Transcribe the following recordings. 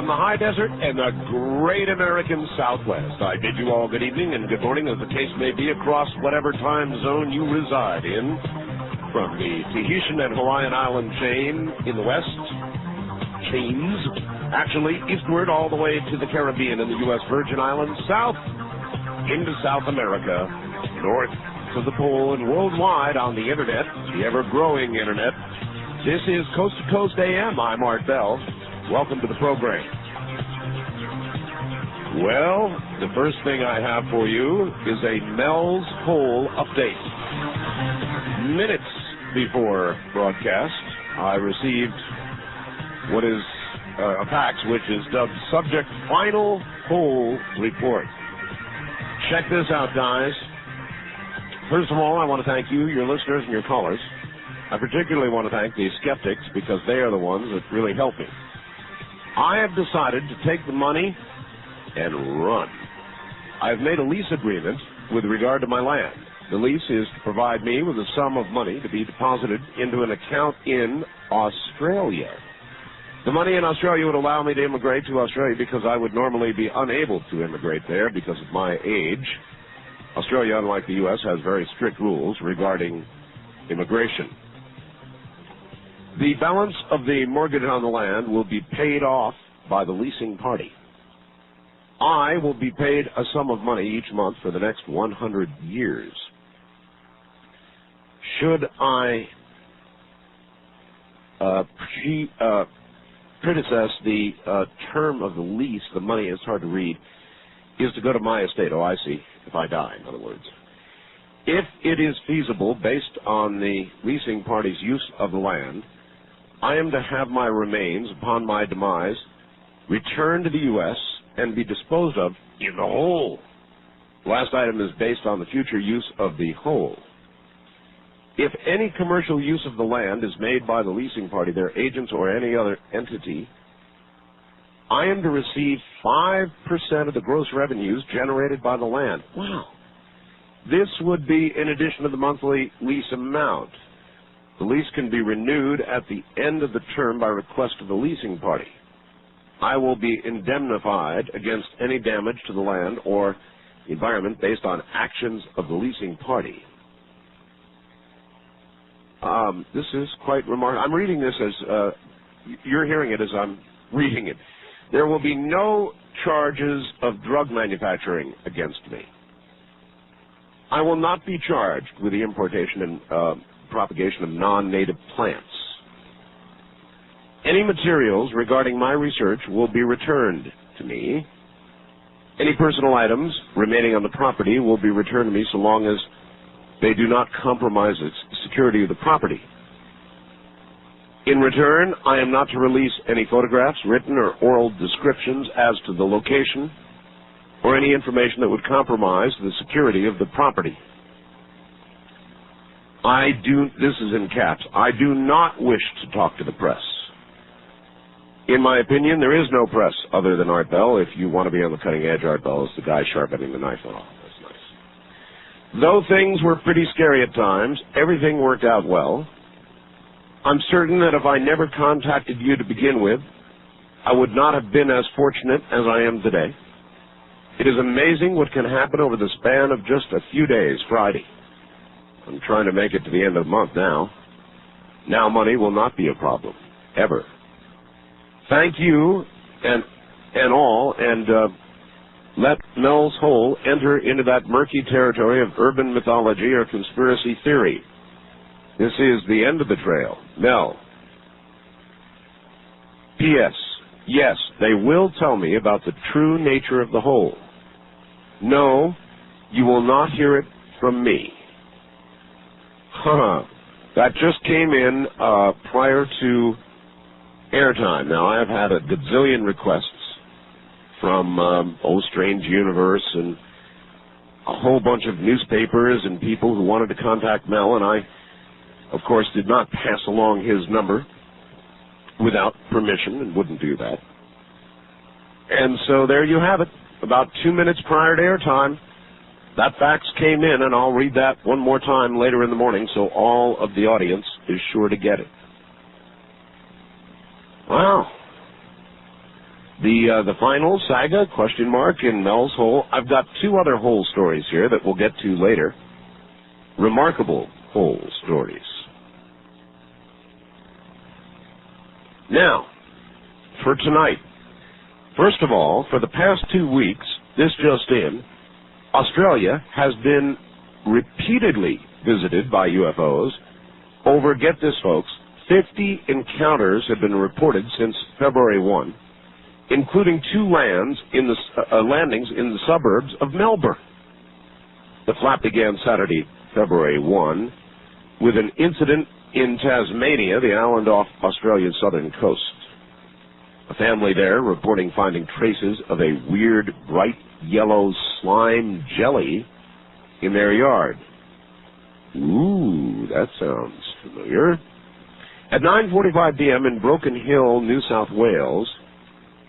from the high desert and the great American Southwest. I bid you all good evening and good morning, as the case may be, across whatever time zone you reside in. From the Tahitian and Hawaiian Island chain in the west, actually eastward all the way to the Caribbean and the U.S. Virgin Islands, south into South America, north to the pole, and worldwide on the Internet, the ever-growing Internet. This is Coast to Coast AM. I'm Art Bell. Welcome to the program. Well, the first thing I have for you is a Mel's Hole update. Minutes before broadcast, I received what is a fax which is dubbed Subject Final Hole Report. Check this out, guys. First of all, I want to thank you, your listeners, and your callers. I particularly want to thank the skeptics because they are the ones that really help me. I have decided to take the money and run. I've made a lease agreement with regard to my land. The lease is to provide me with a sum of money to be deposited into an account in Australia. The money in Australia would allow me to immigrate to Australia because I would normally be unable to immigrate there because of my age. Australia, unlike the U.S., has very strict rules regarding immigration. The balance of the mortgage on the land will be paid off by the leasing party. I will be paid a sum of money each month for the next 100 years. Should I predecess the term of the lease, the money is hard to read, is to go to my estate. Oh, I see. If I die, in other words. If it is feasible, based on the leasing party's use of the land, I am to have my remains, upon my demise, returned to the U.S. and be disposed of in the whole. The last item is based on the future use of the whole. If any commercial use of the land is made by the leasing party, their agents, or any other entity, I am to receive 5% of the gross revenues generated by the land. Wow. This would be in addition to the monthly lease amount. The lease can be renewed at the end of the term by request of the leasing party. I will be indemnified against any damage to the land or the environment based on actions of the leasing party. This is quite remarkable. I'm reading this as, you're hearing it as I'm reading it. There will be no charges of drug manufacturing against me. I will not be charged with the importation and propagation of non-native plants. Any materials regarding my research will be returned to me. Any personal items remaining on the property will be returned to me so long as they do not compromise the security of the property. In return, I am not to release any photographs, written or oral descriptions as to the location or any information that would compromise the security of the property. This is in caps, I do not wish to talk to the press. In my opinion, there is no press other than Art Bell. If you want to be on the cutting edge, Art Bell is the guy sharpening the knife. Oh, that's nice. Though things were pretty scary at times, everything worked out well. I'm certain that if I never contacted you to begin with, I would not have been as fortunate as I am today. It is amazing what can happen over the span of just a few days. Friday. I'm trying to make it to the end of the month now. Now money will not be a problem, ever. Thank you and all, and let Mel's Hole enter into that murky territory of urban mythology or conspiracy theory. This is the end of the trail. Mel. P.S. Yes, they will tell me about the true nature of the hole. No, you will not hear it from me. That just came in prior to airtime. Now, I have had a gazillion requests from Strange Universe and a whole bunch of newspapers and people who wanted to contact Mel, and I, of course, did not pass along his number without permission and wouldn't do that. And so there you have it. About 2 minutes prior to airtime, that fax came in, and I'll read that one more time later in the morning so all of the audience is sure to get it. Wow. The final saga, question mark, in Mel's Hole. I've got two other hole stories here that we'll get to later. Remarkable hole stories. Now, for tonight, first of all, for the past 2 weeks, this just in, Australia has been repeatedly visited by UFOs. Over, get this, folks, 50 encounters have been reported since February 1, including 2 landings in the suburbs of Melbourne. The flap began Saturday, February 1, with an incident in Tasmania, the island off Australia's southern coast. A family there reporting finding traces of a weird, bright yellow slime jelly in their yard. Ooh, that sounds familiar. At 9:45 p.m. in Broken Hill, New South Wales,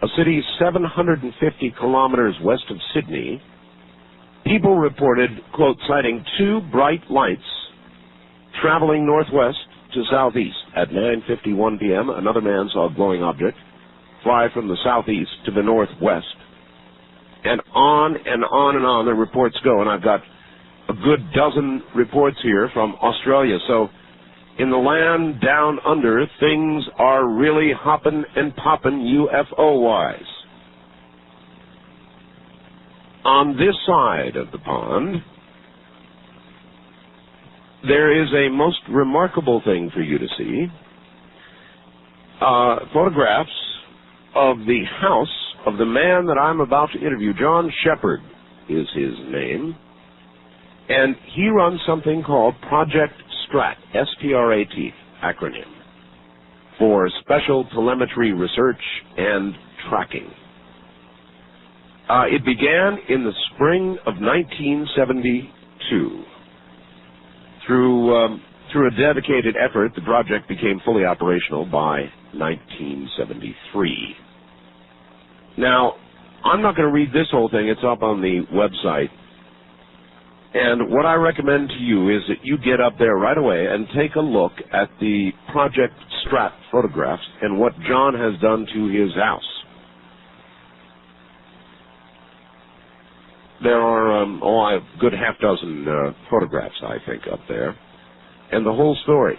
a city 750 kilometers west of Sydney, people reported, quote, sighting 2 bright lights traveling northwest to southeast. At 9:51 p.m., another man saw a glowing object fly from the southeast to the northwest. And on and on and on the reports go, and I've got a good dozen reports here from Australia. So in the land down under, things are really hopping and popping UFO-wise. On this side of the pond, there is a most remarkable thing for you to see. Photographs of the house of the man that I'm about to interview. John Shepard is his name. And he runs something called Project STRAT, S-T-R-A-T, acronym, for Special Telemetry Research and Tracking. It began in the spring of 1972. Through a dedicated effort, the project became fully operational by 1973. Now, I'm not going to read this whole thing. It's up on the website. And what I recommend to you is that you get up there right away and take a look at the Project STRAT photographs and what John has done to his house. There are a good half dozen photographs, I think, up there, and the whole story.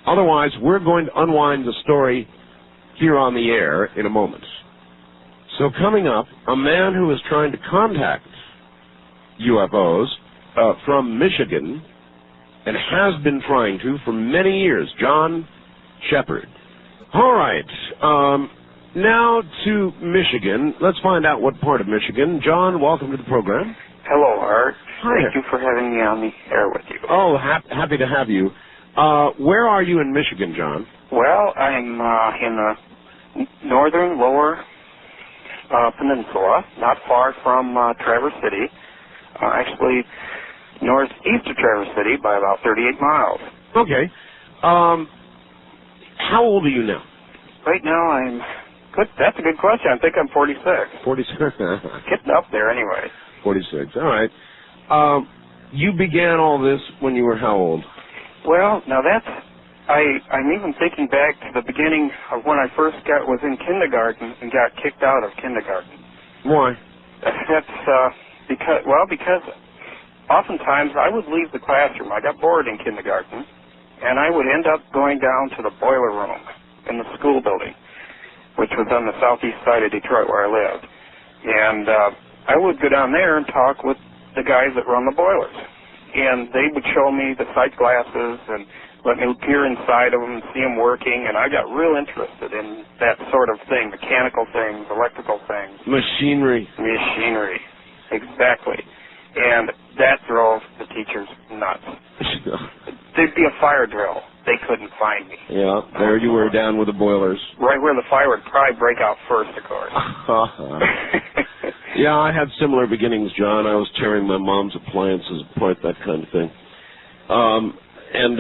Otherwise, we're going to unwind the story here on the air in a moment. So coming up, a man who is trying to contact UFOs from Michigan and has been trying to for many years, John Shepard. All right. Now to Michigan. Let's find out what part of Michigan. John, welcome to the program. Hello, Art. Hi. Thank you for having me on the air with you. Oh, happy to have you. Where are you in Michigan, John? Well, I'm in the northern lower peninsula, not far from Traverse City. Actually, northeast of Traverse City by about 38 miles. Okay. How old are you now? Right now, I'm... Good. That's a good question. I think I'm 46. 46. Getting up there anyway. 46. All right. You began all this when you were how old? Well, now that's... I'm even thinking back to the beginning of when I first was in kindergarten and got kicked out of kindergarten. Why? That's because oftentimes I would leave the classroom. I got bored in kindergarten, and I would end up going down to the boiler room in the school building, which was on the southeast side of Detroit where I lived. And I would go down there and talk with the guys that run the boilers. And they would show me the sight glasses and let me peer inside of them and see them working. And I got real interested in that sort of thing, mechanical things, electrical things. Machinery. Machinery, exactly. And that drove the teachers nuts. There'd be a fire drill. They couldn't find me. Yeah, there you were down with the boilers. Right where the fire would probably break out first, of course. Yeah, I had similar beginnings, John. I was tearing my mom's appliances apart, that kind of thing. And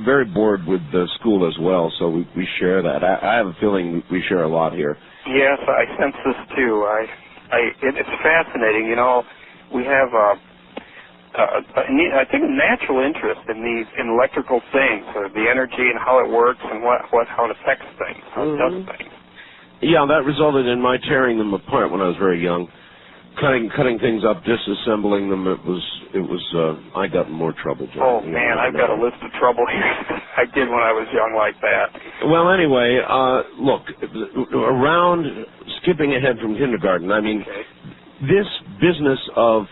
very bored with the school as well, so we share that. I have a feeling we share a lot here. Yes, I sense this too. It's fascinating. You know, we have I think a natural interest in electrical things, the energy and how it works and how it affects things, how it does things. Yeah, that resulted in my tearing them apart when I was very young. Cutting things up, disassembling them. I got in more trouble, John. Oh, man, I've got a list of trouble here I did when I was young like that. Well, anyway, look, around, skipping ahead from kindergarten, I mean, this business of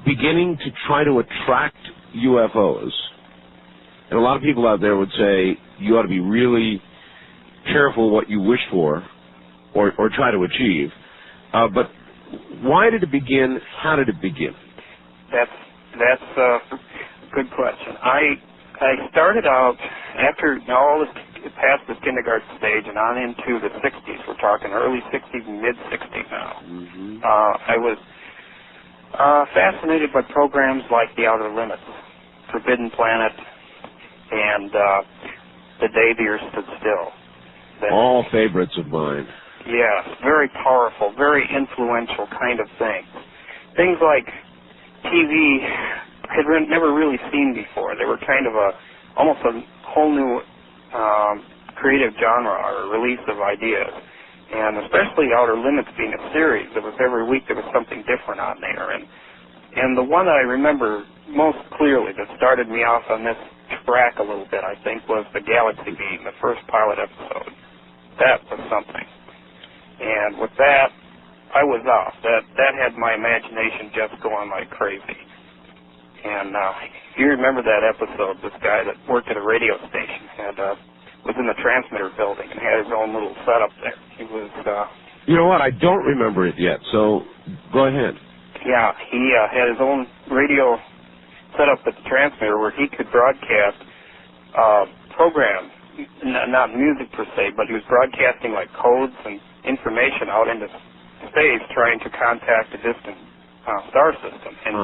beginning to try to attract UFOs, and a lot of people out there would say you ought to be really careful what you wish for or try to achieve, but why did it begin? How did it begin? That's a good question. I started out after all this past the kindergarten stage and on into the 60s. We're talking early 60s, mid 60s now. Mm-hmm. I was fascinated by programs like The Outer Limits, Forbidden Planet, and The Day the Earth Stood Still. All favorites of mine. Yes, very powerful, very influential kind of things. Things like TV I had never really seen before. They were kind of almost a whole new creative genre or release of ideas. And especially Outer Limits being a series, there was every week there was something different on there. And the one that I remember most clearly that started me off on this track a little bit, I think, was the Galaxy Beam, the first pilot episode. That was something. And with that, I was off. That had my imagination just going like crazy. And if you remember that episode, this guy that worked at a radio station was in the transmitter building and had his own little setup there. He was... You know what? I don't remember it yet, so go ahead. Yeah, he had his own radio set up at the transmitter where he could broadcast programs, not music per se, but he was broadcasting like codes and information out into space trying to contact a distant star system. And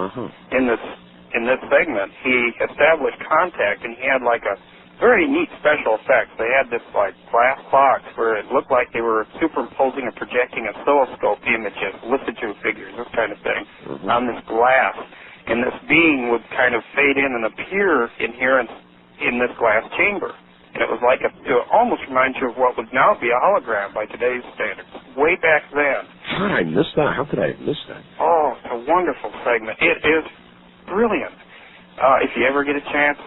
in this segment, he established contact, and he had like a very neat special effect. They had this like glass box where it looked like they were superimposing and projecting oscilloscope images, lithogen figures, this kind of thing, on this glass. And this being would kind of fade in and appear in here in this glass chamber. And it was like it almost reminds you of what would now be a hologram by today's standards. Way back then. God, I missed that. How could I have missed that? Oh, it's a wonderful segment. It is brilliant. If you ever get a chance,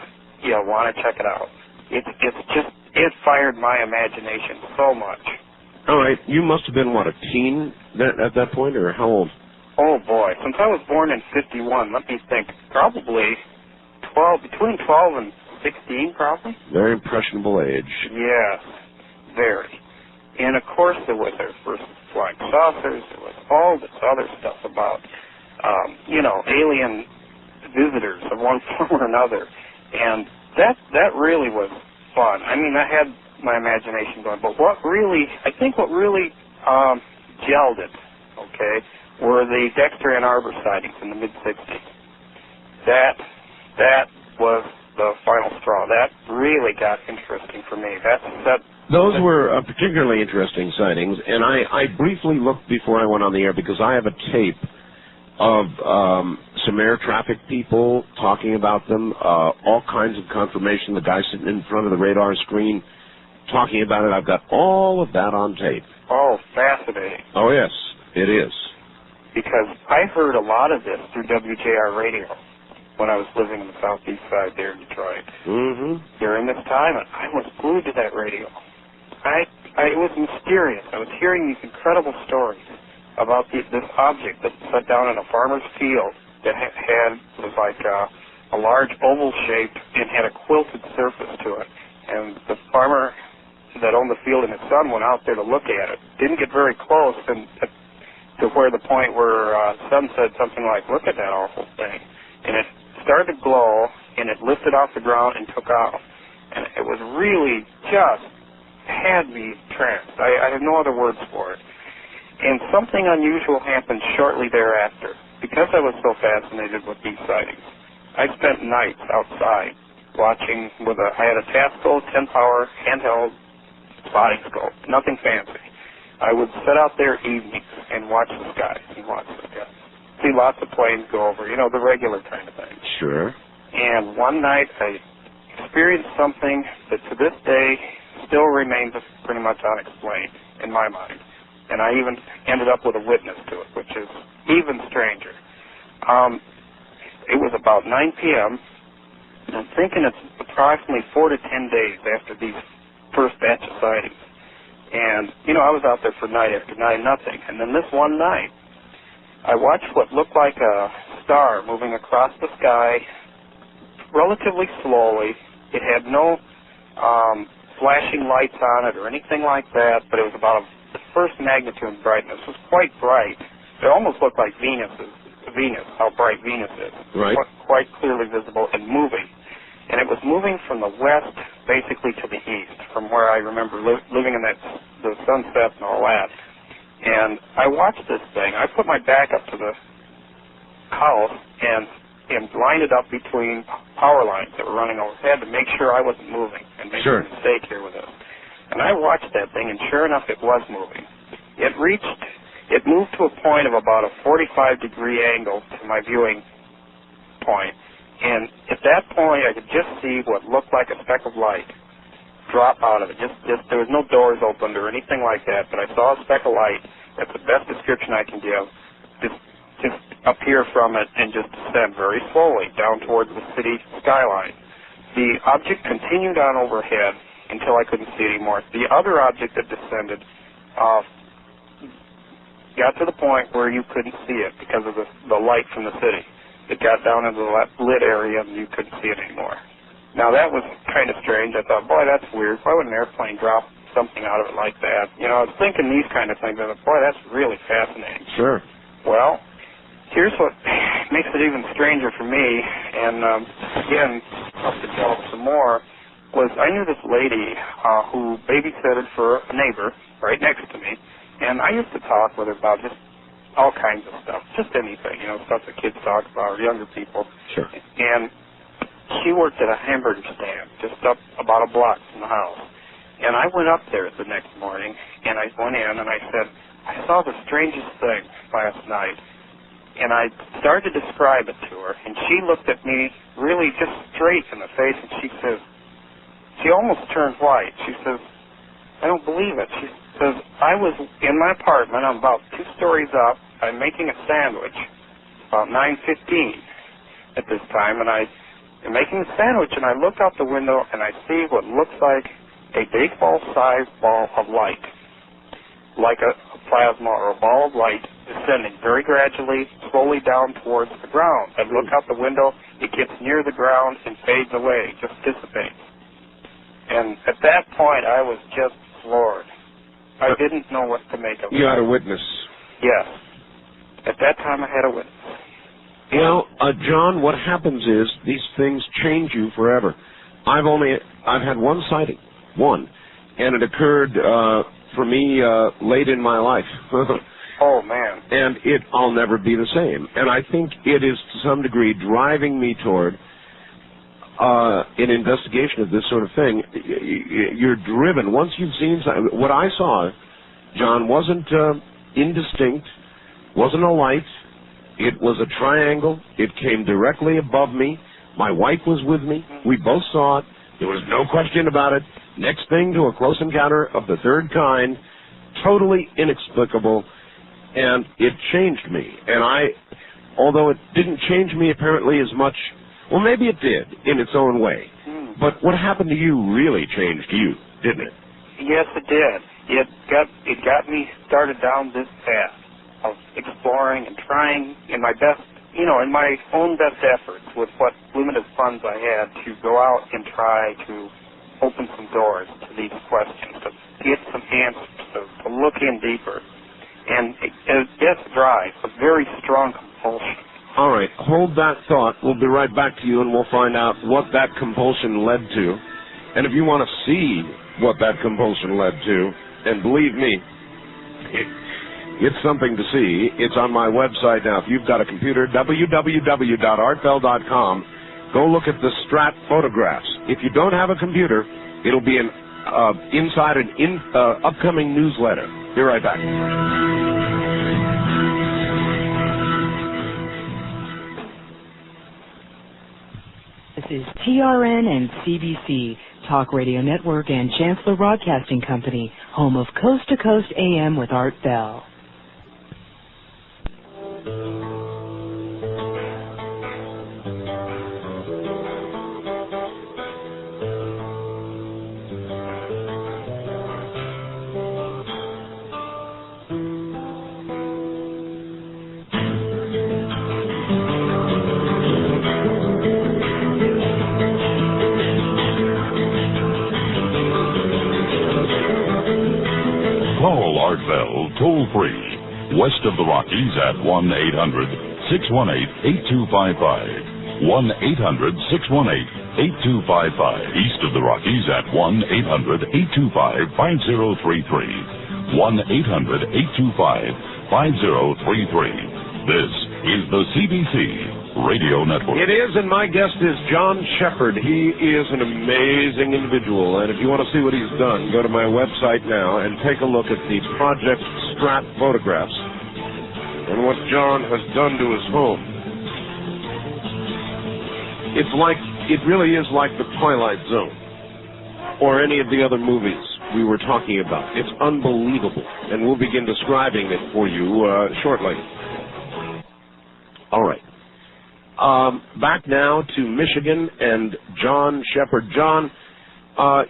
you'll want to check it out. It fired my imagination so much. All right, you must have been, what, a teen at that point, or how old? Oh, boy. Since I was born in 51, let me think, probably between 12 and 16, probably. Very impressionable age. Yes, very. And, of course, there was their first flying saucers. There was all this other stuff about, alien visitors of one form or another. And that really was fun. I mean, I had my imagination going. But what really gelled it, were the Dexter Ann Arbor sightings in the mid-'60s. That was the final straw. That really got interesting for me. Those were particularly interesting sightings, and I briefly looked before I went on the air because I have a tape of some air traffic people talking about them, all kinds of confirmation, the guy sitting in front of the radar screen talking about it. I've got all of that on tape. Oh, fascinating. Oh, yes, it is. Because I heard a lot of this through WJR radio when I was living in the southeast side there in Detroit. Mm-hmm. During this time, I was glued to that radio. It was mysterious. I was hearing these incredible stories about this object that was set down in a farmer's field that was like a large oval shape and had a quilted surface to it. And the farmer that owned the field and his son went out there to look at it. Didn't get very close to where the point where son said something like, "Look at that awful thing." And it started to glow, and it lifted off the ground and took off. And it was really just had me tranced. I have no other words for it. And something unusual happened shortly thereafter. Because I was so fascinated with these sightings, I spent nights outside watching I had a Tasco 10-power handheld spotting scope, nothing fancy. I would sit out there evenings and watch the skies and watch the skies. See lots of planes go over, the regular kind of thing. Sure. And one night I experienced something that to this day still remains pretty much unexplained in my mind. And I even ended up with a witness to it, which is even stranger. It was about 9 p.m., and I'm thinking it's approximately 4 to 10 days after these first batch of sightings. And, I was out there for night after night, nothing. And then this one night, I watched what looked like a star moving across the sky relatively slowly. It had no flashing lights on it or anything like that, but it was about the first magnitude in brightness. It was quite bright. It almost looked like Venus, how bright Venus is. Right. Quite clearly visible and moving. And it was moving from the west basically to the east, from where I remember living in the sunset and all that. And I watched this thing. I put my back up to the house and lined it up between power lines that were running overhead to make sure I wasn't moving and make a mistake here with it. And I watched that thing, and sure enough, it was moving. It moved to a point of about a 45-degree angle to my viewing point. And at that point, I could just see what looked like a speck of light drop out of it. Just there was no doors opened or anything like that, but I saw a speck of light. That's the best description I can give. Just appear from it and just descend very slowly down towards the city skyline. The object continued on overhead until I couldn't see anymore. The other object that descended got to the point where you couldn't see it because of the light from the city. It got down into the lit area and you couldn't see it anymore. Now that was kind of strange. I thought, boy, that's weird. Why would an airplane drop something out of it like that? I was thinking these kind of things. I thought, boy, that's really fascinating. Sure. Well, here's what makes it even stranger for me, and again, up to tell some more, was I knew this lady who babysitted for a neighbor right next to me, and I used to talk with her about just all kinds of stuff, just anything, stuff that kids talk about, or younger people. Sure. And she worked at a hamburger stand just up about a block from the house. And I went up there the next morning, and I went in, and I said, I saw the strangest thing last night. And I started to describe it to her, and she looked at me really just straight in the face, and she says, she almost turned white. She says, I don't believe it. She says, I was in my apartment. I'm about 2 stories up. I'm making a sandwich, about 9:15 at this time, and I am making a sandwich, and I look out the window, and I see what looks like a baseball-sized ball of light, like a plasma or a ball of light descending very gradually, slowly down towards the ground. I look out the window, it gets near the ground and fades away, just dissipates. And at that point, I was just floored. I didn't know what to make of it. You had a witness. Yes. At that time, I had a witness. Well, John, what happens is these things change you forever. I've had one sighting, and it occurred for me late in my life. Oh, man. And I'll never be the same. And I think it is to some degree driving me toward an investigation of this sort of thing. You're driven. Once you've seen something, what I saw, John, wasn't indistinct, wasn't a light. It was a triangle. It came directly above me. My wife was with me. We both saw it. There was no question about it. Next thing to a close encounter of the third kind, totally inexplicable, and it changed me. And although it didn't change me apparently as much, well, maybe it did in its own way. But what happened to you really changed you, didn't it? Yes, it did. It got me started down this path of exploring and trying in my best, in my own best efforts with what limited funds I had to go out and try to open some doors to these questions, to get some answers, to look in deeper. And it's a drive, a very strong compulsion. All right, hold that thought. We'll be right back to you, and we'll find out what that compulsion led to. And if you want to see what that compulsion led to, and believe me, it's something to see. It's on my website now. If you've got a computer, www.artbell.com, go look at the Strat photographs. If you don't have a computer, it'll be inside an upcoming newsletter. Be right back. This is TRN and CBC, Talk Radio Network and Chancellor Broadcasting Company, home of Coast to Coast AM with Art Bell. Call Art Bell toll-free, west of the Rockies at 1-800-618-8255. 1-800-618-8255. East of the Rockies at 1-800-825-5033. 1-800-825-5033. This is the CBC Radio Network. It is, and my guest is John Shepherd. He is an amazing individual, and if you want to see what he's done, go to my website now and take a look at the Project Strat photographs and what John has done to his home. It really is like the Twilight Zone or any of the other movies we were talking about. It's unbelievable, and we'll begin describing it for you shortly. All right. Back now to Michigan and John Shepherd. John,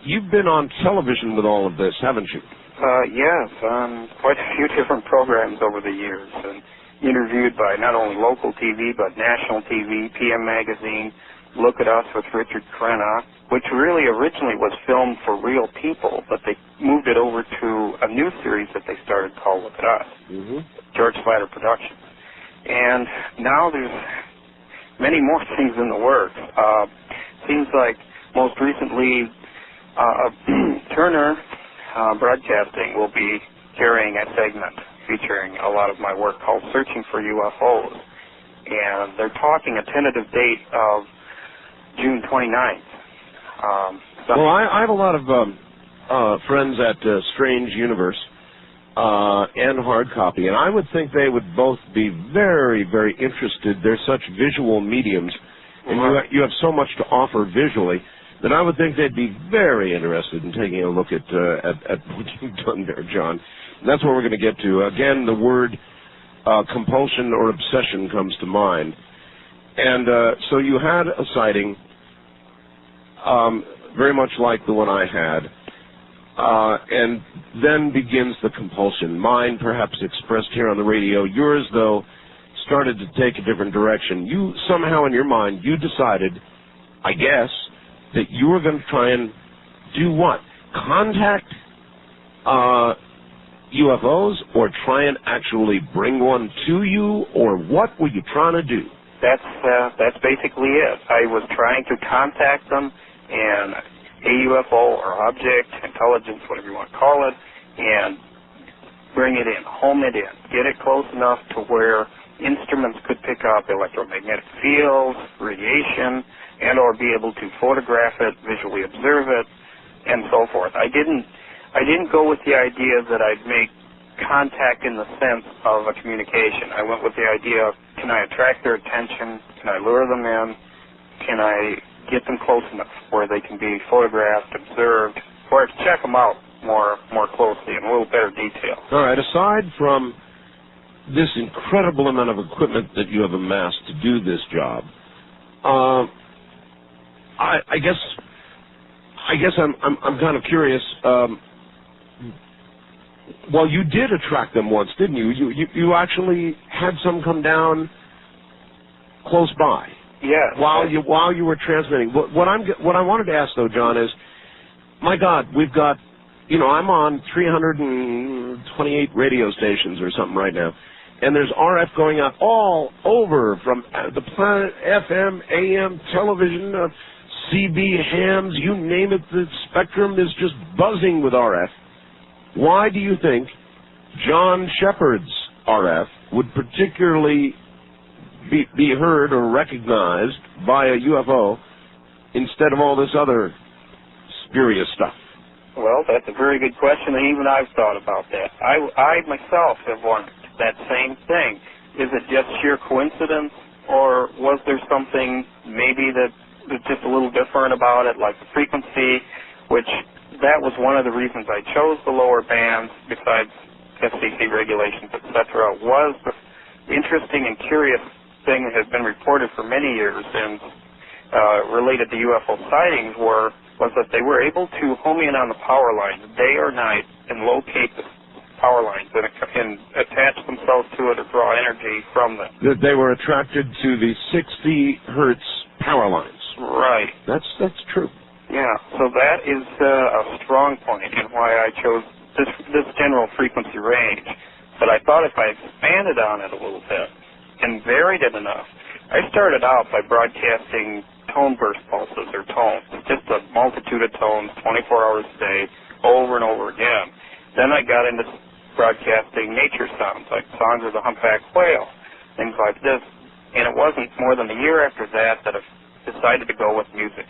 you've been on television with all of this, haven't you? Yes, on quite a few different programs over the years, and interviewed by not only local TV, but national TV, PM Magazine, Look at Us with Richard Crenna, which really originally was filmed for real people, but they moved it over to a new series that they started called Look at Us, George Slider Productions. And now there's many more things in the works. Seems like most recently Turner Broadcasting will be carrying a segment featuring a lot of my work called Searching for UFOs. And they're talking a tentative date of June 29th. Well, I have a lot of friends at Strange Universe and Hard Copy, and I would think they would both be very, very interested. They're such visual mediums, and you have so much to offer visually that I would think they'd be very interested in taking a look at what you've done there, John. And that's what we're going to get to. Again, the word compulsion or obsession comes to mind. And so you had a sighting very much like the one I had. And then begins the compulsion. Mine, perhaps expressed here on the radio. Yours, though, started to take a different direction. You, somehow in your mind, you decided, I guess, that you were going to try and do what? Contact UFOs, or try and actually bring one to you, or what were you trying to do? That's basically it. I was trying to contact them, and a UFO or object, intelligence, whatever you want to call it, and bring it in, home it in, get it close enough to where instruments could pick up electromagnetic fields, radiation, and or be able to photograph it, visually observe it, and so forth. I didn't go with the idea that I'd make contact in the sense of a communication. I went with the idea of, can I attract their attention? Can I lure them in? Can I get them close enough where they can be photographed, observed, or I can check them out more closely in a little better detail. All right, aside from this incredible amount of equipment that you have amassed to do this job, I guess I'm kind of curious. Well, you did attract them once, didn't you? You actually had some come down close by. Yes. While you were transmitting. What I wanted to ask though, John, is, my God, we've got, I'm on 328 radio stations or something right now, and there's RF going out all over from the planet, FM, AM, television, CB, hams, you name it. The spectrum is just buzzing with RF. Why do you think John Shepherd's RF would particularly be heard or recognized by a UFO instead of all this other spurious stuff? Well, that's a very good question, and even I've thought about that. I myself have wondered that same thing. Is it just sheer coincidence, or was there something maybe that's just a little different about it, like the frequency? which that was one of the reasons I chose the lower bands, besides FCC regulations, etc., was the interesting and curious thing that has been reported for many years and related to UFO sightings was that they were able to home in on the power lines day or night and locate the power lines and attach themselves to it or draw energy from them. That they were attracted to the 60 hertz power lines. Right. That's true. Yeah, so that is a strong point in why I chose this general frequency range. But I thought if I expanded on it a little bit and varied it enough, I started out by broadcasting tone burst pulses or tones, just a multitude of tones, 24 hours a day, over and over again. Then I got into broadcasting nature sounds, like songs of the humpback whale, things like this. And it wasn't more than a year after that I decided to go with music.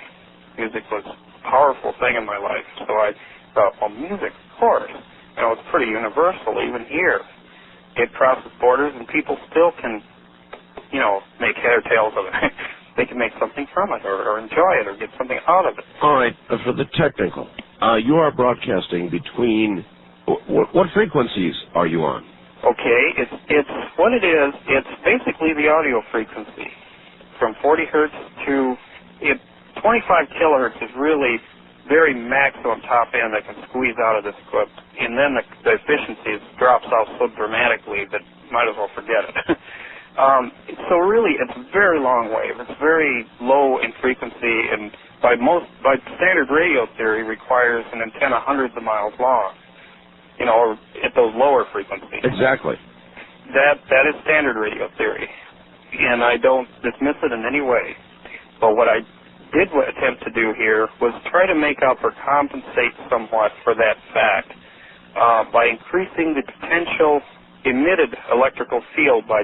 Music was a powerful thing in my life, so I thought, well, music, of course. It's pretty universal, even here. It crosses borders, and people still can, make head or tails of it. They can make something from it or enjoy it or get something out of it. All right, for the technical, you are broadcasting between, what frequencies are you on? Okay, it's what it is. It's basically the audio frequency from 40 hertz to 25 kilohertz is really very maximum top end that can squeeze out of this clip, and then the efficiency drops off so dramatically that might as well forget it. So really, it's a very long wave. It's very low in frequency, and by standard radio theory, requires an antenna hundreds of miles long. At those lower frequencies. Exactly. That is standard radio theory, and I don't dismiss it in any way. But what I did attempt to do here was try to make up or compensate somewhat for that fact by increasing the potential emitted electrical field by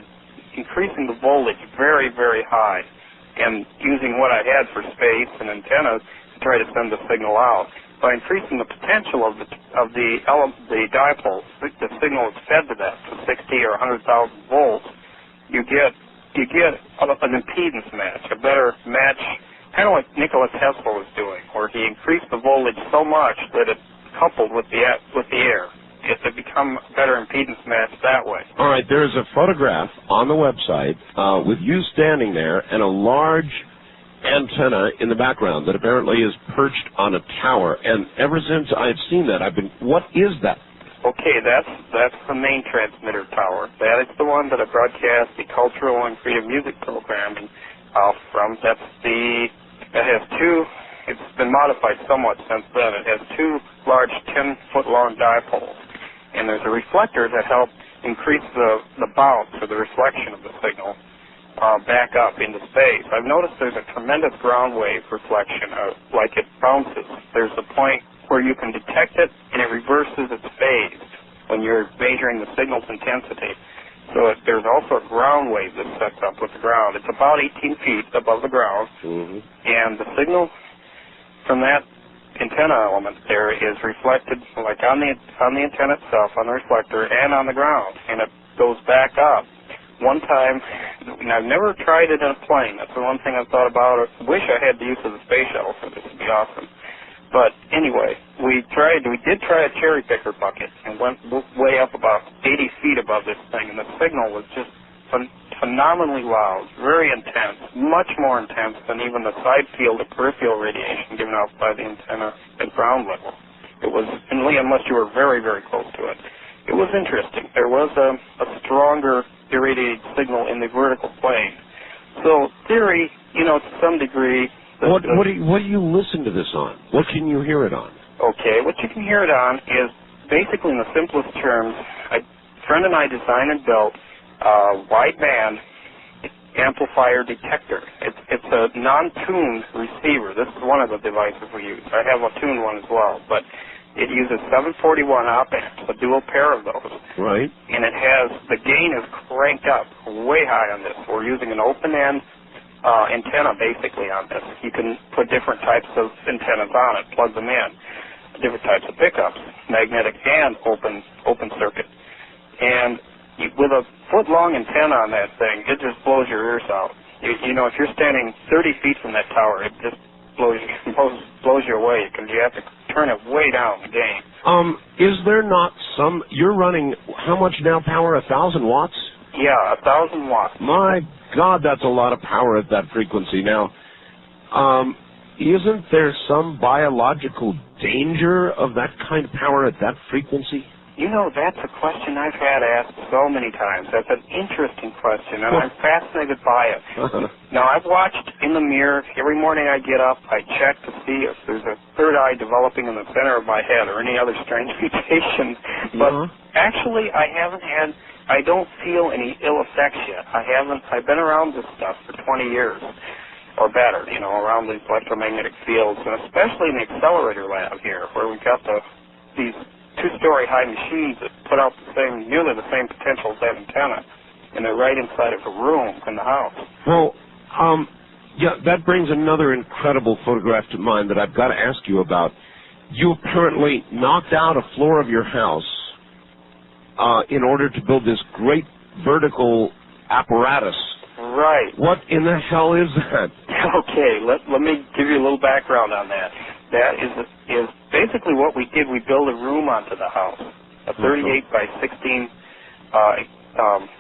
increasing the voltage very, very high and using what I had for space and antennas to try to send the signal out. By increasing the potential of the dipole, the signal is fed to that to 60 or 100,000 volts, you get an impedance match, a better match, kind of like Nikola Tesla was doing, where he increased the voltage so much that it coupled with the air. It become a better impedance match that way. All right, there's a photograph on the website with you standing there and a large antenna in the background that apparently is perched on a tower. And ever since I've seen that, what is that? Okay, that's the main transmitter tower. That is the one that I broadcast the cultural and creative music programming from. It has two. It's been modified somewhat since then. It has two large 10-foot-long dipoles, and there's a reflector that helps increase the bounce or the reflection of the signal back up into space. I've noticed there's a tremendous ground wave reflection, like it bounces. There's a point where you can detect it, and it reverses its phase when you're measuring the signal's intensity. So there's also a ground wave that sets up with the ground. It's about 18 feet above the ground, and the signal from that antenna element there is reflected like on the antenna itself, on the reflector, and on the ground, and it goes back up. One time, and I've never tried it in a plane. That's the one thing I've thought about. I wish I had the use of the space shuttle, so this would be awesome. But anyway, we did try a cherry picker bucket and went way up about 80 feet above this thing, and the signal was just phenomenally loud, very intense, much more intense than even the side field of peripheral radiation given out by the antenna at ground level. It was, unless you were very, very close to it. It was interesting. There was a stronger irradiated signal in the vertical plane. So theory, to some degree. What do you listen to this on? What can you hear it on? Okay, what you can hear it on is basically, in the simplest terms, a friend and I designed and built a wideband amplifier detector. It's a non-tuned receiver. This is one of the devices we use. I have a tuned one as well, but it uses 741 op amps, a dual pair of those. Right. And the gain is cranked up way high on this. We're using an open-end antenna basically on this. You can put different types of antennas on it, plug them in, different types of pickups, magnetic and open circuit. And with a foot-long antenna on that thing, it just blows your ears out. If you're standing 30 feet from that tower, it just blows you away because you have to turn it way down the game. Is there not some, you're running, how much now power, 1,000 watts? Yeah, 1,000 watts. My God, that's a lot of power at that frequency. Now, isn't there some biological danger of that kind of power at that frequency? You know, that's a question I've had asked so many times. That's an interesting question, and I'm fascinated by it. Now, I've watched in the mirror. Every morning I get up, I check to see if there's a third eye developing in the center of my head or any other strange mutations. But actually, I don't feel any ill effects yet. I've been around this stuff for 20 years or better, you know, around these electromagnetic fields, and especially in the accelerator lab here, where we've got these two-story high machines that put out nearly the same potential as that antenna, and they're right inside of a room in the house. Well, yeah, that brings another incredible photograph to mind that I've got to ask you about. You apparently knocked out a floor of your house in order to build this great vertical apparatus. Right. What in the hell is that? Okay, let me give you a little background on that. That is basically what we did. We built a room onto the house, a 38 by 16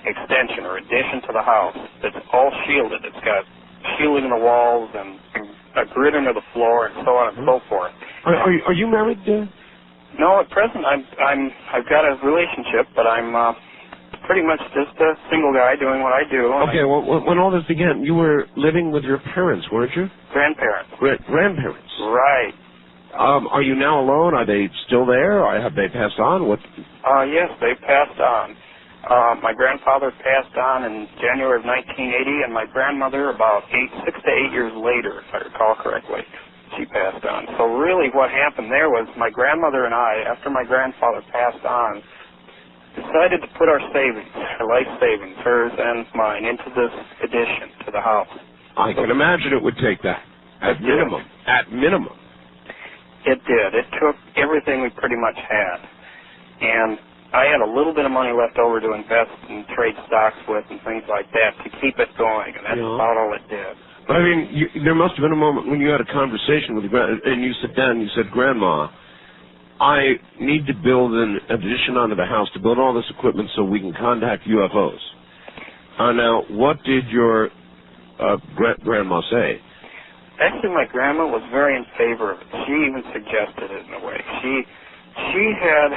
extension or addition to the house that's all shielded. It's got shielding in the walls and a grid under the floor and so on and so forth. Are you married? No, at present I've got a relationship, but I'm pretty much just a single guy doing what I do. Okay, well, when all this began, you were living with your parents, weren't you? Grandparents. Grandparents. Right. Are you now alone? Are they still there? Or have they passed on? What? Yes, they passed on. My grandfather passed on in January of 1980, and my grandmother about 6 to 8 years later, if I recall correctly, she passed on. So really what happened there was my grandmother and I, after my grandfather passed on, decided to put our savings, our life savings, hers and mine, into this addition to the house. I can imagine it would take that, at minimum. At minimum. It did. It took everything we pretty much had. And I had a little bit of money left over to invest in trade stocks with and things like that to keep it going, and that's about all it did. I mean, there must have been a moment when you had a conversation with and you sat down and you said, Grandma, I need to build an addition onto the house to build all this equipment so we can contact UFOs. Now, what did your grandma say? Actually, my grandma was very in favor of it. She even suggested it in a way. She had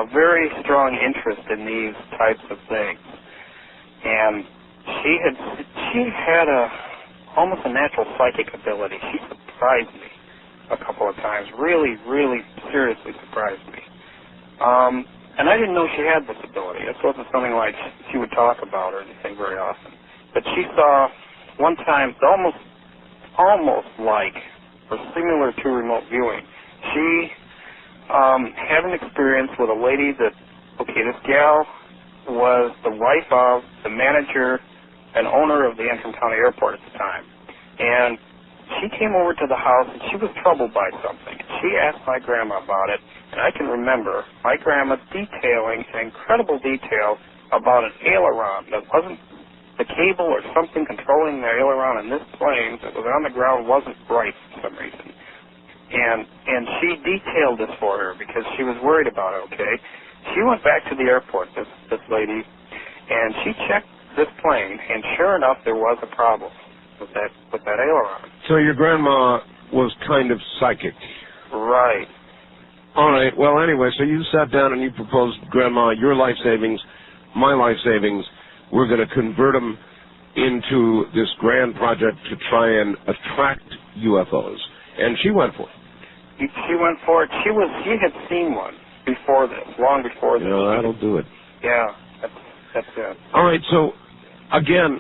a very strong interest in these types of things, and she had almost a natural psychic ability. She surprised me a couple of times, really, really seriously surprised me. And I didn't know she had this ability. This wasn't something like she would talk about or anything very often. But she saw one time, almost like, or similar to remote viewing, she had an experience with a lady that, this gal was the wife of the manager and owner of the Antrim County Airport at the time. And she came over to the house, and she was troubled by something. She asked my grandma about it, and I can remember my grandma detailing in incredible detail about an aileron that wasn't the cable or something controlling the aileron in this plane that was on the ground wasn't right for some reason. And she detailed this for her because she was worried about it, okay? She went back to the airport, this lady, and she checked this plane, and sure enough, there was a problem with that aileron. So your grandma was kind of psychic. Right. All right. Well, anyway, so you sat down and you proposed, Grandma, your life savings, my life savings, we're going to convert them into this grand project to try and attract UFOs. And she went for it. She went for it. She had seen one before this, long before this. That'll do it. Yeah, that's it. All right, so, again,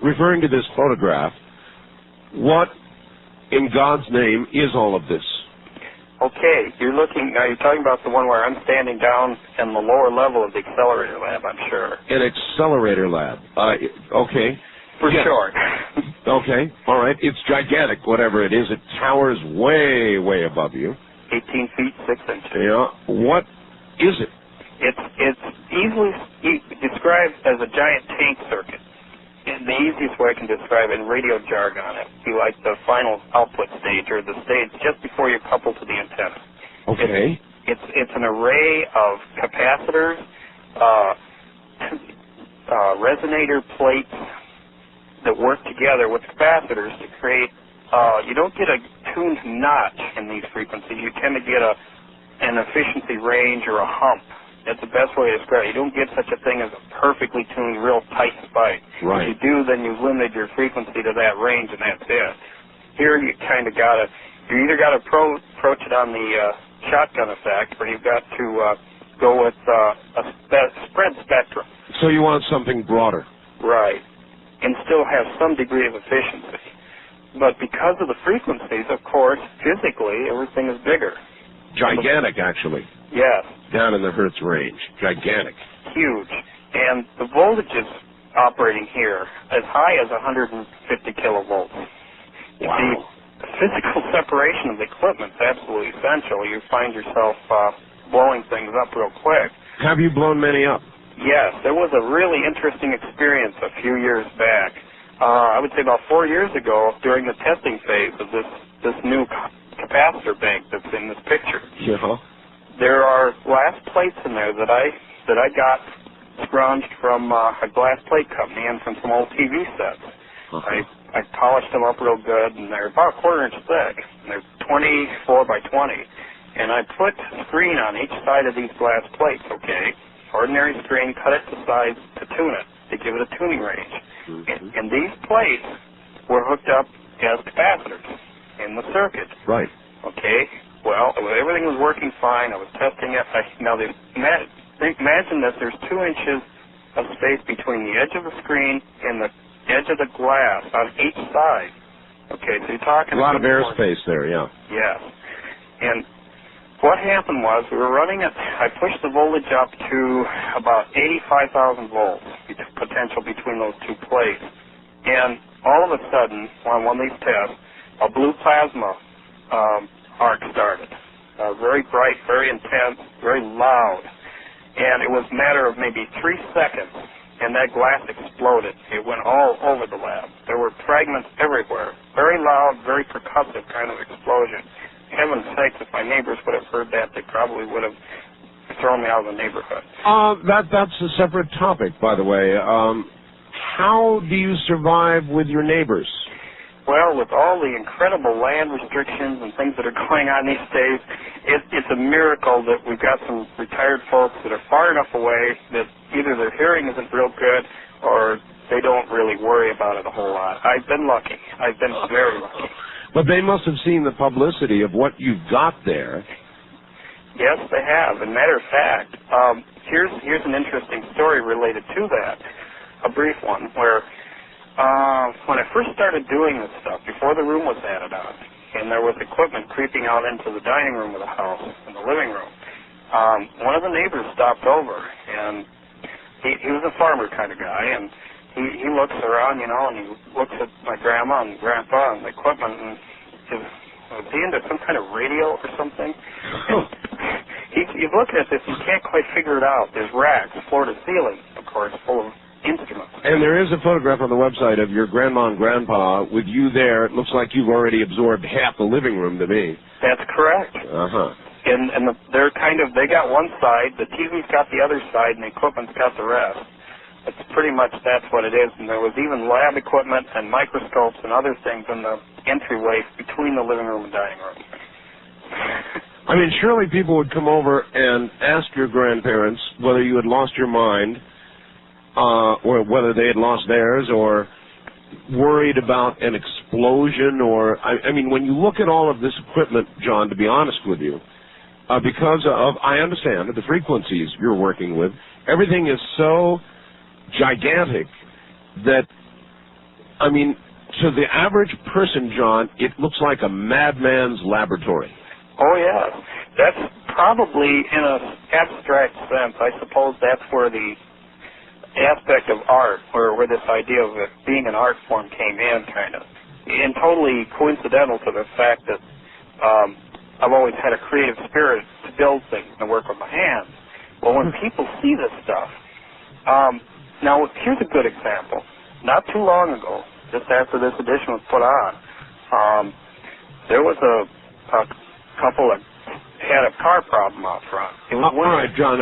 referring to this photograph, what in God's name is all of this? Okay, you're talking about the one where I'm standing down in the lower level of the accelerator lab, I'm sure. An accelerator lab. Okay. For short. Okay, all right. It's gigantic, whatever it is. It towers way, way above you. 18 feet, 6 inches. Yeah. What is it? It's easily described as a giant tank circuit. And the easiest way I can describe it in radio jargon, it'd be like the final output stage or the stage just before you're coupled to the antenna. Okay. It's an array of capacitors, resonator plates that work together with capacitors to create. You don't get a tuned notch in these frequencies. You tend to get an efficiency range or a hump. That's the best way to describe it. You don't get such a thing as a perfectly tuned, real tight spike. Right. If you do, then you've limited your frequency to that range, and that's it. Here, you kind of you either got to approach it on the shotgun effect, or you've got to go with a spread spectrum. So you want something broader. Right. And still have some degree of efficiency. But because of the frequencies, of course, physically, everything is bigger. Gigantic, actually. Yes. Down in the hertz range. Gigantic. Huge. And the voltages operating here as high as 150 kilovolts. You Wow. see, physical separation of the equipment is absolutely essential. You find yourself blowing things up real quick. Have you blown many up? Yes, there was a really interesting experience a few years back. I would say about 4 years ago, during the testing phase of this new capacitor bank that's in this picture. Yeah. There are glass plates in there that I got scrounged from a glass plate company and from some old TV sets. Uh-huh. I polished them up real good, and they're about a quarter-inch thick. And they're 24 by 20. And I put a screen on each side of these glass plates, okay? Ordinary screen, cut it to size to tune it, to give it a tuning range. Mm-hmm. And these plates were hooked up as capacitors in the circuit. Right. Okay? Well, everything was working fine. I was testing it. Imagine that there's 2 inches of space between the edge of the screen and the edge of the glass on each side. Okay, so you're talking... A lot of airspace there, yeah. Yes. And what happened was we were running it, I pushed the voltage up to about 85,000 volts potential between those 2 plates. And all of a sudden, on one of these tests, a blue plasma arc started. Very bright, very intense, very loud. And it was a matter of maybe 3 seconds, and that glass exploded. It went all over the lab. There were fragments everywhere. Very loud, very percussive kind of explosion. Heaven's sakes, if my neighbors would have heard that, they probably would have thrown me out of the neighborhood. That's a separate topic, by the way. How do you survive with your neighbors? Well, with all the incredible land restrictions and things that are going on these days, it's a miracle that we've got some retired folks that are far enough away that either their hearing isn't real good or they don't really worry about it a whole lot. I've been lucky. I've been very lucky. But they must have seen the publicity of what you've got there. Yes, they have. And matter of fact, here's an interesting story related to that, a brief one, where when I first started doing this stuff, before the room was added on, and there was equipment creeping out into the dining room of the house and the living room, one of the neighbors stopped over, and he was a farmer kind of guy, and he looks around, and he looks at my grandma and grandpa and the equipment, and was he into some kind of radio or something? He's looking at this, and he can't quite figure it out. There's racks, floor to ceiling, of course, full of instruments. And there is a photograph on the website of your grandma and grandpa with you there. It looks like you've already absorbed half the living room to me. That's correct. Uh-huh. And they got one side, the TV's got the other side, and the equipment's got the rest. It's pretty much that's what it is. And there was even lab equipment and microscopes and other things in the entryway between the living room and dining room. I mean, surely people would come over and ask your grandparents whether you had lost your mind, or whether they had lost theirs, or worried about an explosion, or, I mean, when you look at all of this equipment, John, to be honest with you, because of, I understand, the frequencies you're working with, everything is so gigantic that, I mean, to the average person, John, it looks like a madman's laboratory. Oh, yeah. That's probably, in an abstract sense, I suppose that's where the aspect of art, where this idea of it being an art form came in, kind of. And totally coincidental to the fact that I've always had a creative spirit to build things and work with my hands. Well, when people see this stuff, now here's a good example. Not too long ago, just after this edition was put on, there was a couple of had a car problem out front. It was all right, John.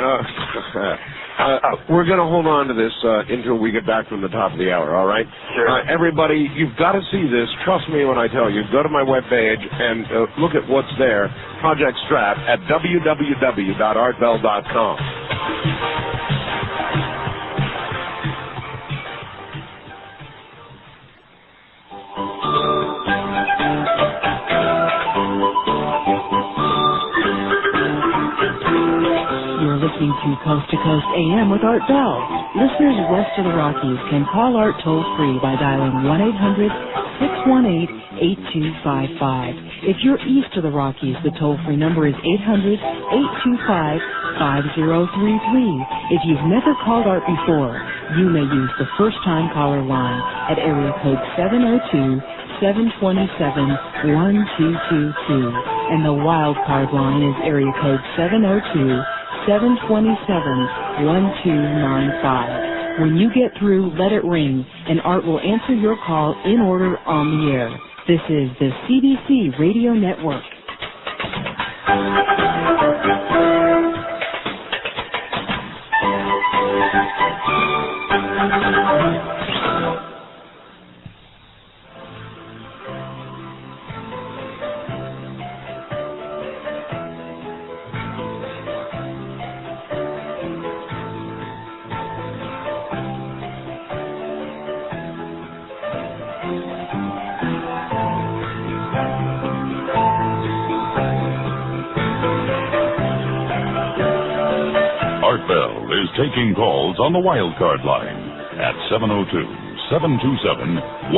We're going to hold on to this until we get back from the top of the hour, all right? Sure. Everybody, you've got to see this. Trust me when I tell you. Go to my webpage and look at what's there, Project Strap, at www.artbell.com. Listening to Coast AM with Art Bell. Listeners west of the Rockies can call Art toll-free by dialing 1-800-618-8255. If you're east of the Rockies, the toll-free number is 800-825-5033. If you've never called Art before, you may use the first-time caller line at area code 702-727-1222. And the wild card line is area code 702-727-1295. When you get through, let it ring, and Art will answer your call in order on the air. This is the CBC Radio Network. Art Bell is taking calls on the wild card line at 702-727-1295.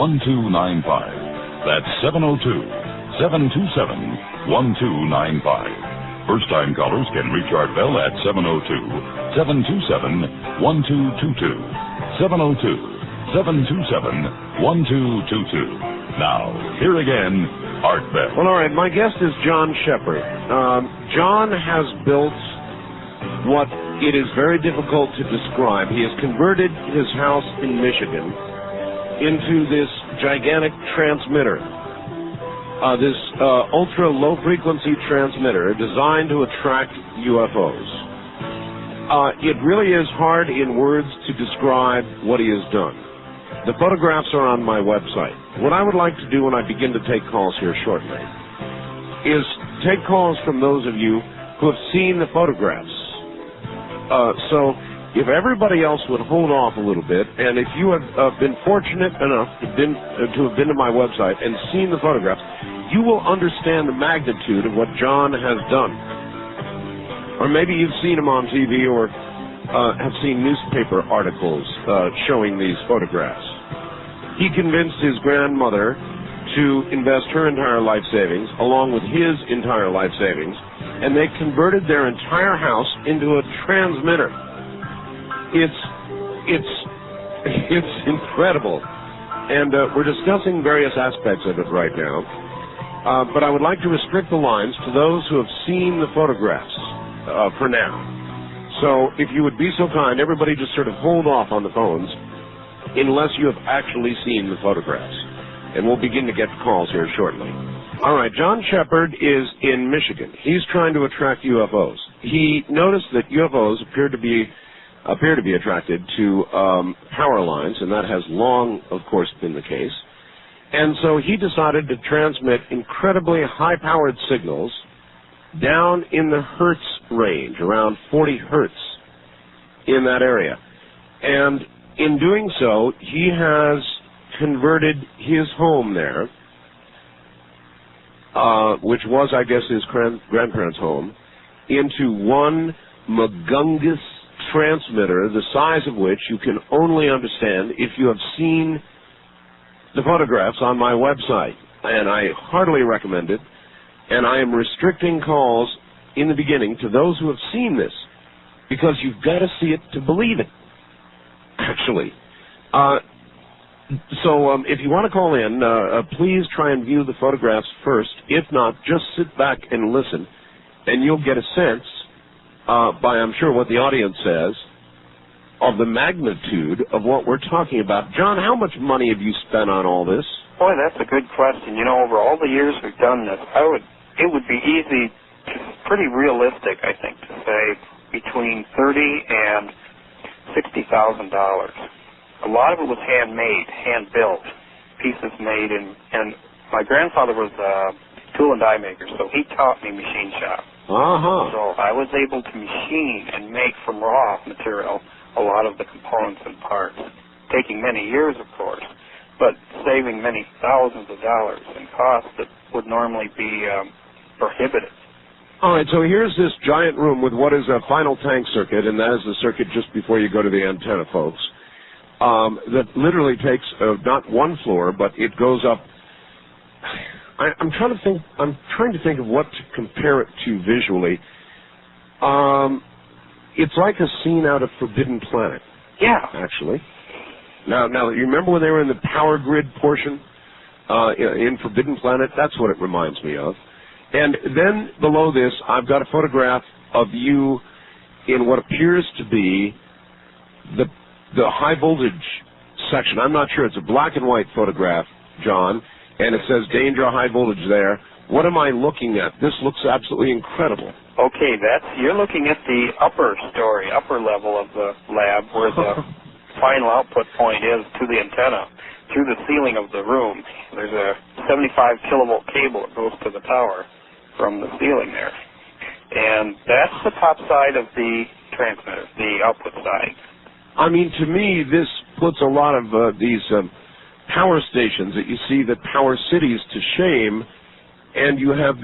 That's 702-727-1295. First-time callers can reach Art Bell at 702-727-1222. 702-727-1222. Now, here again, Art Bell. Well, all right, my guest is John Shepard. John has built what it is very difficult to describe. He has converted his house in Michigan into this gigantic transmitter, this ultra-low-frequency transmitter designed to attract UFOs. It really is hard in words to describe what he has done. The photographs are on my website. What I would like to do when I begin to take calls here shortly is take calls from those of you who have seen the photographs. So if everybody else would hold off a little bit, and if you have been fortunate enough to have been to my website and seen the photographs, you will understand the magnitude of what John has done. Or maybe you've seen him on TV or have seen newspaper articles showing these photographs. He convinced his grandmother to invest her entire life savings along with his entire life savings, and they converted their entire house into a transmitter. It's incredible, and we're discussing various aspects of it right now. But I would like to restrict the lines to those who have seen the photographs for now. So if you would be so kind, everybody just sort of hold off on the phones unless you have actually seen the photographs. And we'll begin to get calls here shortly. All right, John Shepard is in Michigan. He's trying to attract UFOs. He noticed that UFOs appear to be attracted to power lines, and that has long, of course, been the case. And so he decided to transmit incredibly high-powered signals down in the hertz range, around 40 hertz in that area. And in doing so, he has converted his home there, which was, I guess, his grandparents' home, into one Magungus transmitter, the size of which you can only understand if you have seen the photographs on my website. And I heartily recommend it. And I am restricting calls in the beginning to those who have seen this, because you've got to see it to believe it, actually. So if you want to call in, please try and view the photographs first. If not, just sit back and listen, and you'll get a sense, by I'm sure what the audience says, of the magnitude of what we're talking about. John, how much money have you spent on all this? Boy, that's a good question. You know, over all the years we've done this, it would be easy pretty realistic, I think, to say between $30,000 and $60,000. A lot of it was handmade, hand-built, pieces made, and my grandfather was a tool and die maker, so he taught me machine shop. So I was able to machine and make from raw material a lot of the components and parts, taking many years, of course, but saving many thousands of dollars in costs that would normally be prohibitive. All right, so here's this giant room with what is a final tank circuit, and that is the circuit just before you go to the antenna, folks, that literally takes not one floor, but it goes up. I'm trying to think of what to compare it to visually. It's like a scene out of Forbidden Planet. Yeah. Actually. Now, you remember when they were in the power grid portion in Forbidden Planet? That's what it reminds me of. And then below this, I've got a photograph of you in what appears to be the high voltage section. I'm not sure. It's a black and white photograph, John, and it says danger high voltage there. What am I looking at? This looks absolutely incredible. Okay, you're looking at the upper level of the lab where the final output point is to the antenna. Through the ceiling of the room, there's a 75 kilovolt cable that goes to the tower from the ceiling there. And that's the top side of the transmitter, the output side. I mean, to me, this puts a lot of these power stations that you see that power cities to shame, and you have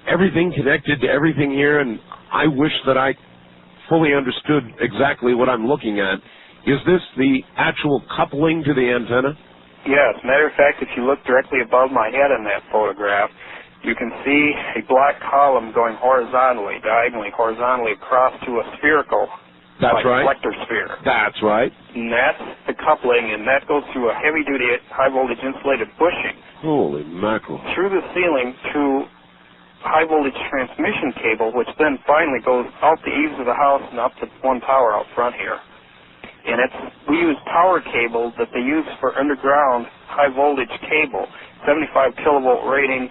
everything connected to everything here, and I wish that I fully understood exactly what I'm looking at. Is this the actual coupling to the antenna? Yes. Matter of fact, if you look directly above my head in that photograph, you can see a black column going diagonally horizontally across to a spherical reflector sphere. That's right. And that's the coupling, and that goes through a heavy-duty, high-voltage insulated bushing. Holy mackerel. Through the ceiling to high-voltage transmission cable, which then finally goes out the eaves of the house and up to one tower out front here. And we use power cable that they use for underground high-voltage cable, 75 kilovolt rating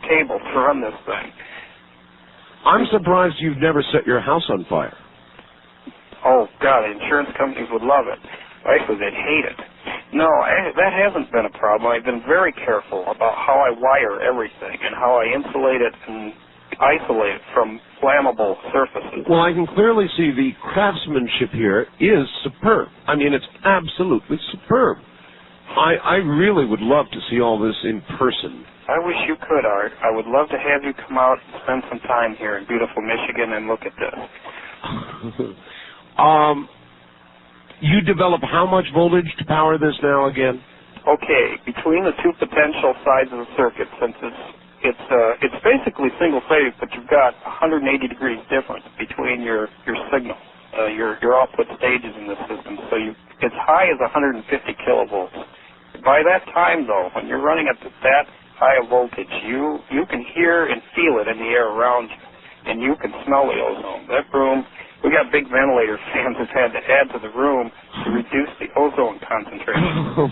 cable to run this thing. I'm surprised you've never set your house on fire. Oh, God, insurance companies would love it. Actually, they'd hate it. No, that hasn't been a problem. I've been very careful about how I wire everything and how I insulate it and isolate it from flammable surfaces. Well, I can clearly see the craftsmanship here is superb. I mean, it's absolutely superb. I really would love to see all this in person. I wish you could, Art. I would love to have you come out and spend some time here in beautiful Michigan and look at this. You develop how much voltage to power this now again? Okay, between the two potential sides of the circuit, since it's basically single phase, but you've got 180 degrees difference between your signal, your output stages in the system. So it's high as 150 kilovolts. By that time, though, when you're running at that high a voltage, you can hear and feel it in the air around you, and you can smell the ozone. That room, we got big ventilator fans we've had to add to the room to reduce the ozone concentration.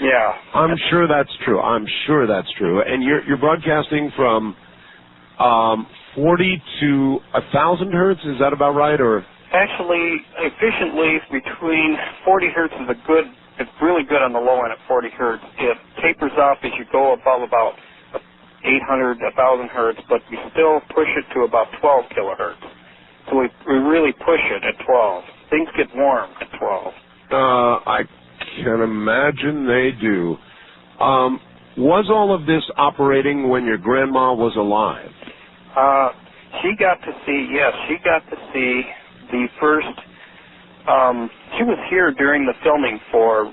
Yeah. I'm sure that's true. And you're broadcasting from 40 to 1,000 hertz. Is that about right? Or actually, efficiently, between 40 hertz is it's really good on the low end at 40 hertz. It tapers off as you go above about 800, 1,000 hertz, but we still push it to about 12 kilohertz. So we really push it at 12. Things get warm at 12. I can imagine they do. Was all of this operating when your grandma was alive? She got to see the first. She was here during the filming for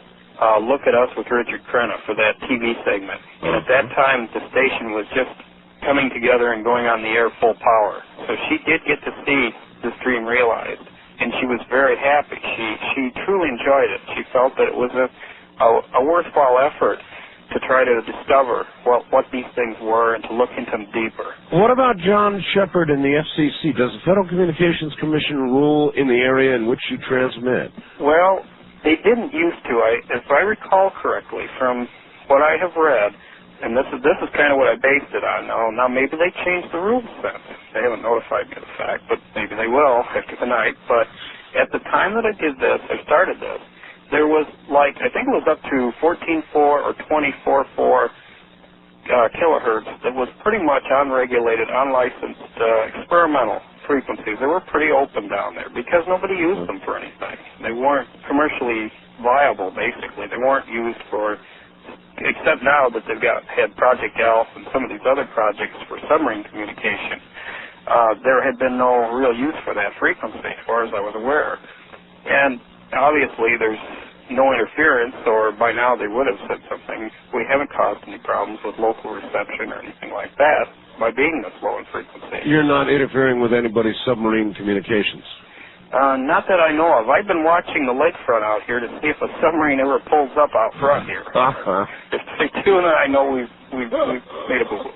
Look at Us with Richard Crenna for that TV segment. And at that time, the station was just coming together and going on the air full power. So she did get to see this dream realized, and she was very happy. She truly enjoyed it. She felt that it was a worthwhile effort to try to discover what these things were and to look into them deeper. What about John Shepard and the FCC? Does the Federal Communications Commission rule in the area in which you transmit? Well, they didn't used to. If I recall correctly from what I have read, and this is kind of what I based it on. Now maybe they changed the rules since. They haven't notified me of the fact, but maybe they will after tonight. But at the time that I did this, I started this, there was like, I think it was up to 14.4 or 24.4 kilohertz that was pretty much unregulated, unlicensed, experimental frequencies. They were pretty open down there because nobody used them for anything. They weren't commercially viable, basically. They weren't used for, except now that they've had Project ALF and some of these other projects for submarine communication. There had been no real use for that frequency, as far as I was aware. And obviously there's no interference, or by now they would have said something. We haven't caused any problems with local reception or anything like that by being this low in frequency. You're not interfering with anybody's submarine communications? Not that I know of. I've been watching the lakefront out here to see if a submarine ever pulls up out front here. Uh-huh. If they do, then I know we've made a boo-boo.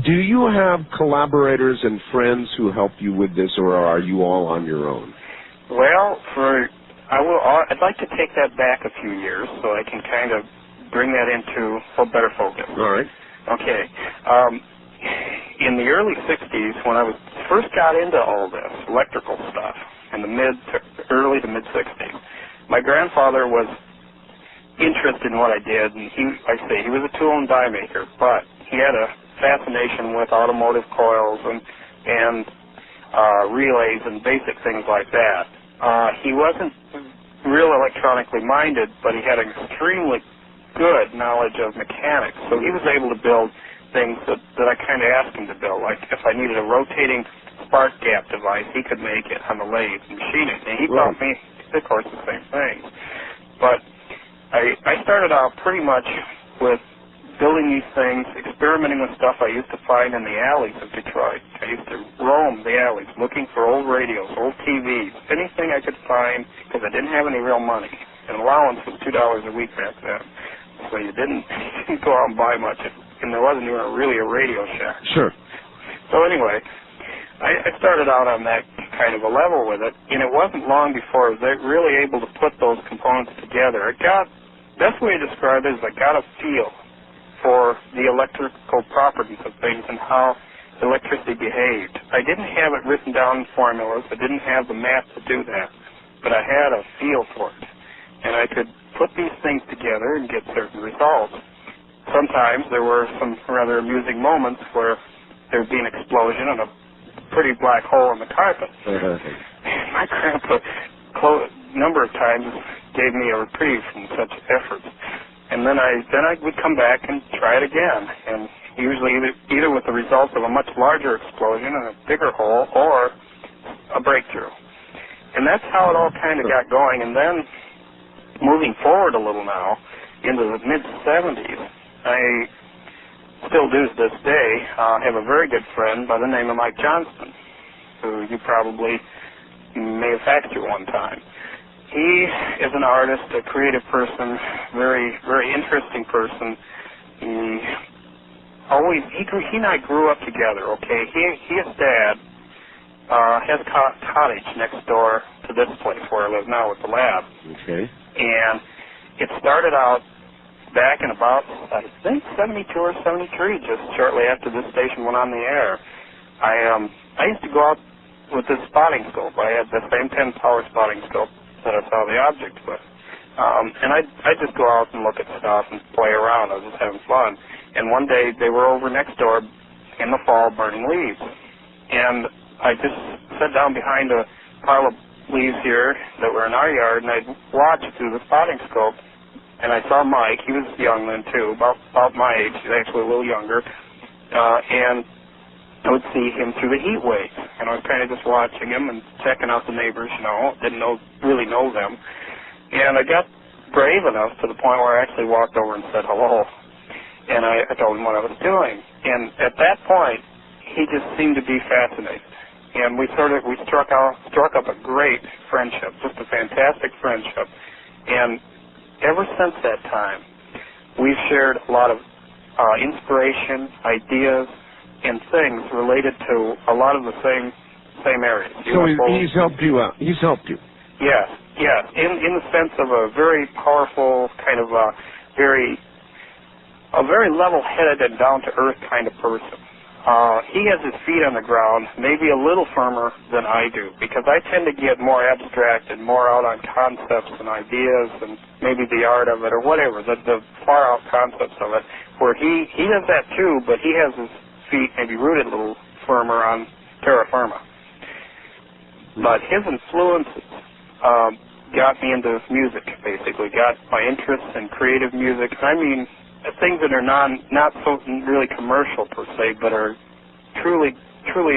Do you have collaborators and friends who help you with this, or are you all on your own? Well, I'd like to take that back a few years so I can kind of bring that into a better focus. All right. Okay. In the early 60s, when I first got into all this electrical stuff, in the early to mid-60s, my grandfather was interested in what I did, and he was a tool and die maker, but he had a fascination with automotive coils and relays and basic things like that. He wasn't real electronically minded, but he had an extremely good knowledge of mechanics, so he was able to build things that I kind of asked him to build. Like if I needed a rotating spark gap device, he could make it on the lathe and machine it. And he taught me, of course, the same thing. But I started out pretty much with building these things, experimenting with stuff I used to find in the alleys of Detroit. I used to roam the alleys looking for old radios, old TVs, anything I could find, because I didn't have any real money. An allowance was $2 a week back then, so you didn't go out and buy much, and there wasn't even really a Radio Shack. Sure. So anyway, I started out on that kind of a level with it, and it wasn't long before I was really able to put those components together. Best way to describe it is I got a feel for the electrical properties of things and how electricity behaved. I didn't have it written down in formulas. I didn't have the math to do that, but I had a feel for it, and I could put these things together and get certain results. Sometimes there were some rather amusing moments where there would be an explosion and a pretty black hole in the carpet. My grandpa a number of times gave me a reprieve from such efforts. And then I would come back and try it again, and usually either with the result of a much larger explosion and a bigger hole or a breakthrough. And that's how it all kind of got going. And then moving forward a little now into the mid-70s, I still do to this day have a very good friend by the name of Mike Johnston, who you probably may have hacked you one time. He is an artist, a creative person, very, very interesting person. He and I grew up together, okay? His dad has a cottage next door to this place where I live now with the lab. Okay. And it started out back in about, I think, 72 or 73, just shortly after this station went on the air. I used to go out with this spotting scope. I had the same 10-power spotting scope that I saw the object with. And I'd just go out and look at stuff and play around. I was just having fun. And one day they were over next door in the fall burning leaves. And I just sat down behind a pile of leaves here that were in our yard, and I'd watch through the spotting scope. And I saw Mike. He was young then, too, about my age. He's actually a little younger. And I would see him through the heat wave, and I was kind of just watching him and checking out the neighbors, didn't really know them. And I got brave enough to the point where I actually walked over and said hello, and I told him what I was doing. And at that point, he just seemed to be fascinated. And we struck up a great friendship, just a fantastic friendship. And ever since that time, we've shared a lot of inspiration, ideas, and things related to a lot of the same areas. So he's helped you out. He's helped you. Yes. In the sense of a very powerful kind of a very level-headed and down-to-earth kind of person. He has his feet on the ground, maybe a little firmer than I do, because I tend to get more abstract and more out on concepts and ideas and maybe the art of it or whatever, the far-out concepts of it, where he does that too, but he has his feet maybe rooted a little firmer on terra firma. But his influences got me into music, basically, got my interest in creative music. I mean, things that are not so really commercial per se, but are truly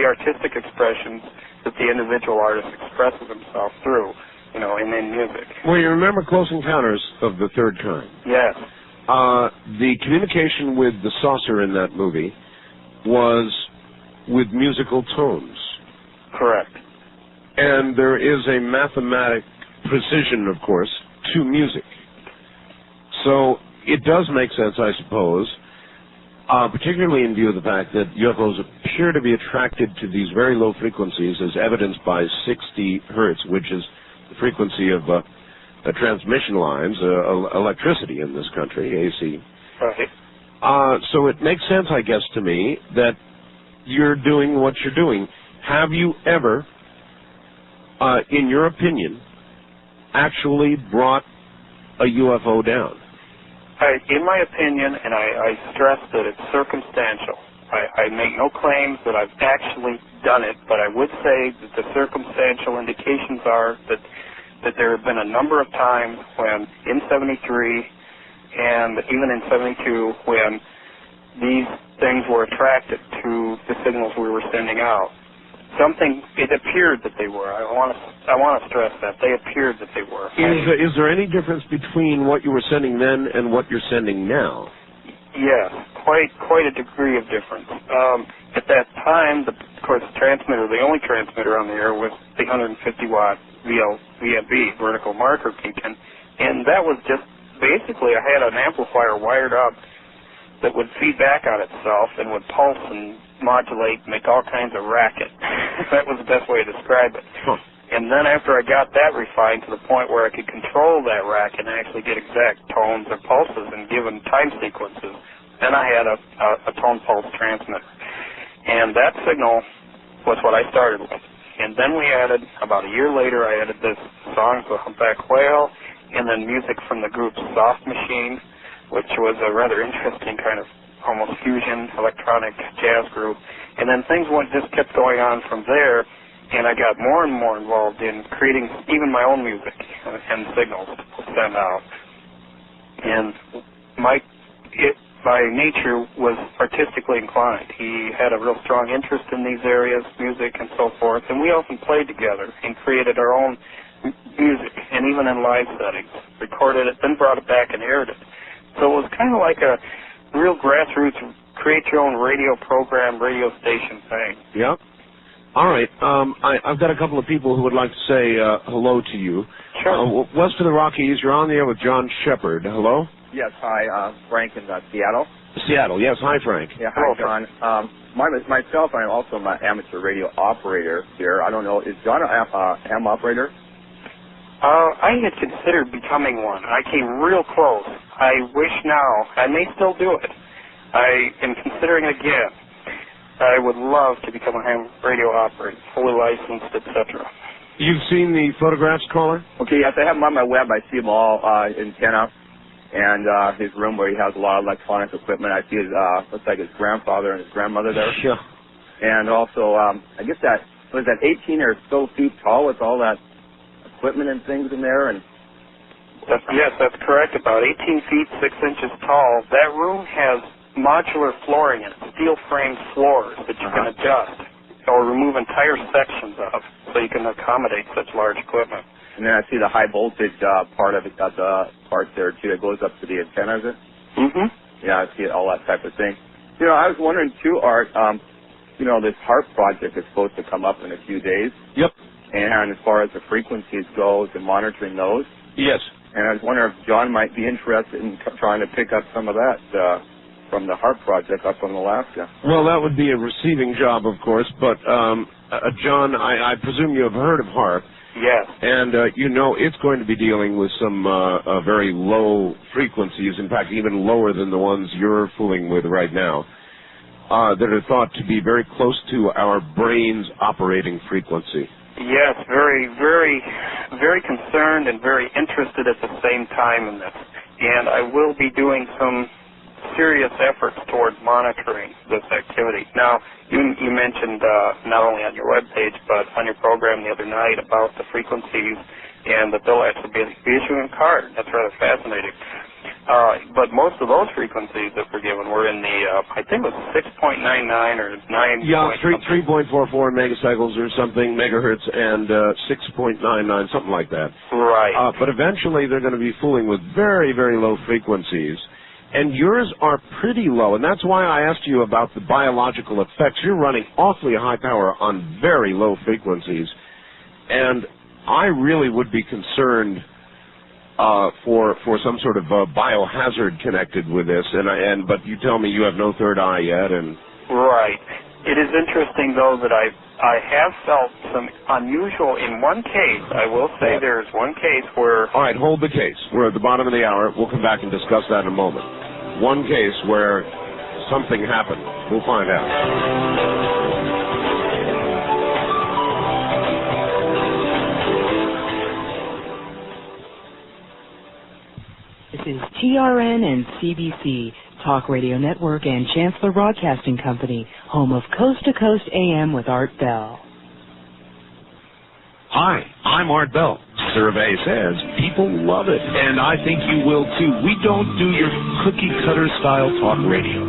artistic expressions that the individual artist expresses himself through, in music. Well, you remember Close Encounters of the Third Kind? Yes. The communication with the saucer in that movie was with musical tones. Correct. And there is a mathematic precision, of course, to music. So it does make sense, I suppose, particularly in view of the fact that UFOs appear to be attracted to these very low frequencies, as evidenced by 60 hertz, which is the frequency of transmission lines, electricity in this country, AC. Right. So it makes sense, I guess, to me, that you're doing what you're doing. Have you ever, in your opinion, actually brought a UFO down? In my opinion, and I stress that it's circumstantial. I make no claims that I've actually done it, but I would say that the circumstantial indications are that there have been a number of times when, in 73 and even in 72, when these things were attracted to the signals we were sending out. It appeared that they were. I want to stress that. They appeared that they were. Is there any difference between what you were sending then and what you're sending now? Yes, quite a degree of difference. At that time, of course, the only transmitter on the air was the 150-watt VFB, vertical marker beacon, and that was just basically I had an amplifier wired up that would feed back on itself and would pulse and modulate, make all kinds of racket. That was the best way to describe it. Huh. And then after I got that refined to the point where I could control that racket and actually get exact tones or pulses and given time sequences, then I had a tone pulse transmitter. And that signal was what I started with. And then we added, about a year later, I added this songs of Humpback Whale and then music from the group Soft Machine, which was a rather interesting kind of almost fusion electronic jazz group. And then things just kept going on from there, and I got more and more involved in creating even my own music and signals to send out. And Mike, by nature, was artistically inclined. He had a real strong interest in these areas, music and so forth, and we often played together and created our own music, and even in live settings, recorded it, then brought it back and aired it. So it was kind of like a real grassroots, create your own radio program, radio station thing. Yep. All right. I've got a couple of people who would like to say hello to you. Sure. West of the Rockies, you're on the air with John Shepard. Hello? Yes, hi, Frank in Seattle. Seattle, yes. Hi, Frank. Yeah, hi, John. Myself, I'm also an amateur radio operator here. I don't know, is John a ham operator? I had considered becoming one. I came real close. I wish now, I may still do it. I am considering again. I would love to become a ham radio operator, fully licensed, etc. You've seen the photographs, caller? Okay, yes, I have them on my web. I see them all, antenna, and his room where he has a lot of electronic equipment. I see his, looks like his grandfather and his grandmother there. Yeah. And also, I guess that 18 or so feet tall with all that equipment and things in there. And yes, that's correct. About 18 feet, 6 inches tall. That room has modular flooring in it, steel-framed floors that you can adjust or remove entire sections of, so you can accommodate such large equipment. And then I see the high voltage part of it, got the part there too. It goes up to the antenna, is it? Mm-hmm. Yeah, I see all that type of thing. I was wondering too, Art, this HARP project is supposed to come up in a few days. Yep. And as far as the frequencies goes and monitoring those. Yes. And I was wondering if John might be interested in trying to pick up some of that from the HARP project up in Alaska. Well, that would be a receiving job, of course, but John, I presume you have heard of HARP. Yes. And it's going to be dealing with some very low frequencies, in fact, even lower than the ones you're fooling with right now, that are thought to be very close to our brain's operating frequency. Yes, very, very, very concerned and very interested at the same time in this. And I will be doing some serious efforts towards monitoring this activity. Now, you mentioned not only on your webpage but on your program the other night about the frequencies and that they'll actually be issuing a card. That's rather fascinating. But most of those frequencies that were given were in the, I think it was 6.99 or 9. Yeah, 3.44 megacycles or something, megahertz, and 6.99, something like that. Right. But eventually they're going to be fooling with very, very low frequencies. And yours are pretty low, and that's why I asked you about the biological effects. You're running awfully high power on very low frequencies, and I really would be concerned for some sort of biohazard connected with this. But you tell me you have no third eye yet, and right. It is interesting though that I have felt some unusual in one case. I will say there's one case where. All right, hold the case. We're at the bottom of the hour. We'll come back and discuss that in a moment. One case where something happened. We'll find out. This is TRN and CBC, Talk Radio Network and Chancellor Broadcasting Company, home of Coast to Coast AM with Art Bell. Hi, I'm Art Bell. Survey says people love it, and I think you will too. We don't do your cookie-cutter style talk radio.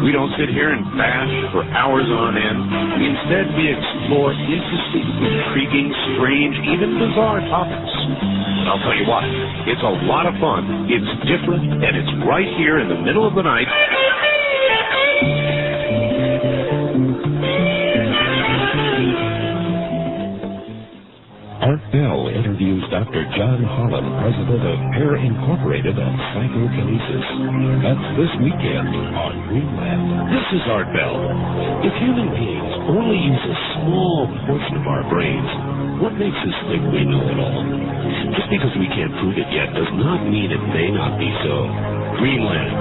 We don't sit here and bash for hours on end. Instead, we explore interesting, intriguing, strange, even bizarre topics. And I'll tell you what, it's a lot of fun, it's different, and it's right here in the middle of the night. Art Bell interviews Dr. John Holland, president of Pair Incorporated on psychokinesis. That's this weekend on Greenland. This is Art Bell. If human beings only use a small portion of our brains, what makes us think we know it all? Just because we can't prove it yet does not mean it may not be so. Greenland.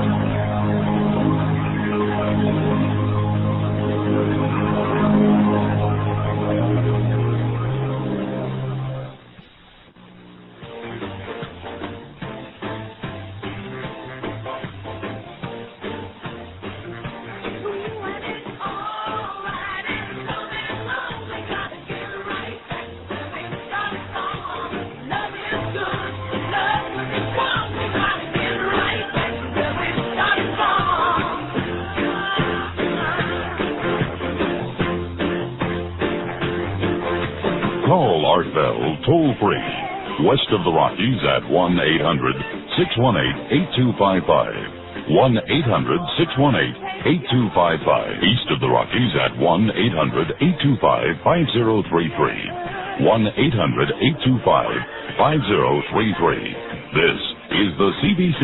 Call Art Bell toll-free, west of the Rockies at 1-800-618-8255. 1-800-618-8255. East of the Rockies at 1-800-825-5033. 1-800-825-5033. This is the CBC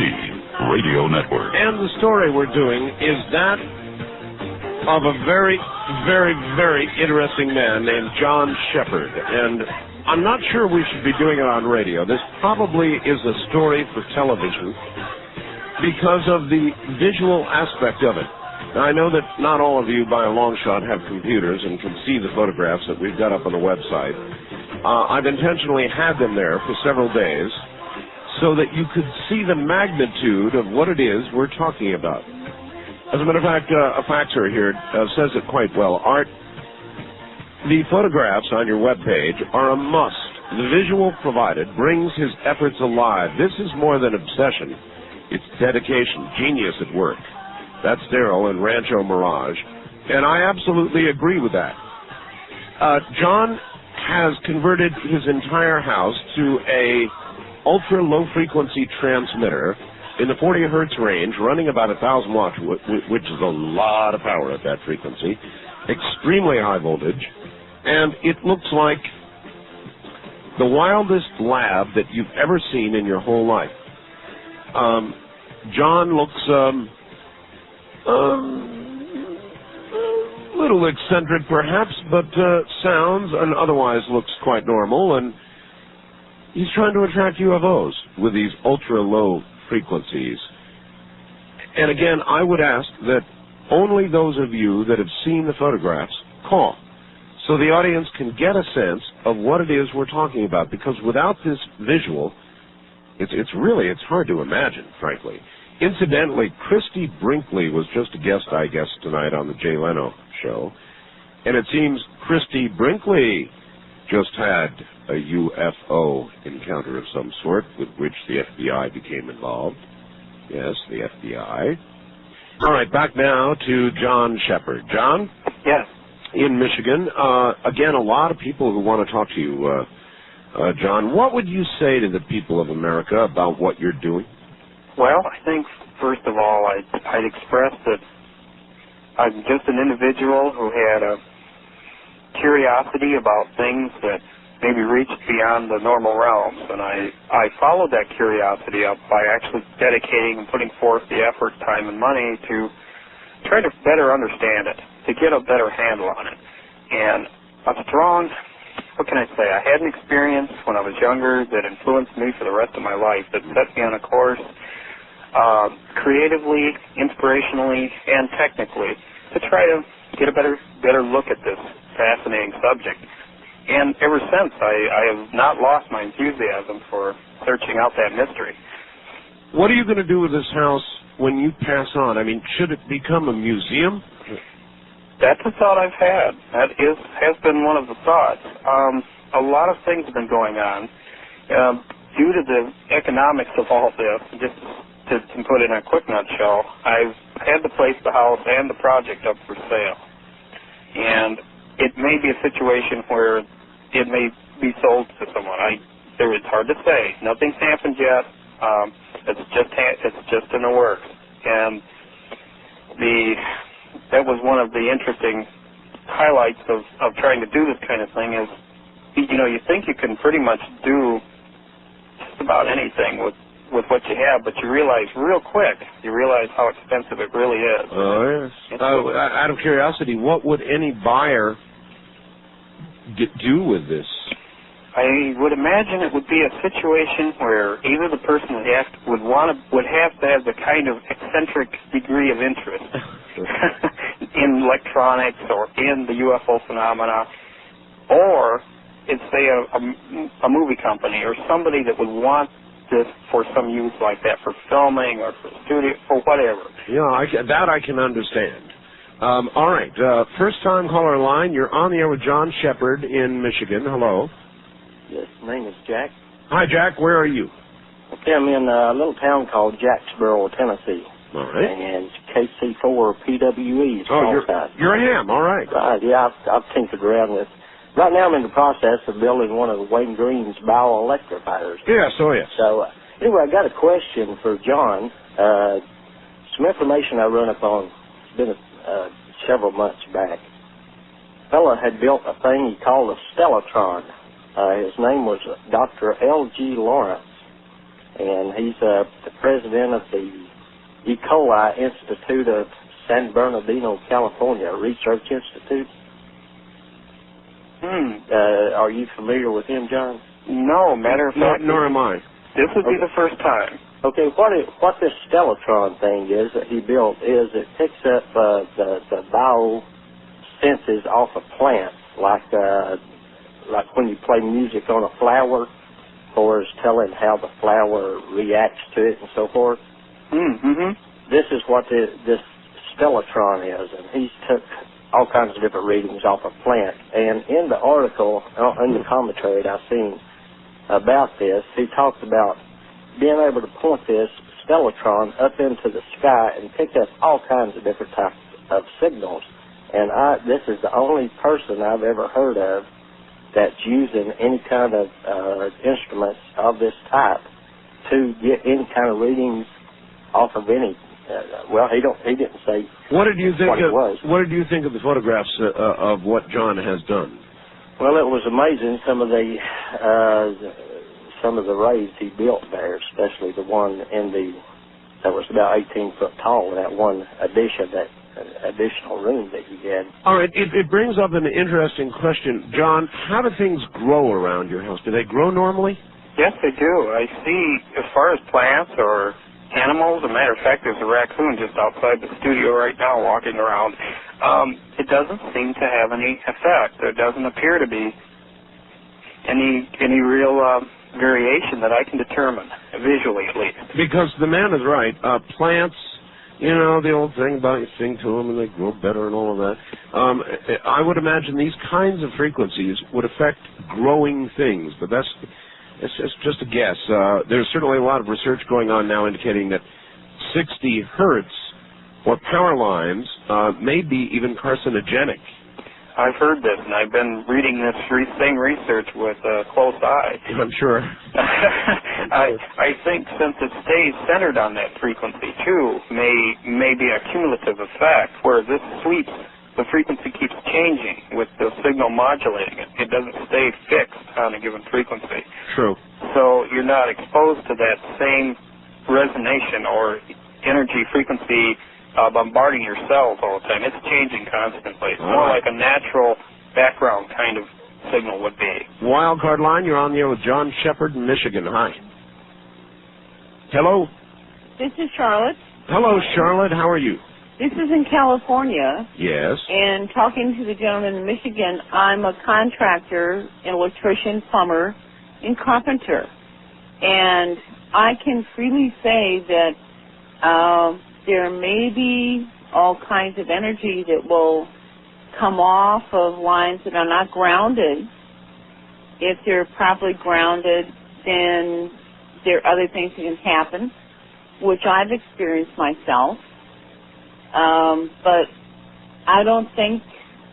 Radio Network. And the story we're doing is that of a very, very, very interesting man named John Shepard. And I'm not sure we should be doing it on radio. This probably is a story for television because of the visual aspect of it. Now, I know that not all of you by a long shot have computers and can see the photographs that we've got up on the website. I've intentionally had them there for several days so that you could see the magnitude of what it is we're talking about. As a matter of fact, a faxer here says it quite well. Art, the photographs on your webpage are a must. The visual provided brings his efforts alive. This is more than obsession. It's dedication, genius at work. That's Daryl in Rancho Mirage. And I absolutely agree with that. John has converted his entire house to a ultra-low frequency transmitter in the 40 hertz range, running about 1,000 watts, which is a lot of power at that frequency, extremely high voltage, and it looks like the wildest lab that you've ever seen in your whole life. John looks a little eccentric perhaps, but sounds and otherwise looks quite normal, and He's trying to attract UFOs with these ultra-low frequencies. And again, I would ask that only those of you that have seen the photographs call, so the audience can get a sense of what it is we're talking about, because without this visual, it's hard to imagine, frankly. Incidentally, Christy Brinkley was just a guest, I guess, tonight on the Jay Leno show, and it seems Christy Brinkley just had a UFO encounter of some sort with which the FBI became involved. Yes, the FBI. All right, back now to John Shepard. John? Yes. In Michigan. Again, a lot of people who want to talk to you, John. What would you say to the people of America about what you're doing? Well, I think, first of all, I'd express that I'm just an individual who had a curiosity about things that maybe reached beyond the normal realms, and I followed that curiosity up by actually dedicating and putting forth the effort, time, and money to try to better understand it, to get a better handle on it. And a strong, what can I say, I had an experience when I was younger that influenced me for the rest of my life, that set me on a course creatively, inspirationally, and technically to try to get a better look at this fascinating subject. And ever since, I have not lost my enthusiasm for searching out that mystery. What are you going to do with this house when you pass on? I mean, should it become a museum? That's a thought I've had. That has been one of the thoughts. A lot of things have been going on. Due to the economics of all this, just to put it in a quick nutshell, I've had to place the house and the project up for sale. And it may be a situation where it may be sold to someone. It's hard to say. Nothing's happened yet. It's just in the works. And that was one of the interesting highlights of trying to do this kind of thing is, you think you can pretty much do just about anything with what you have, but you realize real quick, how expensive it really is. Oh, yes. Out of curiosity, what would any buyer do with this? I would imagine it would be a situation where either the person would have to have the kind of eccentric degree of interest in electronics or in the UFO phenomena, or it's, say, a movie company or somebody that would want this for some use like that, for filming or for studio, for whatever. Yeah, I can understand. All right, first-time caller line. You're on the air with John Shepard in Michigan. Hello. Yes, my name is Jack. Hi, Jack. Where are you? Okay, I'm in a little town called Jacksboro, Tennessee. All right. And KC4 PWE. Oh, you're a ham. All right. Right, yeah, I've tinkered around with. Right now I'm in the process of building one of Wayne Green's bioelectrifiers. Yes, oh yes. So, anyway, I got a question for John. Some information I run up on, it's been several months back. A fellow had built a thing he called a Stellatron. His name was Dr. L.G. Lawrence, and he's the president of the E. coli Institute of San Bernardino, California, Research Institute. Are you familiar with him, John? No, matter of fact. Nor am I. This would be the first time. Okay, what this Stellatron thing is that he built is it picks up the biosenses off of plants, like when you play music on a flower, or is telling how the flower reacts to it and so forth. Mm-hmm. This is what this Stellatron is, and he took all kinds of different readings off a plant. And in the article, in the commentary that I've seen about this, he talks about being able to point this Stellatron up into the sky and pick up all kinds of different types of signals. And this is the only person I've ever heard of that's using any kind of instruments of this type to get any kind of readings off of any. Well, he didn't say. What did you think what it was. What did you think of the photographs of what John has done? Well, it was amazing. Some of the rays he built there, especially the one that was about 18 foot tall. That one additional room that he had. All right, it brings up an interesting question, John. How do things grow around your house? Do they grow normally? Yes, they do. I see, as far as plants or animals, as a matter of fact, there's a raccoon just outside the studio right now walking around. It doesn't seem to have any effect. There doesn't appear to be any real variation that I can determine, visually at least. Because the man is right. Plants, you know, the old thing about you sing to them and they grow better and all of that. I would imagine these kinds of frequencies would affect growing things, but it's just a guess. There's certainly a lot of research going on now indicating that 60 hertz or power lines may be even carcinogenic. I've heard this, and I've been reading this same research with a close eye. I'm sure. I think since it stays centered on that frequency, too, may be a cumulative effect, where this sweeps, the frequency keeps changing with the signal modulating it. It doesn't stay fixed on a given frequency. True. So you're not exposed to that same resonation or energy frequency bombarding your cells all the time. It's changing constantly. It's more like a natural background kind of signal would be. Wildcard line, you're on the air with John Shepard in Michigan. Hi. Hello. This is Charlotte. Hello, Charlotte. How are you? This is in California. Yes. And talking to the gentleman in Michigan, I'm a contractor, an electrician, plumber, and carpenter. And I can freely say that there may be all kinds of energy that will come off of lines that are not grounded. If they're properly grounded, then there are other things that can happen, which I've experienced myself. But I don't think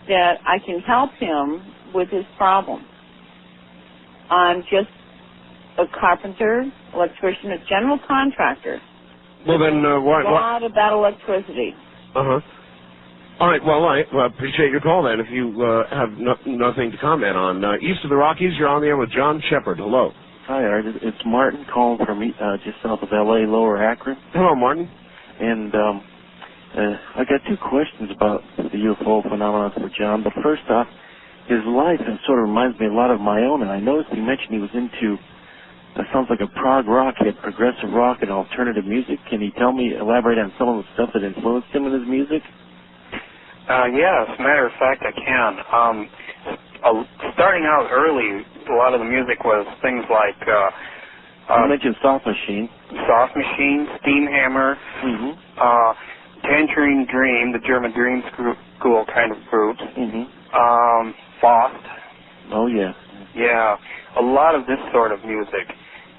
that I can help him with his problem. I'm just a carpenter, electrician, a general contractor. Well, then, why? Not about electricity. Uh-huh. All right, well, I appreciate your call, then, if you have nothing to comment on. East of the Rockies, you're on the air with John Shepard. Hello. Hi, Art. It's Martin calling from just south of L.A., Lower Akron. Hello, Martin. And I got two questions about the UFO phenomenon for John. But first off, his life sort of reminds me a lot of my own, and I noticed he mentioned he was into sounds like a prog rock. He had progressive rock and alternative music. Can you elaborate on some of the stuff that influenced him in his music? Yes, as a matter of fact, I can. Starting out early, a lot of the music was things like... you mentioned Soft Machine. Soft Machine, Steamhammer, Tangerine Dream, the German Dream School kind of groups, Faust. Oh, yeah. Yeah, a lot of this sort of music.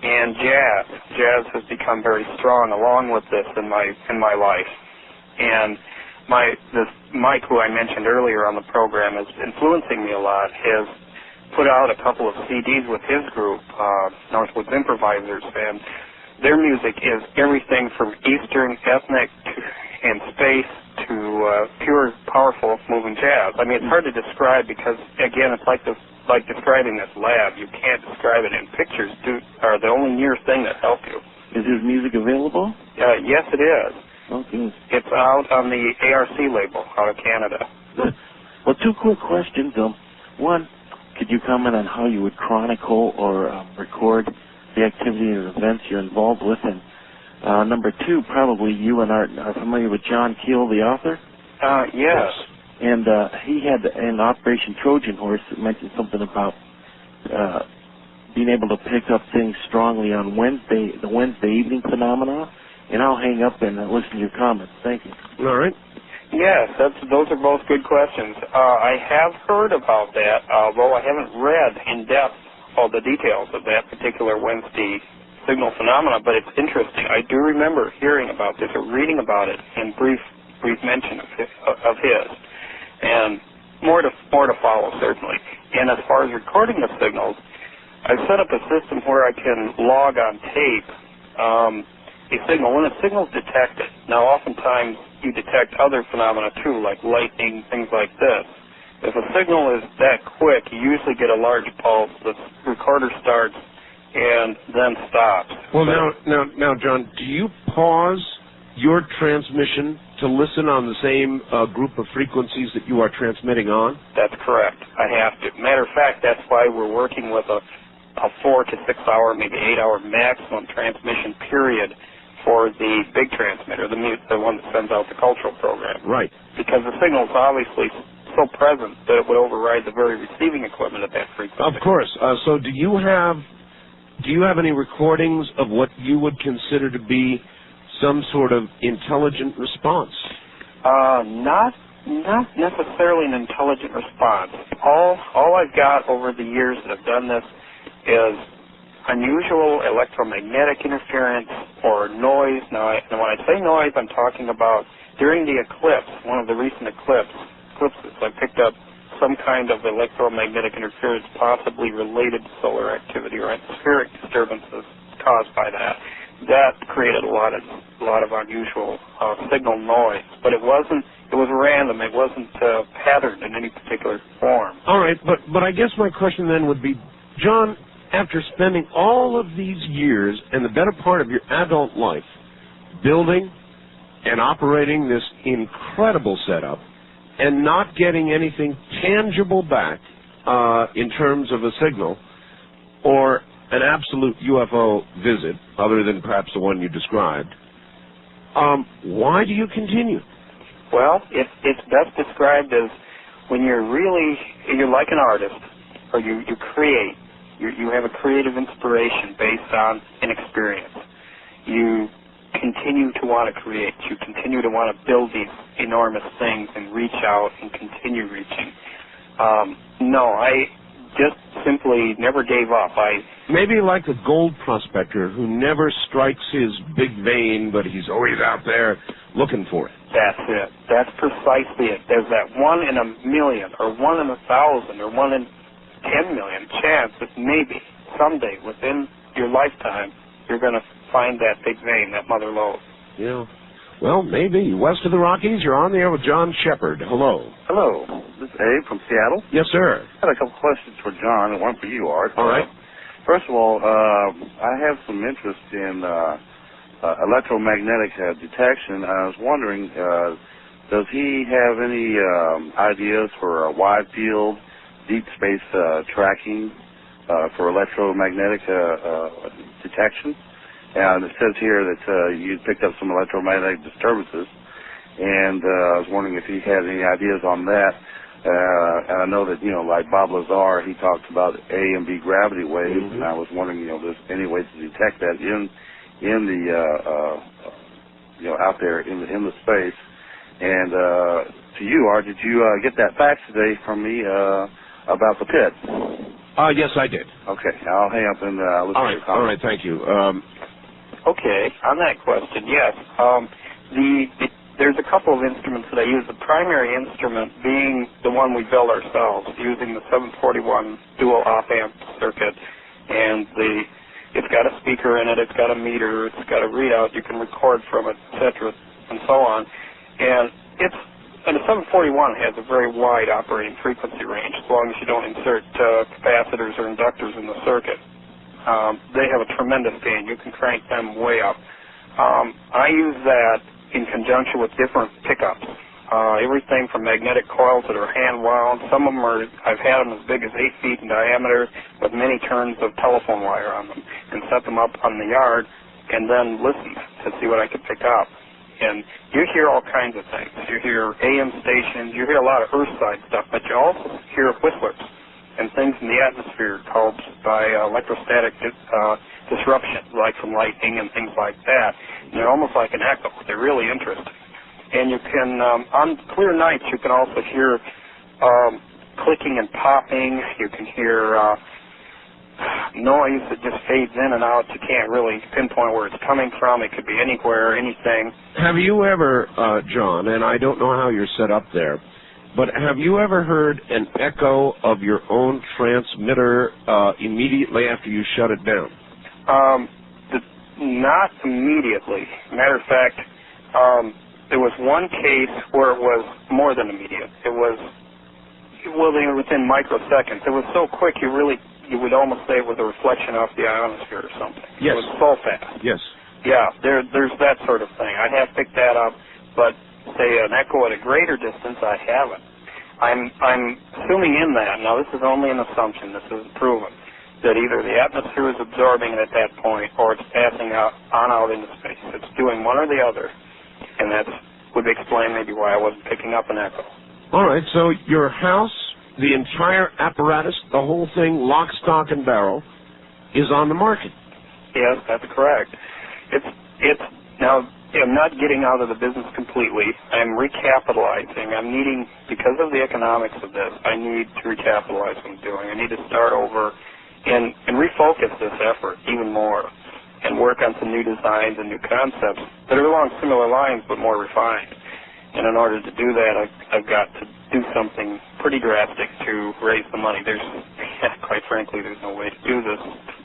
And jazz. Jazz has become very strong along with this in my life. And this Mike, who I mentioned earlier on the program, is influencing me a lot, has put out a couple of CDs with his group, Northwoods Improvisers, and their music is everything from Eastern, ethnic, and space to pure, powerful, moving jazz. I mean, it's hard to describe because, again, it's like describing this lab. You can't describe it in pictures. Are the only near thing that help you. Is his music available? Yes, it is. Okay. It's out on the ARC label out of Canada. Well, two quick questions. One, could you comment on how you would chronicle or record the activity and events you're involved with? And number two, probably you and Art are familiar with John Keel, the author? Yes. And he had an Operation Trojan Horse that mentioned something about being able to pick up things strongly on the Wednesday evening phenomena. And I'll hang up and listen to your comments. Thank you. All right. Yes, those are both good questions. I have heard about that, although I haven't read in depth all the details of that particular Wednesday signal phenomena, but it's interesting. I do remember hearing about this or reading about it in brief mention of his. And more to follow, certainly. And as far as recording the signals, I've set up a system where I can log on tape a signal. When a signal's detected, now oftentimes you detect other phenomena too, like lightning, things like this. If a signal is that quick, you usually get a large pulse. The recorder starts and then stops. Well, now, John, do you pause your transmission to listen on the same group of frequencies that you are transmitting on? That's correct. I have to. Matter of fact, that's why we're working with a a 4 to 6 hour, maybe 8 hour maximum transmission period for the big transmitter, the one that sends out the cultural program. Right. Because the signal is obviously so present that it would override the very receiving equipment at that frequency. Of course. So do you have any recordings of what you would consider to be some sort of intelligent response? Not necessarily an intelligent response. All I've got over the years that have done this is unusual electromagnetic interference or noise. Now, when I say noise, I'm talking about during the eclipse, one of the recent eclipses, I picked up some kind of electromagnetic interference possibly related to solar activity or atmospheric disturbances caused by that. That created a lot of unusual signal noise, but it was random. It wasn't patterned in any particular form. All right, but I guess my question then would be, John, after spending all of these years and the better part of your adult life building and operating this incredible setup and not getting anything tangible back in terms of a signal or an absolute UFO visit, other than perhaps the one you described, why do you continue? Well, it's best described as when you're like an artist, or you create, you have a creative inspiration based on an experience. You continue to want to create. You continue to want to build these enormous things and reach out and continue reaching. No, I just simply never gave up. Maybe like a gold prospector who never strikes his big vein, but he's always out there looking for it. That's it. That's precisely it. There's that 1 in a million, or 1 in 1,000, or 1 in 10 million chance that maybe someday within your lifetime you're going to find that big vein, that mother lode. Yeah. Well, maybe. West of the Rockies, you're on the air with John Shepard. Hello. Hello. This is Abe from Seattle. Yes, sir. I had a couple questions for John and one for you, Art. All right. First of all, I have some interest in electromagnetic detection. I was wondering, does he have any ideas for a wide field, deep space tracking for electromagnetic detection? And it says here that you picked up some electromagnetic disturbances, and I was wondering if he had any ideas on that. And I know that, like Bob Lazar, he talked about A and B gravity waves, and I was wondering, there's any way to detect that in the out there in the space. And to you, Art, did you get that fax today from me about the pit? Yes, I did. Okay, I'll hang up and listen to your comment. All right, thank you. Okay, on that question, yes. There's a couple of instruments that I use. The primary instrument being the one we build ourselves, using the 741 dual op-amp circuit, and it's got a speaker in it, it's got a meter, it's got a readout, you can record from it, etc., and so on. And the 741 has a very wide operating frequency range, as long as you don't insert capacitors or inductors in the circuit. They have a tremendous gain. You can crank them way up. I use that in conjunction with different pickups. Everything from magnetic coils that are hand wound. Some of them I've had them as big as 8 feet in diameter with many turns of telephone wire on them, and set them up on the yard and then listen to see what I could pick up. And you hear all kinds of things. You hear AM stations, you hear a lot of earthside stuff, but you also hear whistlers and things in the atmosphere caused by electrostatic disruption, like from lightning and things like that. And they're almost like an echo. They're really interesting. And you can, on clear nights, you can also hear clicking and popping. You can hear noise that just fades in and out. You can't really pinpoint where it's coming from. It could be anywhere, anything. Have you ever, John, and I don't know how you're set up there, but have you ever heard an echo of your own transmitter immediately after you shut it down? Not immediately. Matter of fact, there was one case where it was more than immediate. It was, within microseconds. It was so quick you would almost say it was a reflection off the ionosphere or something. Yes. It was so fast. Yes. Yeah, there's that sort of thing. I have picked that up, but say an echo at a greater distance, I haven't. I'm assuming in that, now this is only an assumption, this isn't proven, that either the atmosphere is absorbing it at that point or it's passing out into space. It's doing one or the other, and that would explain maybe why I wasn't picking up an echo. All right, so your house, the entire apparatus, the whole thing, lock, stock, and barrel, is on the market. Yes, that's correct. It's now, I'm not getting out of the business completely. I'm recapitalizing. I'm needing, because of the economics of this, I need to recapitalize what I'm doing. I need to start over and refocus this effort even more and work on some new designs and new concepts that are along similar lines but more refined. And in order to do that, I've got to do something pretty drastic to raise the money. Quite frankly, there's no way to do this.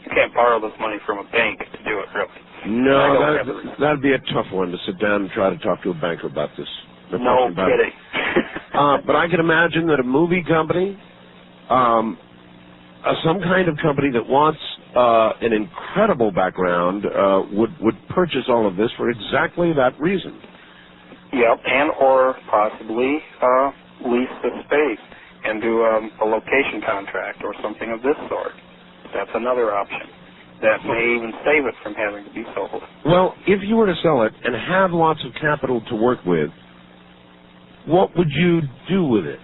You can't borrow this money from a bank to do it, really. No, that'd be a tough one to sit down and try to talk to a banker about this. No kidding. But I can imagine that a movie company, some kind of company that wants an incredible background would purchase all of this for exactly that reason. Yep, and or possibly lease the space and do a location contract or something of this sort. That's another option. That may even save it from having to be sold. Well, if you were to sell it and have lots of capital to work with, what would you do with it?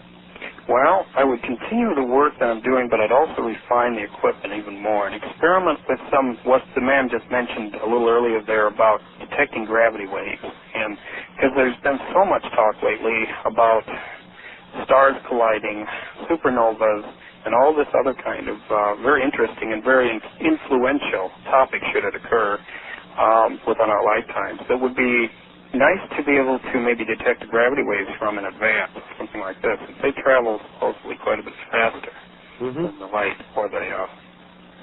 Well, I would continue the work that I'm doing, but I'd also refine the equipment even more and experiment with what the man just mentioned a little earlier there about detecting gravity waves. And because there's been so much talk lately about stars colliding, supernovas, and all this other kind of very interesting and very influential topic should it occur within our lifetimes. It would be nice to be able to maybe detect the gravity waves from in advance, something like this. They travel supposedly quite a bit faster than the light or the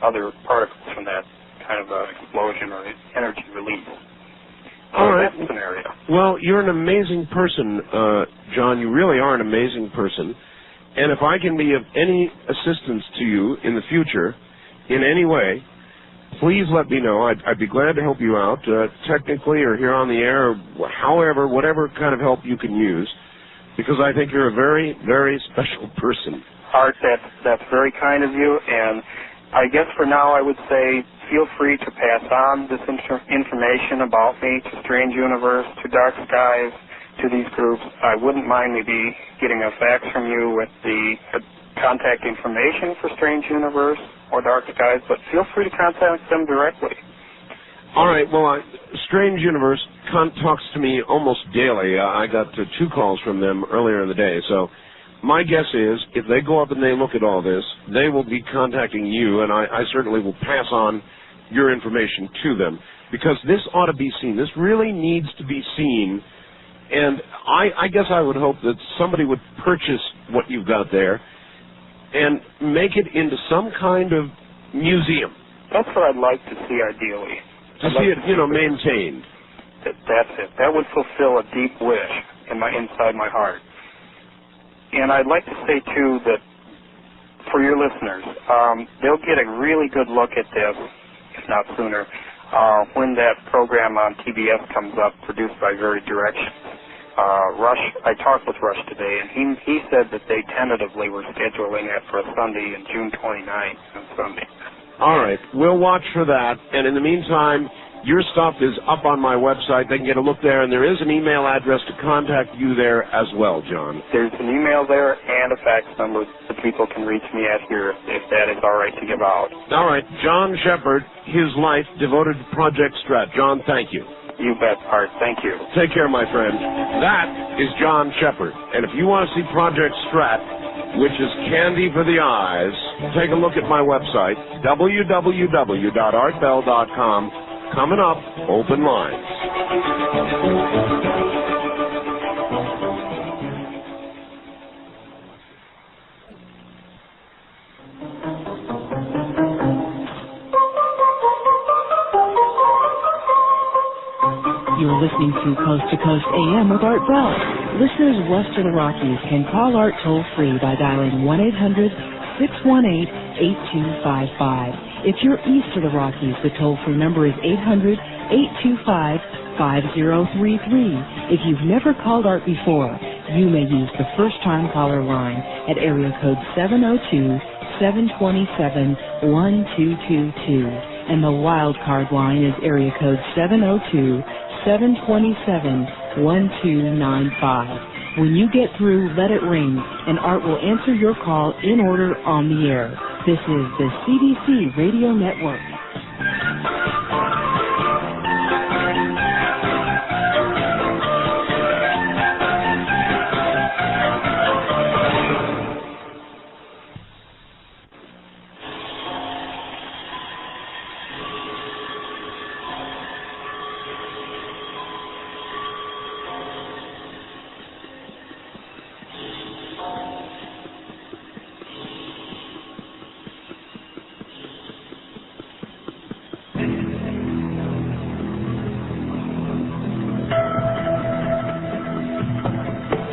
other particles from that kind of explosion or energy release. All right. That scenario. Well, you're an amazing person, John. You really are an amazing person. And if I can be of any assistance to you in the future, in any way, please let me know. I'd be glad to help you out, technically or here on the air, or however, whatever kind of help you can use, because I think you're a very, very special person. Art, that's very kind of you, and I guess for now I would say feel free to pass on this information about me to Strange Universe, to Dark Skies, to these groups. I wouldn't mind maybe getting a fax from you with the contact information for Strange Universe or Dark Skies, but feel free to contact them directly. All right. Well, Strange Universe talks to me almost daily. I got 2 calls from them earlier in the day. So my guess is if they go up and they look at all this, they will be contacting you, and I certainly will pass on your information to them, because this ought to be seen. This really needs to be seen. And I guess I would hope that somebody would purchase what you've got there and make it into some kind of museum. That's what I'd like to see, ideally. To see it, maintained. That's it. That would fulfill a deep wish inside my heart. And I'd like to say, too, that for your listeners, they'll get a really good look at this, if not sooner, when that program on TBS comes up, produced by Very Direction. Rush, I talked with Rush today, and he said that they tentatively were scheduling it for a Sunday in June 29th on Sunday. All right. We'll watch for that. And in the meantime, your stuff is up on my website. They can get a look there, and there is an email address to contact you there as well, John. There's an email there and a fax number that people can reach me at here if that is all right to give out. All right. John Shepard, his life devoted to Project Strat. John, thank you. You bet, Art. Thank you. Take care, my friend. That is John Shepard. And if you want to see Project Strat, which is candy for the eyes, take a look at my website, www.artbell.com. Coming up, open lines. You're listening to Coast AM with Art Bell. Listeners west of the Rockies can call Art toll-free by dialing 1-800-618-8255. If you're east of the Rockies, the toll-free number is 800-825-5033. If you've never called Art before, you may use the first-time caller line at area code 727-1222. And the wild card line is area code 702-727-1295. When you get through, let it ring, and Art will answer your call in order on the air. This is the CBC Radio Network.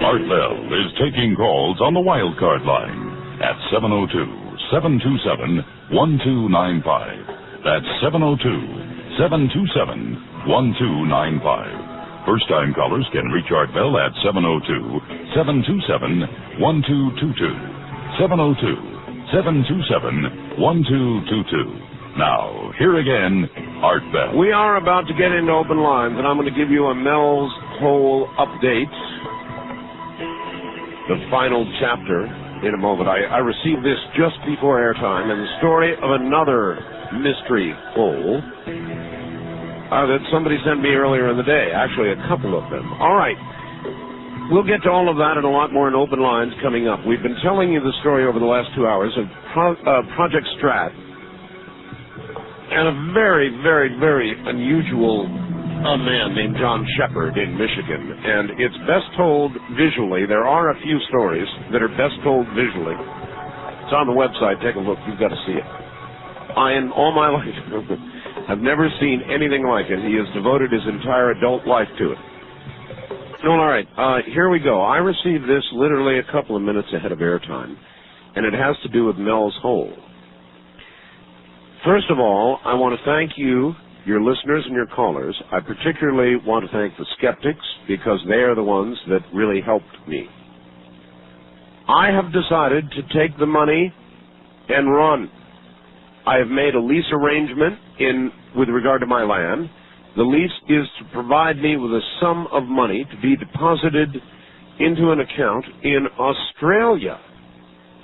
Art Bell is taking calls on the wildcard line at 702-727-1295. That's 702-727-1295. First-time callers can reach Art Bell at 702-727-1222. 702-727-1222. Now, here again, Art Bell. We are about to get into open lines, and I'm going to give you a Mel's Hole update. The final chapter in a moment. I received this just before airtime, and the story of another mystery hole that somebody sent me earlier in the day. Actually, a couple of them. All right. We'll get to all of that and a lot more in open lines coming up. We've been telling you the story over the last 2 hours of Project Strat and a very, very, very unusual man named John Shepard in Michigan, and it's best told visually. There are a few stories that are best told visually. It's on the website. Take a look. You've got to see it. In all my life, I've never seen anything like it. He has devoted his entire adult life to it. All right, here we go. I received this literally a couple of minutes ahead of airtime, and it has to do with Mel's Hole. First of all, I want to thank you, your listeners and your callers. I particularly want to thank the skeptics because they are the ones that really helped me. I have decided to take the money and run. I have made a lease arrangement with regard to my land. The lease is to provide me with a sum of money to be deposited into an account in Australia.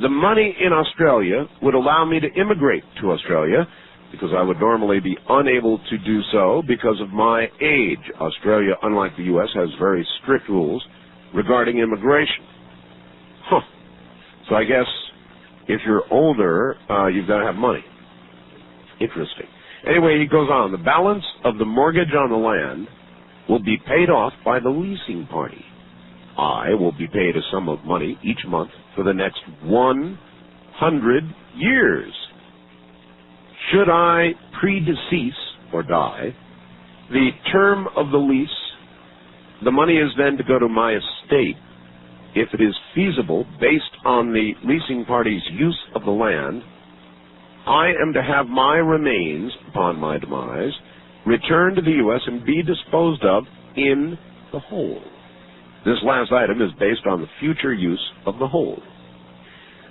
The money in Australia would allow me to immigrate to Australia, because I would normally be unable to do so because of my age. Australia, unlike the U.S., has very strict rules regarding immigration. So I guess if you're older, you've got to have money. Interesting. Anyway, he goes on. The balance of the mortgage on the land will be paid off by the leasing party. I will be paid a sum of money each month for the next 100 years. Should I predecease or die, the term of the lease, the money is then to go to my estate if it is feasible based on the leasing party's use of the land. I am to have my remains, upon my demise, returned to the U.S. and be disposed of in the hole. This last item is based on the future use of the hole.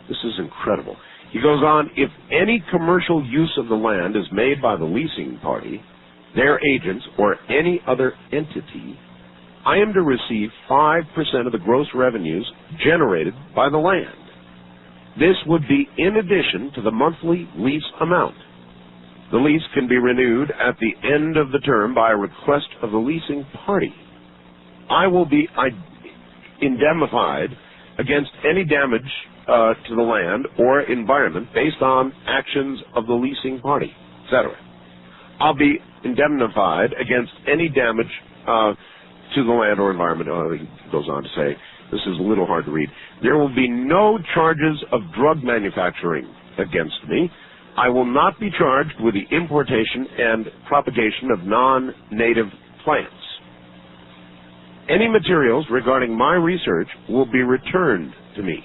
This is incredible. He goes on, if any commercial use of the land is made by the leasing party, their agents, or any other entity, I am to receive 5% of the gross revenues generated by the land. This would be in addition to the monthly lease amount. The lease can be renewed at the end of the term by a request of the leasing party. I will be indemnified against any damage to the land or environment based on actions of the leasing party, etc. I'll be indemnified against any damage to the land or environment. He goes on to say, this is a little hard to read. There will be no charges of drug manufacturing against me. I will not be charged with the importation and propagation of non-native plants. Any materials regarding my research will be returned to me.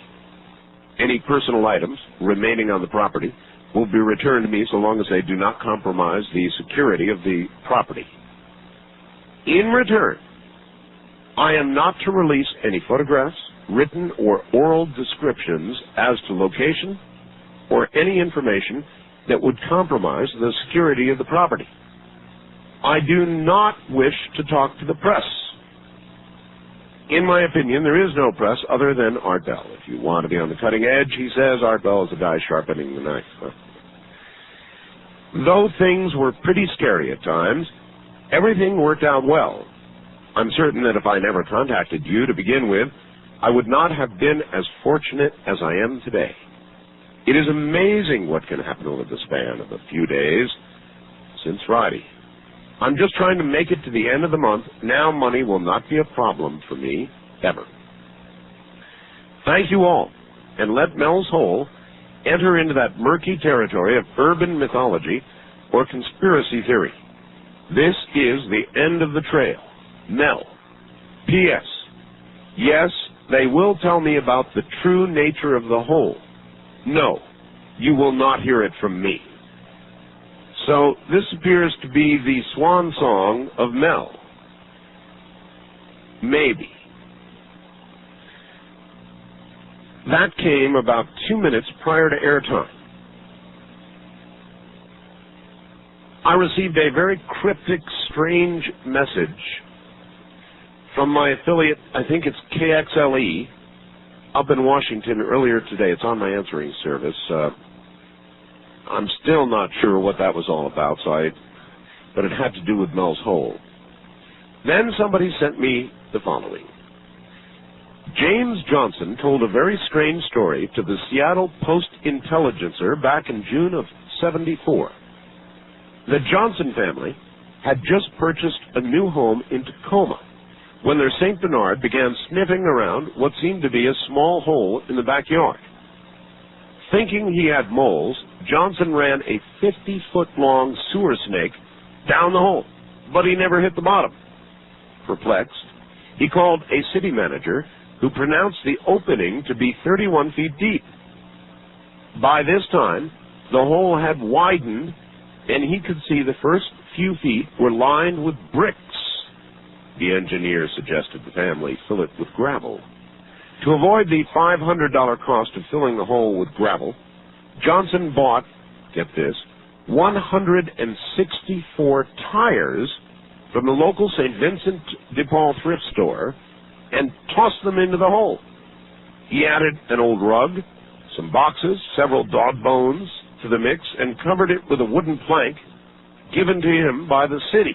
Any personal items remaining on the property will be returned to me so long as they do not compromise the security of the property. In return, I am not to release any photographs, written or oral descriptions as to location, or any information that would compromise the security of the property. I do not wish to talk to the press. In my opinion, there is no press other than Art Bell. If you want to be on the cutting edge, he says, Art Bell is the guy sharpening the knife. Though things were pretty scary at times, everything worked out well. I'm certain that if I never contacted you to begin with, I would not have been as fortunate as I am today. It is amazing what can happen over the span of a few days since Friday. I'm just trying to make it to the end of the month. Now money will not be a problem for me, ever. Thank you all, and let Mel's Hole enter into that murky territory of urban mythology or conspiracy theory. This is the end of the trail. Mel. P.S. Yes, they will tell me about the true nature of the hole. No, you will not hear it from me. So this appears to be the swan song of Mel. Maybe. That came about 2 minutes prior to airtime. I received a very cryptic, strange message from my affiliate, I think it's KXLE, up in Washington earlier today. It's on my answering service. I'm still not sure what that was all about, but it had to do with Mel's Hole. Then somebody sent me the following. James Johnson told a very strange story to the Seattle Post-Intelligencer back in June of '74. The Johnson family had just purchased a new home in Tacoma when their St. Bernard began sniffing around what seemed to be a small hole in the backyard. Thinking he had moles, Johnson ran a 50-foot-long sewer snake down the hole, but he never hit the bottom. Perplexed, he called a city manager who pronounced the opening to be 31 feet deep. By this time, the hole had widened, and he could see the first few feet were lined with bricks. The engineer suggested the family fill it with gravel. To avoid the $500 cost of filling the hole with gravel, Johnson bought, get this, 164 tires from the local St. Vincent de Paul thrift store and tossed them into the hole. He added an old rug, some boxes, several dog bones to the mix, and covered it with a wooden plank given to him by the city.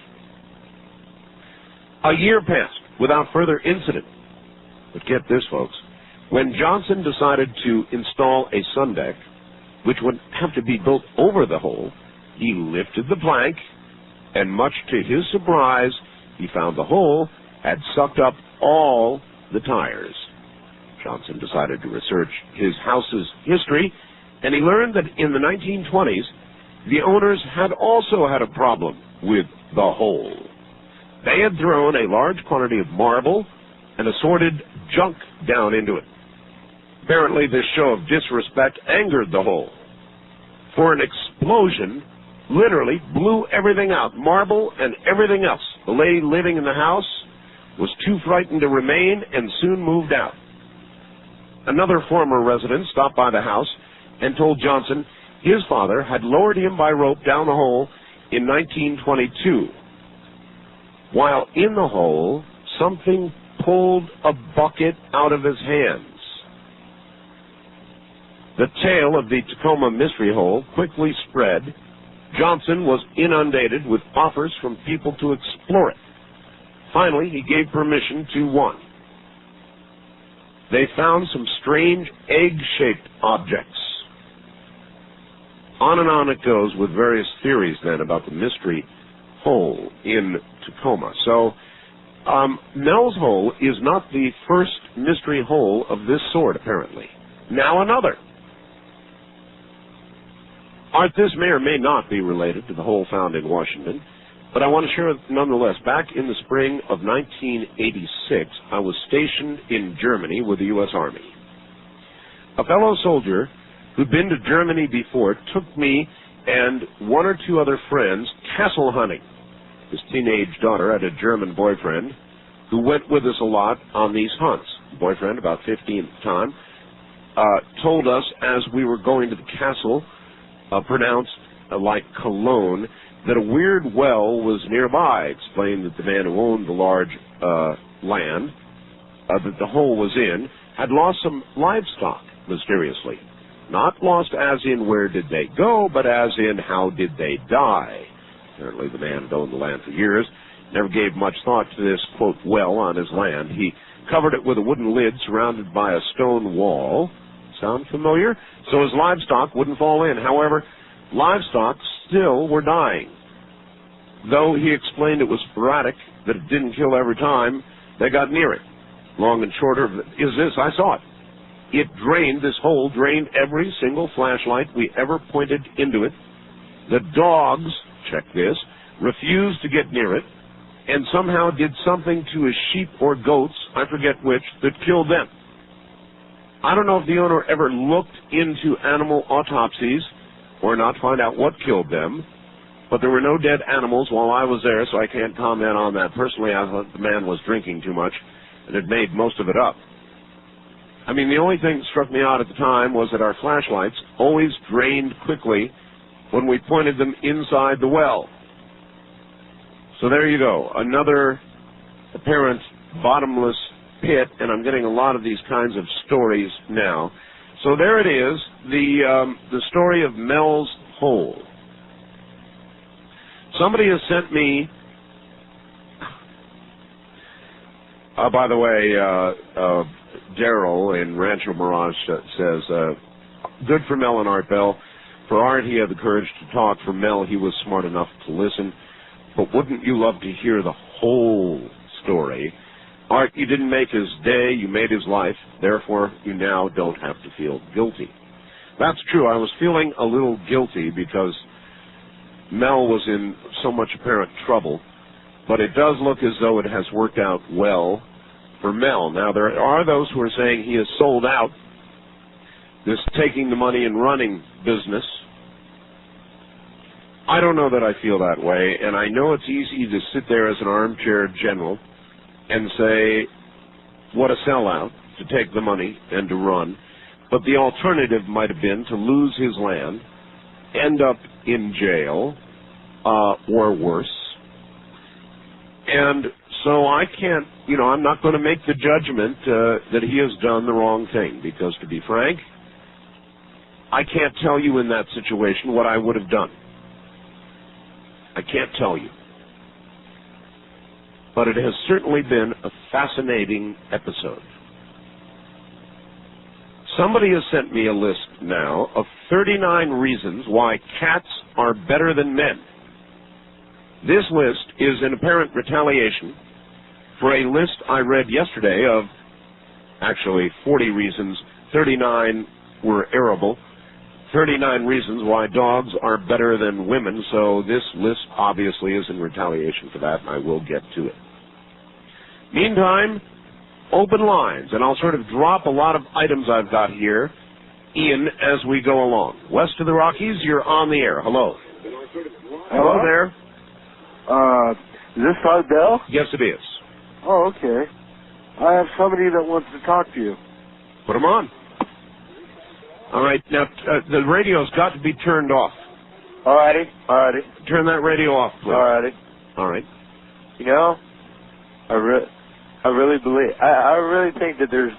A year passed without further incident. But get this, folks. When Johnson decided to install a sun deck, which would have to be built over the hole, he lifted the plank, and much to his surprise, he found the hole had sucked up all the tires. Johnson decided to research his house's history, and he learned that in the 1920s, the owners had also had a problem with the hole. They had thrown a large quantity of marble and assorted junk down into it. Apparently, this show of disrespect angered the hole, for an explosion literally blew everything out, marble and everything else. The lady living in the house was too frightened to remain and soon moved out. Another former resident stopped by the house and told Johnson his father had lowered him by rope down the hole in 1922. While in the hole, something pulled a bucket out of his hands. The tale of the Tacoma Mystery Hole quickly spread. Johnson was inundated with offers from people to explore it. Finally, he gave permission to one. They found some strange egg-shaped objects. On and on it goes with various theories then about the mystery hole in Tacoma. So, Mel's Hole is not the first mystery hole of this sort, apparently. Now another. Art, this may or may not be related to the hole found in Washington, but I want to share it nonetheless. Back in the spring of 1986, I was stationed in Germany with the U.S. Army. A fellow soldier who'd been to Germany before took me and one or two other friends castle hunting. His teenage daughter had a German boyfriend who went with us a lot on these hunts. Boyfriend, about 15 at the time. told us as we were going to the castle, pronounced like Cologne, that a weird well was nearby. Explained that the man who owned the large land that the hole was in had lost some livestock mysteriously. Not lost as in where did they go, but as in how did they die. Apparently the man had owned the land for years, never gave much thought to this, quote, well on his land. He covered it with a wooden lid surrounded by a stone wall. Sound familiar? So his livestock wouldn't fall in. However, livestock still were dying. Though he explained it was sporadic, that it didn't kill every time they got near it. Long and short of it is this, I saw it. It drained, this hole drained every single flashlight we ever pointed into it. The dogs, check this, refused to get near it, and somehow did something to his sheep or goats, I forget which, that killed them. I don't know if the owner ever looked into animal autopsies or not to find out what killed them, but there were no dead animals while I was there, so I can't comment on that. Personally, I thought the man was drinking too much and had made most of it up. I mean, the only thing that struck me out at the time was that our flashlights always drained quickly when we pointed them inside the well. So there you go, another apparent bottomless pit, and I'm getting a lot of these kinds of stories now. So there it is, the story of Mel's Hole. Somebody has sent me, by the way, Daryl in Rancho Mirage says, good for Mel and Art Bell. For Art, he had the courage to talk. For Mel, he was smart enough to listen. But wouldn't you love to hear the whole story? Art, you didn't make his day, you made his life. Therefore, you now don't have to feel guilty. That's true. I was feeling a little guilty because Mel was in so much apparent trouble. But it does look as though it has worked out well for Mel. Now, there are those who are saying he has sold out this taking the money and running business. I don't know that I feel that way, and I know it's easy to sit there as an armchair general and say, what a sellout to take the money and to run. But the alternative might have been to lose his land, end up in jail, or worse. And so I can't, I'm not going to make the judgment that he has done the wrong thing, because to be frank, I can't tell you in that situation what I would have done. I can't tell you. But it has certainly been a fascinating episode. Somebody has sent me a list now of 39 reasons why cats are better than men. This list is in apparent retaliation for a list I read yesterday of actually 40 reasons. 39 were arable. 39 reasons why dogs are better than women, so this list obviously is in retaliation for that, and I will get to it. Meantime, open lines, and I'll sort of drop a lot of items I've got here in as we go along. West of the Rockies, you're on the air. Hello. Hello there. Is this Art Bell? Yes, it is. Oh, okay. I have somebody that wants to talk to you. Put them on. All right, now, the radio's got to be turned off. Alrighty. Turn that radio off, please. All right. I really believe, I really think that there's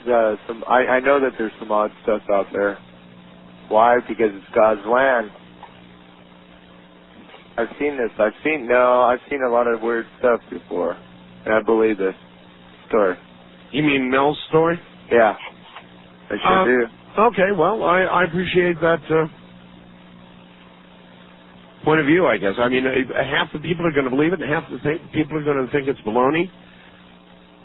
I know that there's some odd stuff out there. Why? Because it's God's land. I've seen this. I've seen a lot of weird stuff before, and I believe this story. You mean Mel's story? Yeah, I sure do. Okay, well, I appreciate that point of view, I guess. I mean, half the people are going to believe it, and half the people are going to think it's baloney.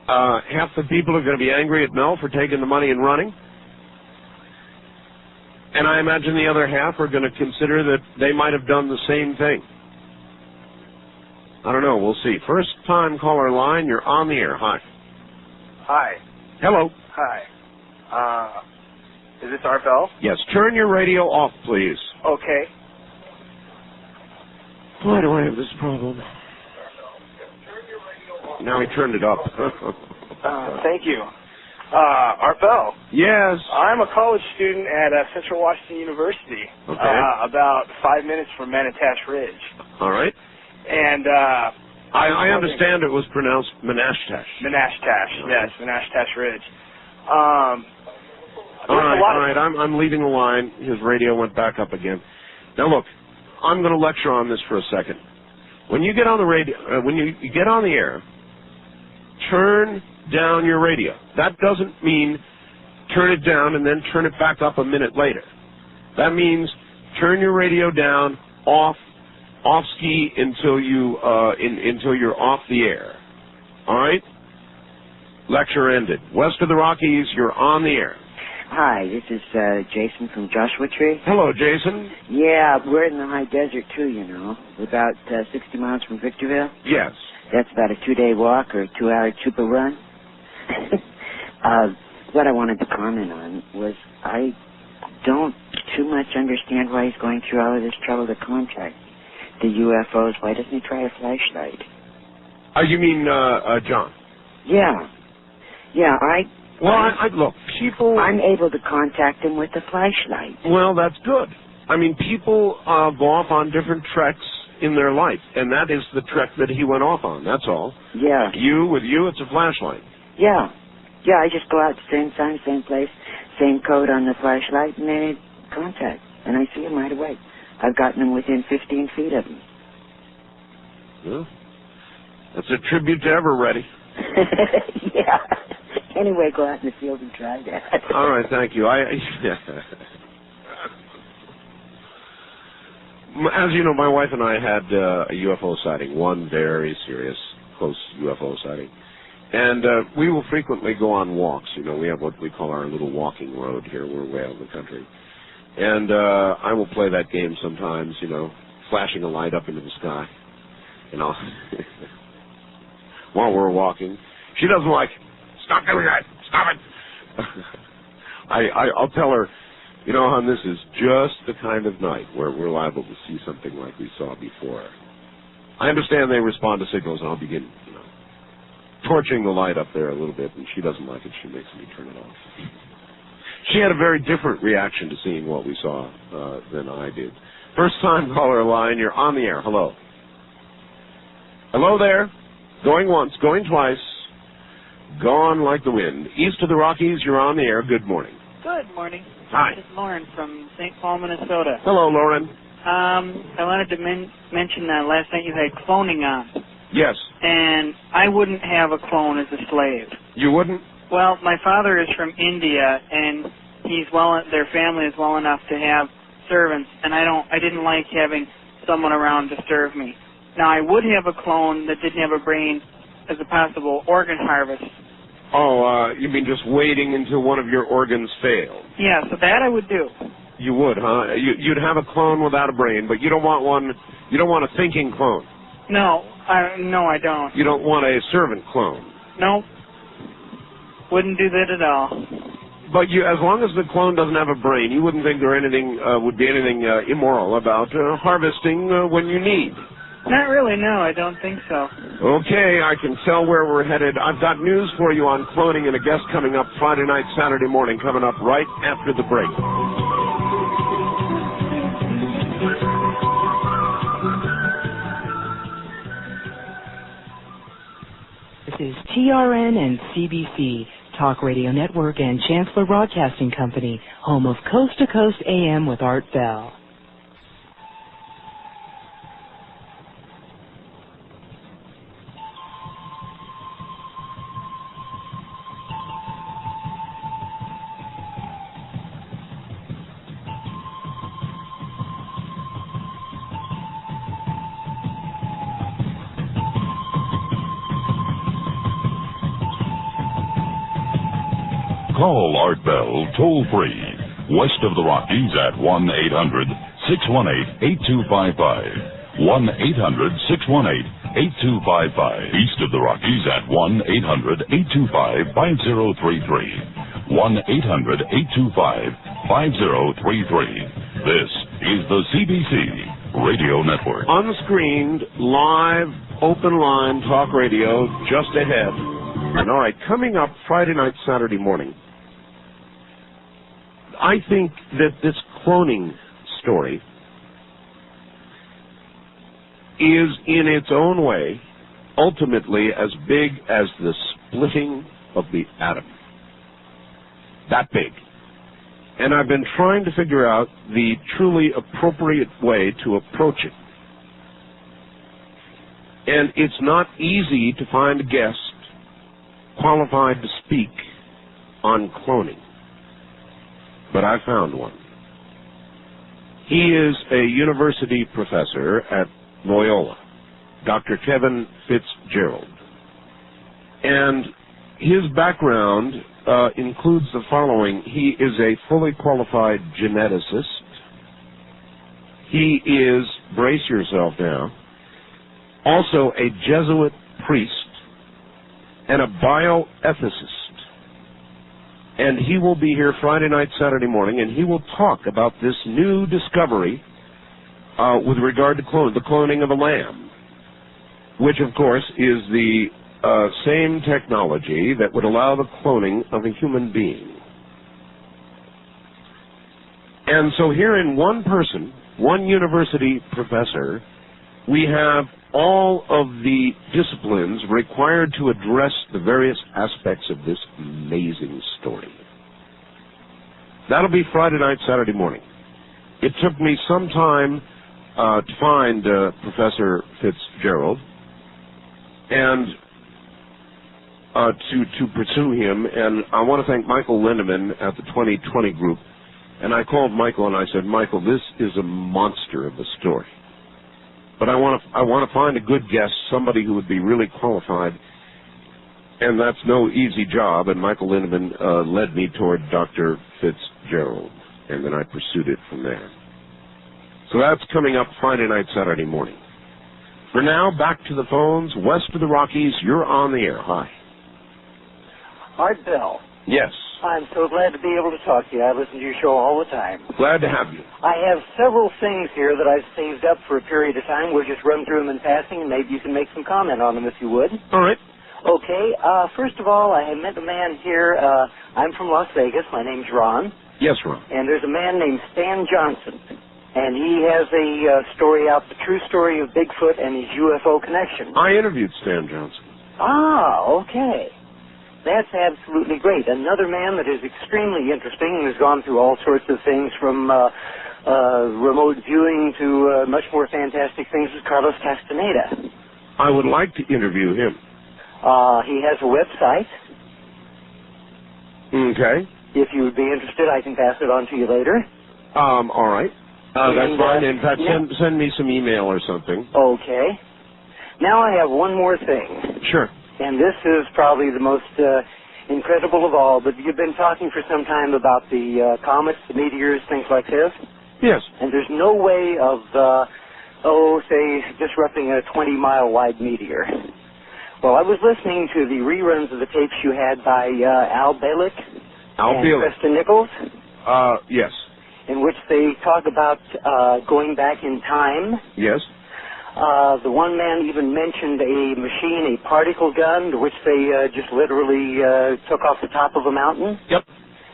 Half the people are going to be angry at Mel for taking the money and running. And I imagine the other half are going to consider that they might have done the same thing. I don't know. We'll see. First time caller line, you're on the air. Hi. Hi. Hello. Hi. Is this Art Bell? Yes. Turn your radio off, please. Okay. Why do I have this problem? Now he turned it up. Thank you. Art Bell. Yes. I'm a college student at Central Washington University, about 5 minutes from Manatash Ridge. All right. And I understand it was pronounced Menashtash. Menashtash, yes, Menashtash Ridge. All right. I'm leaving the line. His radio went back up again. Now look, I'm going to lecture on this for a second. When you get on the radio, when you get on the air, turn down your radio. That doesn't mean turn it down and then turn it back up a minute later. That means turn your radio down, off ski until you're off the air. All right? Lecture ended. West of the Rockies, you're on the air. Hi, this is Jason from Joshua Tree. Hello, Jason. Yeah, we're in the high desert too, you know. We're about 60 miles from Victorville. Yes. That's about a 2-day walk or a 2-hour chupa run. What I wanted to comment on was I don't too much understand why he's going through all of this trouble to contact the UFOs. Why doesn't he try a flashlight? You mean John? Yeah. Yeah, look, people... I'm able to contact him with a flashlight. Well, that's good. I mean, people go off on different treks in their life, and that is the trek that he went off on, that's all. Yeah. With you, it's a flashlight. Yeah. Yeah, I just go out the same time, same place, same code on the flashlight, and then it contact. And I see him right away. I've gotten him within 15 feet of him. Well, that's a tribute to Ever-Ready. Yeah. Anyway, go out in the field and try that. All right, thank you. As you know, my wife and I had a UFO sighting, one very serious, close UFO sighting. And we will frequently go on walks. You know, we have what we call our little walking road here. We're way out in the country. And I will play that game sometimes, you know, flashing a light up into the sky, you know, while we're walking. She doesn't like, stop doing that, stop it. I'll tell her, you know, hon, this is just the kind of night where we're liable to see something like we saw before. I understand they respond to signals, and I'll begin, you know, torching the light up there a little bit, and she doesn't like it. She makes me turn it off. She had a very different reaction to seeing what we saw than I did. First time caller line, you're on the air. Hello. Hello there. Going once, going twice. Gone like the wind. East of the Rockies, you're on the air. Good morning. Good morning. Hi. This is Lauren from St. Paul, Minnesota. Hello, Lauren. I wanted to mention that last night you had cloning on. Yes. And I wouldn't have a clone as a slave. You wouldn't? Well, my father is from India, and their family is well enough to have servants, and I didn't like having someone around to serve me. Now, I would have a clone that didn't have a brain as a possible organ harvest. Oh, you mean just waiting until one of your organs failed? Yeah, so that I would do. You would, huh? You'd have a clone without a brain, but you don't want one. You don't want a thinking clone. No, I don't. You don't want a servant clone. No, wouldn't do that at all. But as long as the clone doesn't have a brain, you wouldn't think would be anything immoral about harvesting when you need. Not really, no, I don't think so. Okay, I can tell where we're headed. I've got news for you on cloning and a guest coming up Friday night, Saturday morning, coming up right after the break. This is TRN and CBC, Talk Radio Network and Chancellor Broadcasting Company, home of Coast to Coast AM with Art Bell. Call Art Bell toll-free, west of the Rockies at 1-800-618-8255. 1-800-618-8255. East of the Rockies at 1-800-825-5033. 1-800-825-5033. This is the CBC Radio Network. Unscreened, live, open line talk radio just ahead. And all right, coming up Friday night, Saturday morning, I think that this cloning story is, in its own way, ultimately as big as the splitting of the atom. That big. And I've been trying to figure out the truly appropriate way to approach it. And it's not easy to find a guest qualified to speak on cloning. But I found one. He is a university professor at Loyola, Dr. Kevin Fitzgerald. And his background includes the following. He is a fully qualified geneticist. He is, brace yourself now, also a Jesuit priest and a bioethicist. And he will be here Friday night, Saturday morning, and he will talk about this new discovery with regard to the cloning of a lamb, which, of course, is the same technology that would allow the cloning of a human being. And so here in one person, one university professor, we have all of the disciplines required to address the various aspects of this amazing story. That'll be Friday night, Saturday morning. It took me some time to find Professor Fitzgerald and to pursue him, and I want to thank Michael Lindeman at the 2020 group. And I called Michael and I said, Michael, this is a monster of a story. But I want to find a good guest, somebody who would be really qualified, and that's no easy job. And Michael Lindeman led me toward Dr. Fitzgerald, and then I pursued it from there. So that's coming up Friday night, Saturday morning. For now, back to the phones. West of the Rockies, you're on the air. Hi. Art Bell. Yes. I'm so glad to be able to talk to you. I listen to your show all the time. Glad to have you. I have several things here that I've saved up for a period of time. We'll just run through them in passing, and maybe you can make some comment on them if you would. All right. Okay. First of all, I have met a man here. I'm from Las Vegas. My name's Ron. Yes, Ron. And there's a man named Stan Johnson. And he has a story out, the true story of Bigfoot and his UFO connection. I interviewed Stan Johnson. Ah, okay. That's absolutely great. Another man that is extremely interesting and has gone through all sorts of things from remote viewing to much more fantastic things is Carlos Castaneda. I would like to interview him. He has a website. Okay. If you would be interested, I can pass it on to you later. All right. That's fine. In fact, send me some email or something. Okay. Now I have one more thing. Sure. And this is probably the most incredible of all, but you've been talking for some time about the comets, the meteors, things like this. Yes. And there's no way of, say, disrupting a 20-mile wide meteor. Well, I was listening to the reruns of the tapes you had by Al Bielek and Kristen Nichols. Yes. In which they talk about going back in time. Yes. The one man even mentioned a machine, a particle gun, to which they just literally took off the top of a mountain. Yep.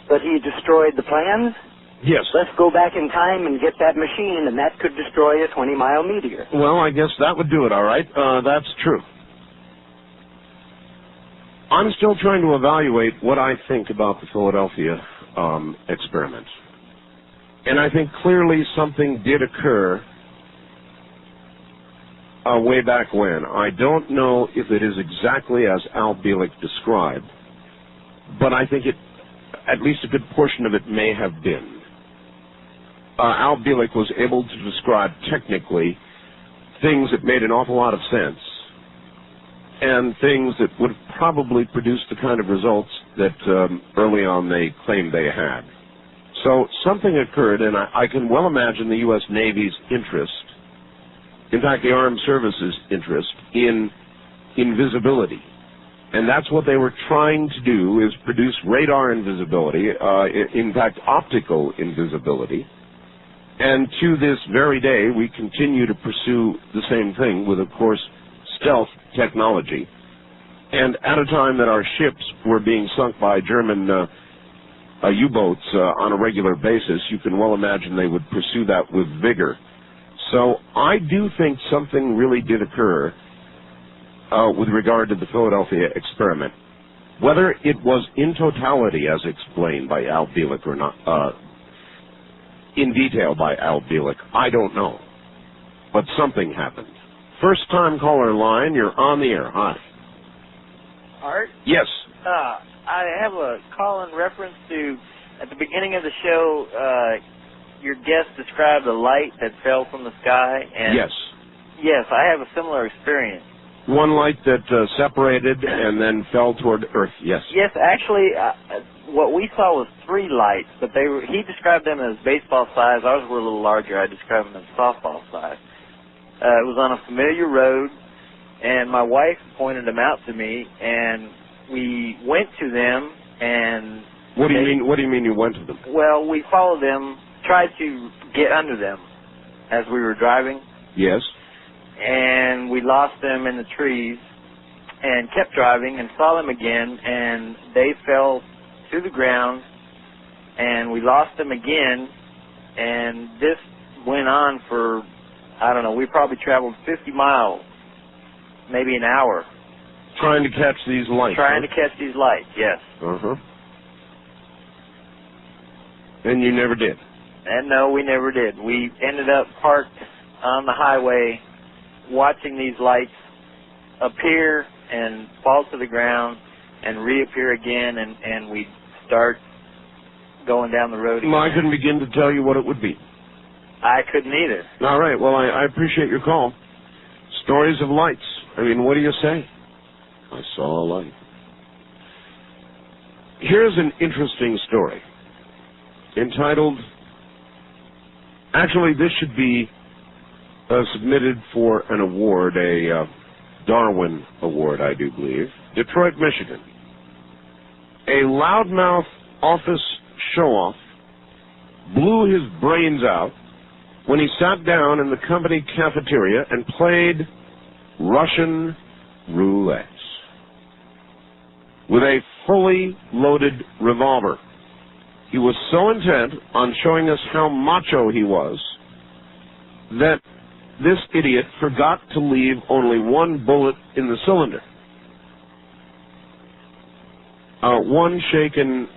But he destroyed the plans. Yes. Let's go back in time and get that machine, and that could destroy a 20-mile meteor. Well, I guess that would do it, all right. That's true. I'm still trying to evaluate what I think about the Philadelphia experiment. And I think clearly something did occur way back when. I don't know if it is exactly as Al Bielek described, but I think at least a good portion of it may have been. Al Bielek was able to describe technically things that made an awful lot of sense and things that would have probably produced the kind of results that early on they claimed they had. So something occurred, and I can well imagine the U.S. Navy's interest, in fact, the Armed Services' interest in invisibility. And that's what they were trying to do, is produce radar invisibility, in fact, optical invisibility. And to this very day, we continue to pursue the same thing with, of course, stealth technology. And at a time that our ships were being sunk by German U-boats on a regular basis, you can well imagine they would pursue that with vigor. So I do think something really did occur with regard to the Philadelphia experiment. Whether it was in totality, as explained by Al Bielek, or not, in detail by Al Bielek, I don't know. But something happened. First-time caller line, you're on the air. Hi. Art? Yes. I have a call in reference to, at the beginning of the show, your guest described a light that fell from the sky. And yes. Yes, I have a similar experience. One light that separated and then fell toward Earth, yes. Yes, actually, what we saw was 3 lights, but he described them as baseball size. Ours were a little larger. I described them as softball size. It was on a familiar road, and my wife pointed them out to me, and we went to them, and... What do you mean you went to them? Well, we followed them, tried to get under them as we were driving. Yes. And we lost them in the trees and kept driving and saw them again, and they fell to the ground, and we lost them again, and this went on for, I don't know, we probably traveled 50 miles, maybe an hour. Trying to catch these lights. Trying to catch these lights, yes. Uh-huh. And you never did? And no, we never did. We ended up parked on the highway watching these lights appear and fall to the ground and reappear again, and we start going down the road again. Well, I couldn't begin to tell you what it would be. I couldn't either. All right, well, I appreciate your call. Stories of lights. I mean, what do you say? I saw a light. Here's an interesting story entitled, actually, this should be submitted for an award, a Darwin Award, I do believe. Detroit, Michigan. A loudmouth office show-off blew his brains out when he sat down in the company cafeteria and played Russian roulette with a fully loaded revolver. He was so intent on showing us how macho he was that this idiot forgot to leave only one bullet in the cylinder. One shaken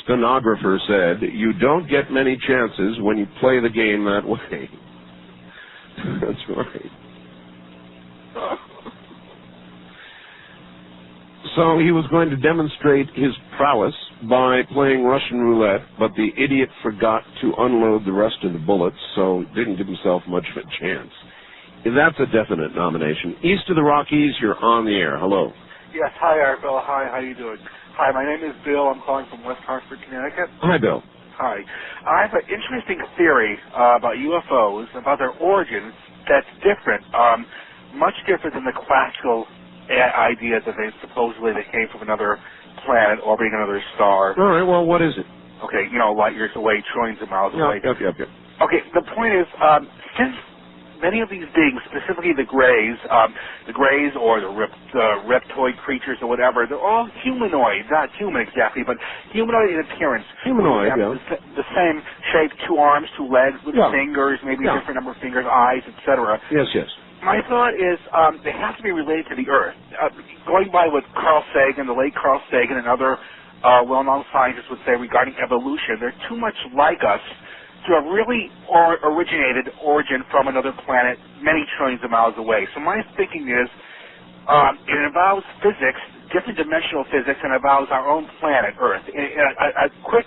stenographer said, "You don't get many chances when you play the game that way." That's right. So he was going to demonstrate his prowess by playing Russian roulette, but the idiot forgot to unload the rest of the bullets, so didn't give himself much of a chance. That's a definite nomination. East of the Rockies, you're on the air. Hello. Yes, hi, Arbel. Hi, how you doing? Hi, my name is Bill. I'm calling from West Hartford, Connecticut. Hi, Bill. Hi. I have an interesting theory about UFOs, about their origins, that's different, much different than the classical idea that they came from another planet orbiting another star. All right, well, what is it? Okay, light years away, trillions of miles away. Yep. Okay, the point is, since many of these beings, specifically the Greys or the reptoid creatures or whatever, they're all humanoid, not human exactly, but humanoid in appearance. Humanoid, The same shape, 2 arms, 2 legs, with fingers, maybe a different number of fingers, eyes, etc. Yes. My thought is they have to be related to the Earth. Going by what Carl Sagan, the late Carl Sagan, and other well-known scientists would say regarding evolution, they're too much like us to have really originated from another planet many trillions of miles away. So my thinking is it involves physics, different dimensional physics, and involves our own planet, Earth. A quick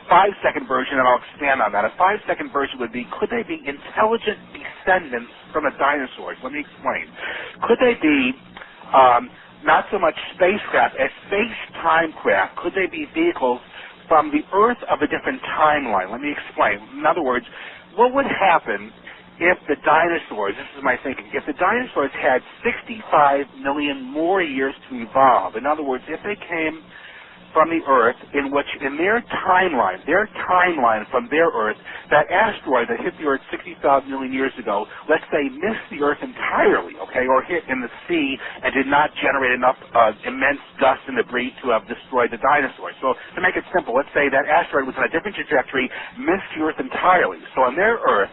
5-second version, and I'll expand on that. A 5-second version would be, could they be intelligent descendants from the dinosaurs? Let me explain. Could they be not so much spacecraft as space-time craft? Could they be vehicles from the Earth of a different timeline? Let me explain. In other words, what would happen if the dinosaurs, this is my thinking, if the dinosaurs had 65 million more years to evolve? In other words, if they came from the Earth in which, in their timeline from their Earth, that asteroid that hit the Earth 60,000 million years ago, let's say, missed the Earth entirely, okay, or hit in the sea and did not generate enough immense dust and debris to have destroyed the dinosaurs. So to make it simple, let's say that asteroid was on a different trajectory, missed the Earth entirely. So on their Earth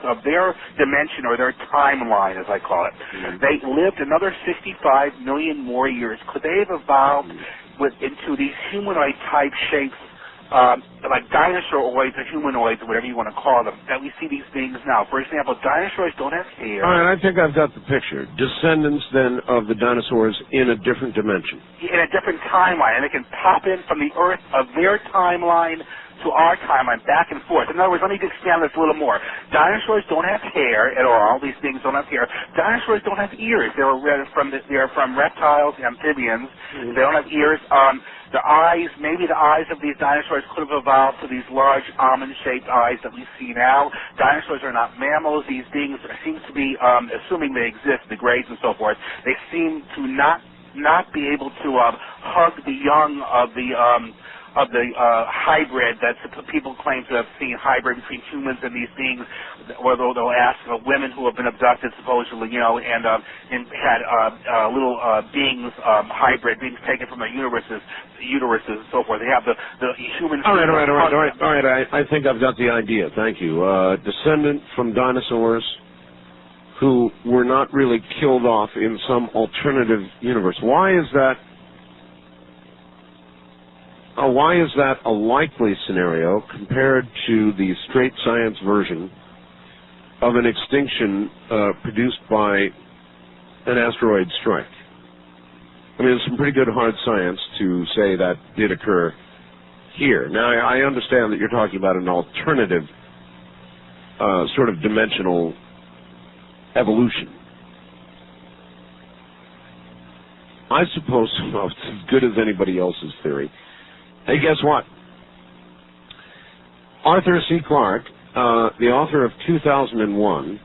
of their dimension or their timeline, as I call it, they lived another 65 million more years. Could they have evolved into these humanoid-type shapes, like dinosaurs or humanoids or whatever you want to call them, that we see these beings now? For example, dinosaurs don't have hair. All right, I think I've got the picture. Descendants, then, of the dinosaurs in a different dimension. In a different timeline, and they can pop in from the Earth of their timeline to our timeline, back and forth. In other words, let me expand this a little more. Dinosaurs don't have hair at all. These things don't have hair. Dinosaurs don't have ears. They're from reptiles, amphibians. They don't have ears. The eyes, maybe the eyes of these dinosaurs could have evolved to these large almond-shaped eyes that we see now. Dinosaurs are not mammals. These beings seem to be, assuming they exist, the grades and so forth, they seem to not be able to hug the young of the hybrid that people claim to have seen, hybrid between humans and these beings, where they'll ask women who have been abducted, supposedly, and had little beings, hybrid beings taken from their uteruses and so forth. They have the human. All right. I think I've got the idea. Thank you. Descendant from dinosaurs who were not really killed off in some alternative universe. Why is that a likely scenario compared to the straight science version of an extinction produced by an asteroid strike? I mean, it's some pretty good hard science to say that did occur here. Now, I understand that you're talking about an alternative sort of dimensional evolution. I suppose it's as good as anybody else's theory. Hey, guess what? Arthur C. Clarke, the author of 2001,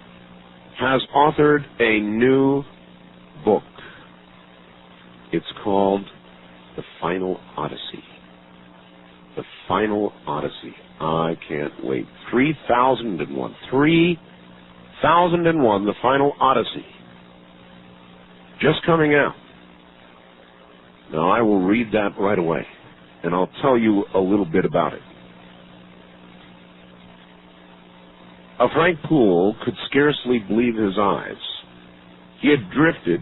has authored a new book. It's called The Final Odyssey. The Final Odyssey. I can't wait. 3001. 3001, The Final Odyssey. Just coming out. Now, I will read that right away, and I'll tell you a little bit about it. Frank Poole could scarcely believe his eyes. He had drifted,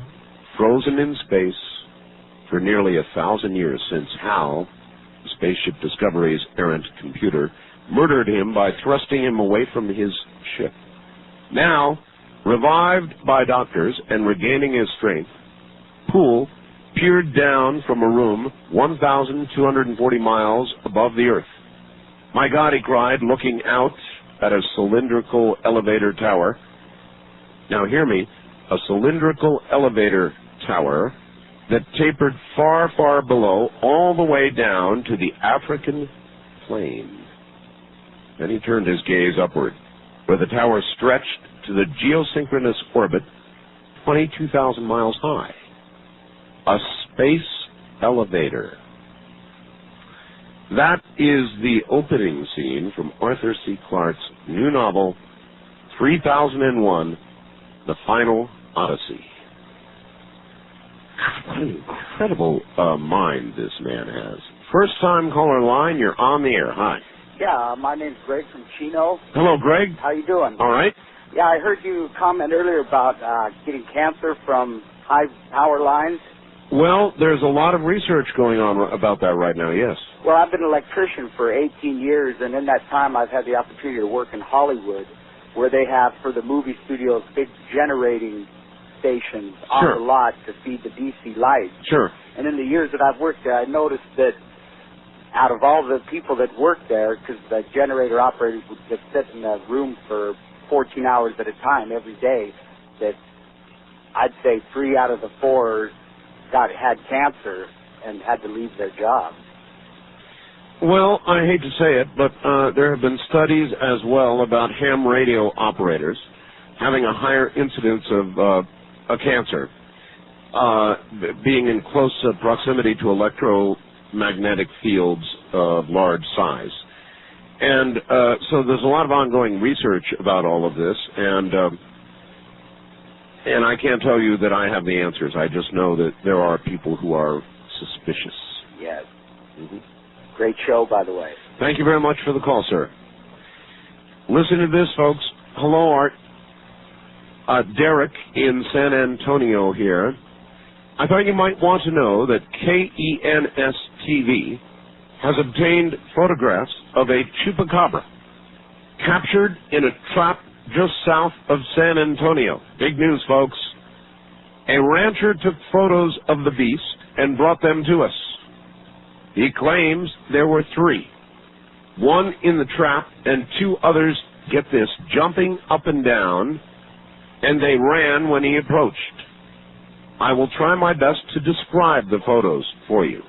frozen in space, for nearly 1,000 years since Hal, Spaceship Discovery's errant computer, murdered him by thrusting him away from his ship. Now, revived by doctors and regaining his strength, Poole peered down from a room 1,240 miles above the Earth. "My God," he cried, looking out at a cylindrical elevator tower. Now hear me, a cylindrical elevator tower that tapered far, far below, all the way down to the African plain. Then he turned his gaze upward, where the tower stretched to the geosynchronous orbit 22,000 miles high. A space elevator. That is the opening scene from Arthur C. Clarke's new novel, 3001, The Final Odyssey. What an incredible mind this man has. First time caller line, you're on the air. Hi. Yeah, my name's Greg from Chino. Hello, Greg. How you doing? All right. Yeah, I heard you comment earlier about getting cancer from high power lines. Well, there's a lot of research going on about that right now, yes. Well, I've been an electrician for 18 years, and in that time I've had the opportunity to work in Hollywood, where they have, for the movie studios, big generating stations on the lot to feed the DC lights. Sure. And in the years that I've worked there, I noticed that out of all the people that worked there, because the generator operators would just sit in a room for 14 hours at a time every day, that I'd say 3 out of the 4 had cancer and had to leave their jobs. Well, I hate to say it, but there have been studies as well about ham radio operators having a higher incidence of a cancer, being in close proximity to electromagnetic magnetic fields of large size. And so there's a lot of ongoing research about all of this, and I can't tell you that I have the answers. I just know that there are people who are suspicious. Yes. Mm-hmm. Great show, by the way. Thank you very much for the call, sir. Listen to this, folks. Hello, Art. Derek in San Antonio here. I thought you might want to know that KENS-TV has obtained photographs of a chupacabra captured in a trap just south of San Antonio. Big news, folks. A rancher took photos of the beast and brought them to us. He claims there were 3. One in the trap and 2 others, get this, jumping up and down, and they ran when he approached. I will try my best to describe the photos for you.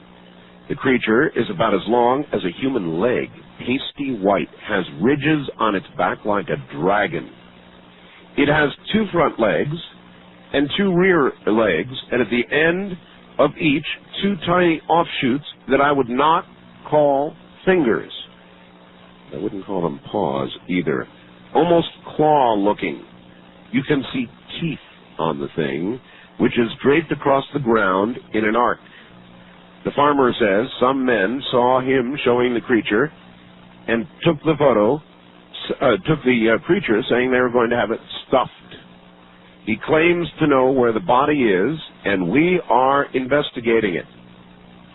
The creature is about as long as a human leg, pasty white, has ridges on its back like a dragon. It has 2 front legs and 2 rear legs, and at the end of each, 2 tiny offshoots that I would not call fingers. I wouldn't call them paws either. Almost claw-looking. You can see teeth on the thing, which is draped across the ground in an arc. The farmer says some men saw him showing the creature and took the creature, saying they were going to have it stuffed. He claims to know where the body is, and we are investigating it.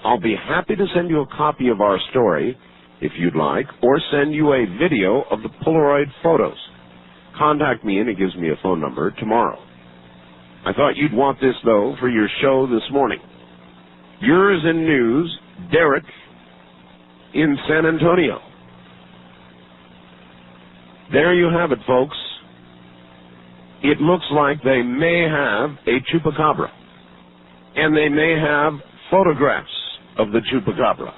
I'll be happy to send you a copy of our story, if you'd like, or send you a video of the Polaroid photos. Contact me, and it gives me a phone number, tomorrow. I thought you'd want this, though, for your show this morning. Yours in news, Derek in San Antonio. There you have it, folks. It looks like they may have a chupacabra, and they may have photographs of the chupacabra,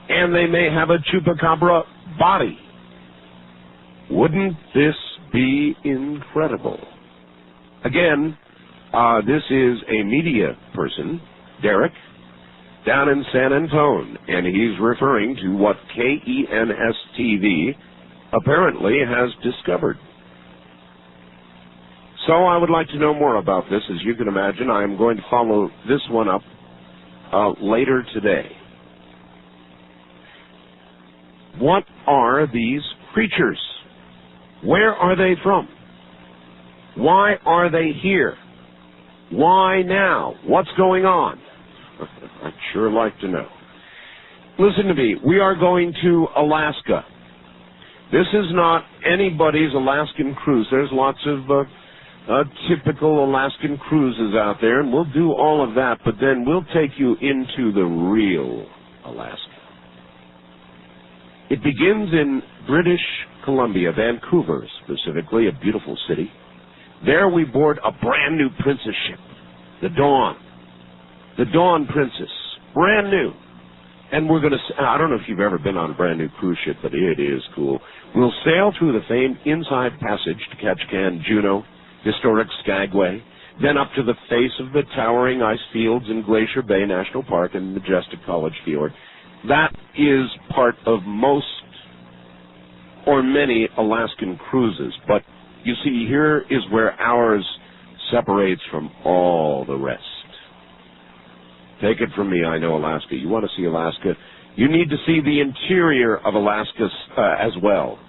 and they may have a chupacabra body. Wouldn't this be incredible? Again, this is a media person, Derek, down in San Antonio, and he's referring to what KENS-TV apparently has discovered. So I would like to know more about this. As you can imagine, I am going to follow this one up later today. What are these creatures? Where are they from? Why are they here? Why now? What's going on? I'd sure like to know. Listen to me. We are going to Alaska. This is not anybody's Alaskan cruise. There's lots of typical Alaskan cruises out there, and we'll do all of that, but then we'll take you into the real Alaska. It begins in British Columbia, Vancouver specifically, a beautiful city. There we board a brand new princess ship, the Dawn. The Dawn Princess, brand new. And we're going to, I don't know if you've ever been on a brand new cruise ship, but it is cool. We'll sail through the famed Inside Passage to Ketchikan, Juneau, historic Skagway, then up to the face of the towering ice fields in Glacier Bay National Park and majestic College Fjord. That is part of most or many Alaskan cruises, but you see, here is where ours separates from all the rest. Take it from me, I know Alaska. You want to see Alaska, you need to see the interior of Alaska as well.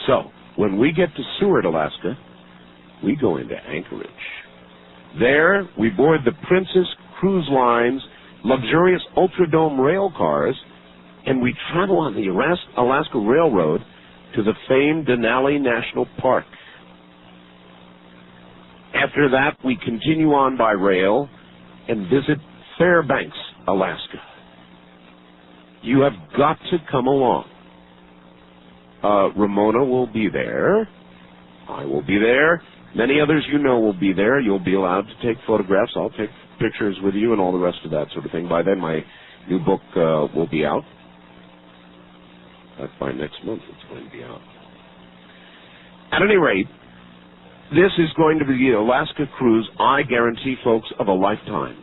So, when we get to Seward, Alaska, we go into Anchorage. There, we board the Princess Cruise Line's luxurious Ultradome rail cars, and we travel on the Alaska Railroad to the famed Denali National Park. After that, we continue on by rail and visit Fairbanks, Alaska. You have got to come along. Ramona will be there. I will be there. Many others you know will be there. You'll be allowed to take photographs. I'll take pictures with you and all the rest of that sort of thing. By then, my new book will be out. By next month, it's going to be out. At any rate, this is going to be the Alaska cruise, I guarantee, folks, of a lifetime.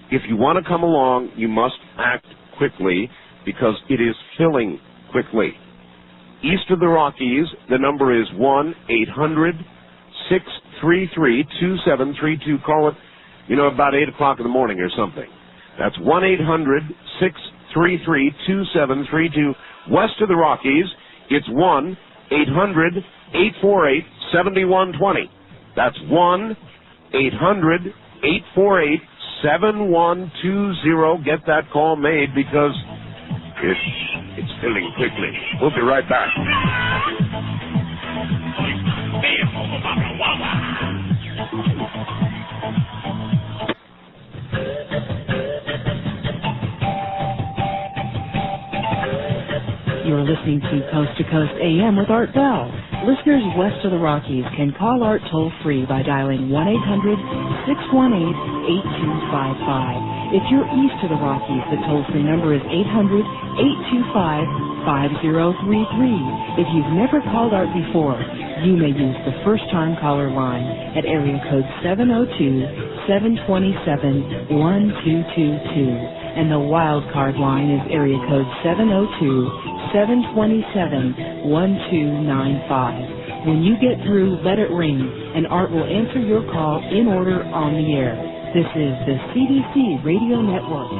If you want to come along, you must act quickly because it is filling quickly. East of the Rockies, the number is 1-800-633-2732. Call it, about 8 o'clock in the morning or something. That's 1-800-633-2732. West of the Rockies, it's 1-800-848-7120. That's 1-800-848-7120. Get that call made because it's filling quickly. We'll be right back. You're listening to Coast AM with Art Bell. Listeners west of the Rockies can call Art toll-free by dialing 1-800-618-8255. If you're east of the Rockies, the toll-free number is 800-825-5033. If you've never called Art before, you may use the first-time caller line at area code 702-727-1222. And the wild card line is area code 702-727-1295. When you get through, let it ring, and Art will answer your call in order on the air. This is the CBC Radio Network.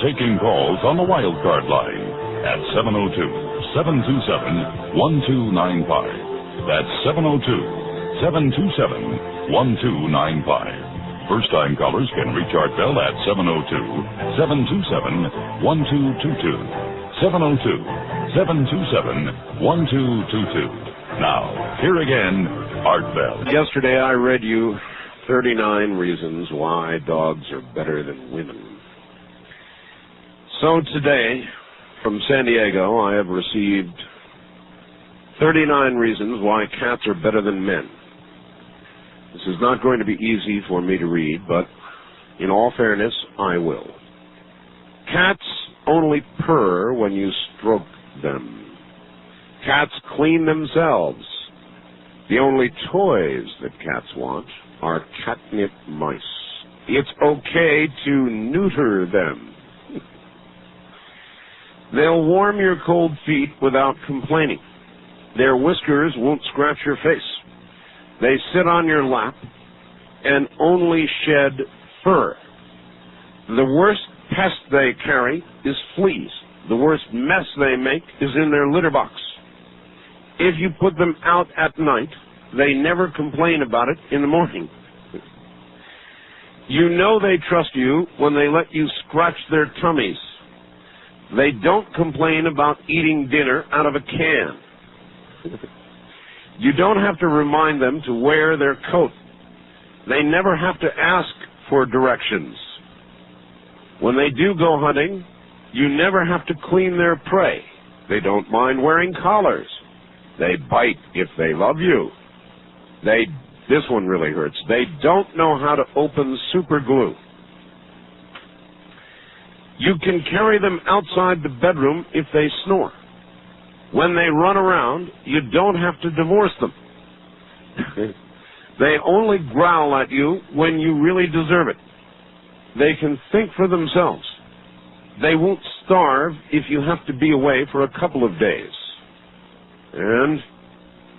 Taking calls on the wild card line at 702-727-1295. That's 702-727-1295. First-time callers can reach Art Bell at 702-727-1222. 702-727-1222. Now, here again, Art Bell. Yesterday I read you 39 reasons why dogs are better than women. So today, from San Diego, I have received 39 reasons why cats are better than men. This is not going to be easy for me to read, but in all fairness, I will. Cats only purr when you stroke them. Cats clean themselves. The only toys that cats want are catnip mice. It's okay to neuter them. They'll warm your cold feet without complaining. Their whiskers won't scratch your face. They sit on your lap and only shed fur. The worst pest they carry is fleas. The worst mess they make is in their litter box. If you put them out at night, they never complain about it in the morning. You know they trust you when they let you scratch their tummies. They don't complain about eating dinner out of a can. You don't have to remind them to wear their coat. They never have to ask for directions. When they do go hunting, you never have to clean their prey. They don't mind wearing collars. They bite if they love you. This one really hurts. They don't know how to open super glue. You can carry them outside the bedroom if they snore. When they run around, you don't have to divorce them. They only growl at you when you really deserve it. They can think for themselves. They won't starve if you have to be away for a couple of days. And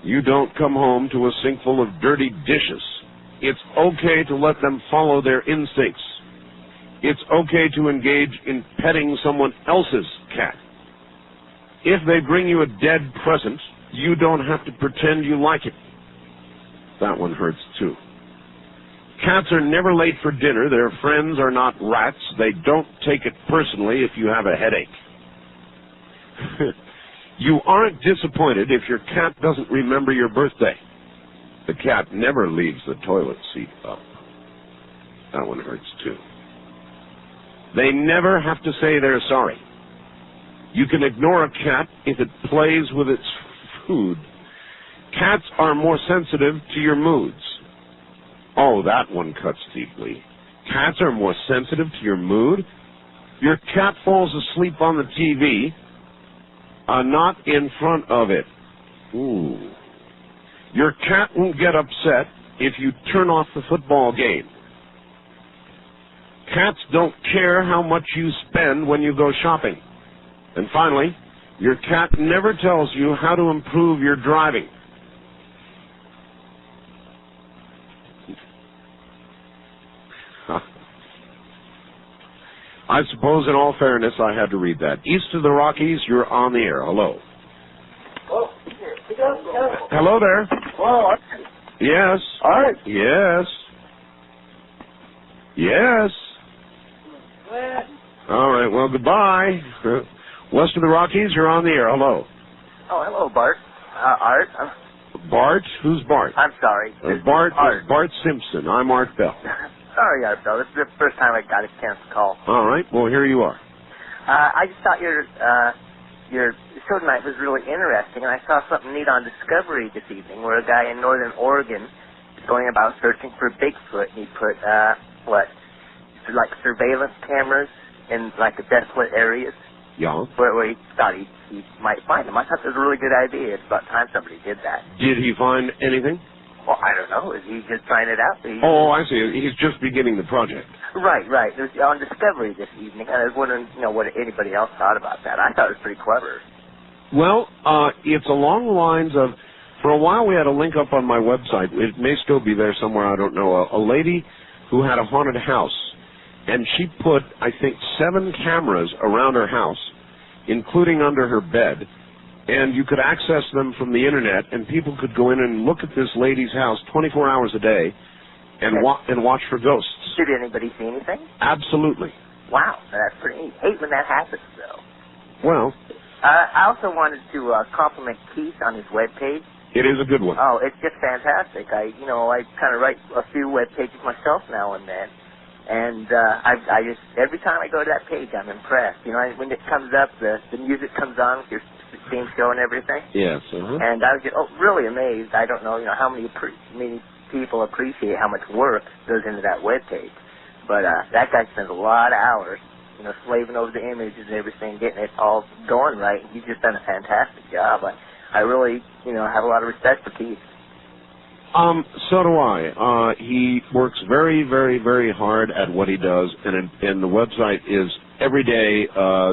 you don't come home to a sink full of dirty dishes. It's okay to let them follow their instincts. It's okay to engage in petting someone else's cat. If they bring you a dead present, you don't have to pretend you like it. That one hurts too. Cats are never late for dinner. Their friends are not rats. They don't take it personally if you have a headache. You aren't disappointed if your cat doesn't remember your birthday. The cat never leaves the toilet seat up. That one hurts, too. They never have to say they're sorry. You can ignore a cat if it plays with its food. Cats are more sensitive to your moods. Oh, that one cuts deeply. Cats are more sensitive to your mood? Your cat falls asleep on the TV, not in front of it. Ooh. Your cat won't get upset if you turn off the football game. Cats don't care how much you spend when you go shopping. And finally, your cat never tells you how to improve your driving. I suppose, in all fairness, I had to read that. East of the Rockies, you're on the air. Hello. Hello there. Hello. Yes. All right. Yes. Yes. All right. Well, goodbye. West of the Rockies, you're on the air. Hello. Oh, hello, Bart. Art. Bart? Who's Bart? I'm sorry. Bart is Bart Simpson. I'm Art Bell. Sorry, Art Bell. This is the first time I got a chance to call. All right. Well, here you are. I just thought your show tonight was really interesting, and I saw something neat on Discovery this evening where a guy in northern Oregon is going about searching for Bigfoot, and he put, like surveillance cameras in, like, the desolate areas. Yeah. Where he thought he might find them. I thought it was a really good idea. It's about time somebody did that. Did he find anything? Well, I don't know. Is he just trying it out? Oh, I see. He's just beginning the project. Right. It was on Discovery this evening, and I was wondering, what anybody else thought about that. I thought it was pretty clever. Well, it's along the lines of, for a while we had a link up on my website. It may still be there somewhere, I don't know. A lady who had a haunted house, and she put, I think, 7 cameras around her house, including under her bed, and you could access them from the internet, and people could go in and look at this lady's house 24 hours a day and watch for ghosts. Did anybody see anything? Absolutely. Wow, that's pretty neat. Hate when that happens, though. Well, I also wanted to compliment Keith on his webpage. It is a good one. Oh, it's just fantastic. I kind of write a few web pages myself now and then. And I just, every time I go to that page, I'm impressed. When it comes up, the music comes on with your theme show and everything. Yes. And I was just really amazed. I don't know, how many people appreciate how much work goes into that web page. But that guy spends a lot of hours, slaving over the images and everything, getting it all going right. He's just done a fantastic job. I really, have a lot of respect for Keith. So do I. He works very, very, very hard at what he does, and the website is every day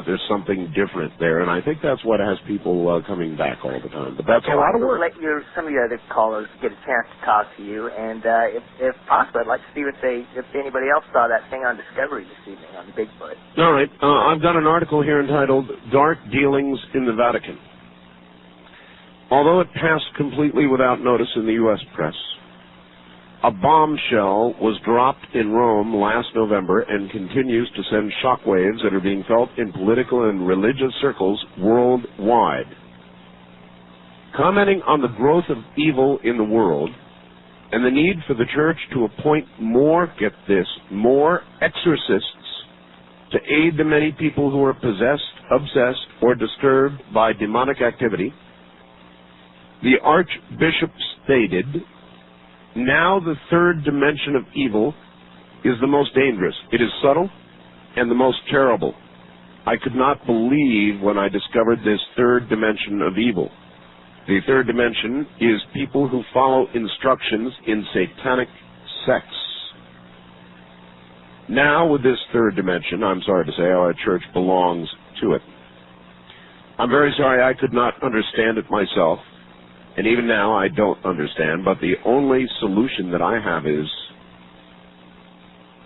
there's something different there, and I think that's what has people coming back all the time. But that's a lot of work. Let some of your other callers get a chance to talk to you, and if possible, I'd like to see if anybody else saw that thing on Discovery this evening on Bigfoot. All right. I've got an article here entitled "Dark Dealings in the Vatican." Although it passed completely without notice in the U.S. press, a bombshell was dropped in Rome last November and continues to send shockwaves that are being felt in political and religious circles worldwide. Commenting on the growth of evil in the world and the need for the church to appoint more exorcists to aid the many people who are possessed, obsessed, or disturbed by demonic activity, the Archbishop stated, "Now the third dimension of evil is the most dangerous. It is subtle and the most terrible. I could not believe when I discovered this third dimension of evil. The third dimension is people who follow instructions in satanic sects. Now with this third dimension, I'm sorry to say, our church belongs to it. I'm very sorry I could not understand it myself. And even now, I don't understand, but the only solution that I have is,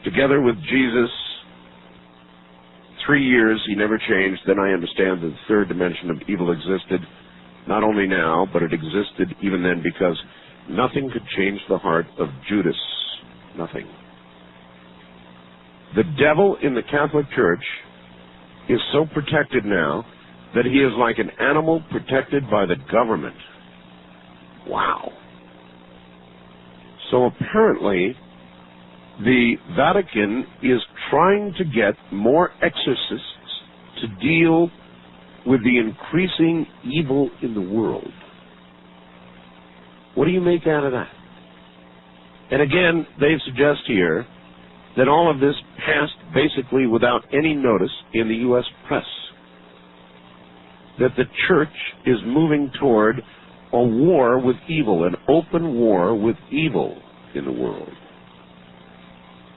together with Jesus, 3 years, he never changed, then I understand that the third dimension of evil existed, not only now, but it existed even then, because nothing could change the heart of Judas. Nothing. The devil in the Catholic Church is so protected now that he is like an animal protected by the government. Wow. So apparently, the Vatican is trying to get more exorcists to deal with the increasing evil in the world. What do you make out of that? And again, they suggest here that all of this passed basically without any notice in the U.S. press. That the church is moving toward a war with evil, an open war with evil in the world.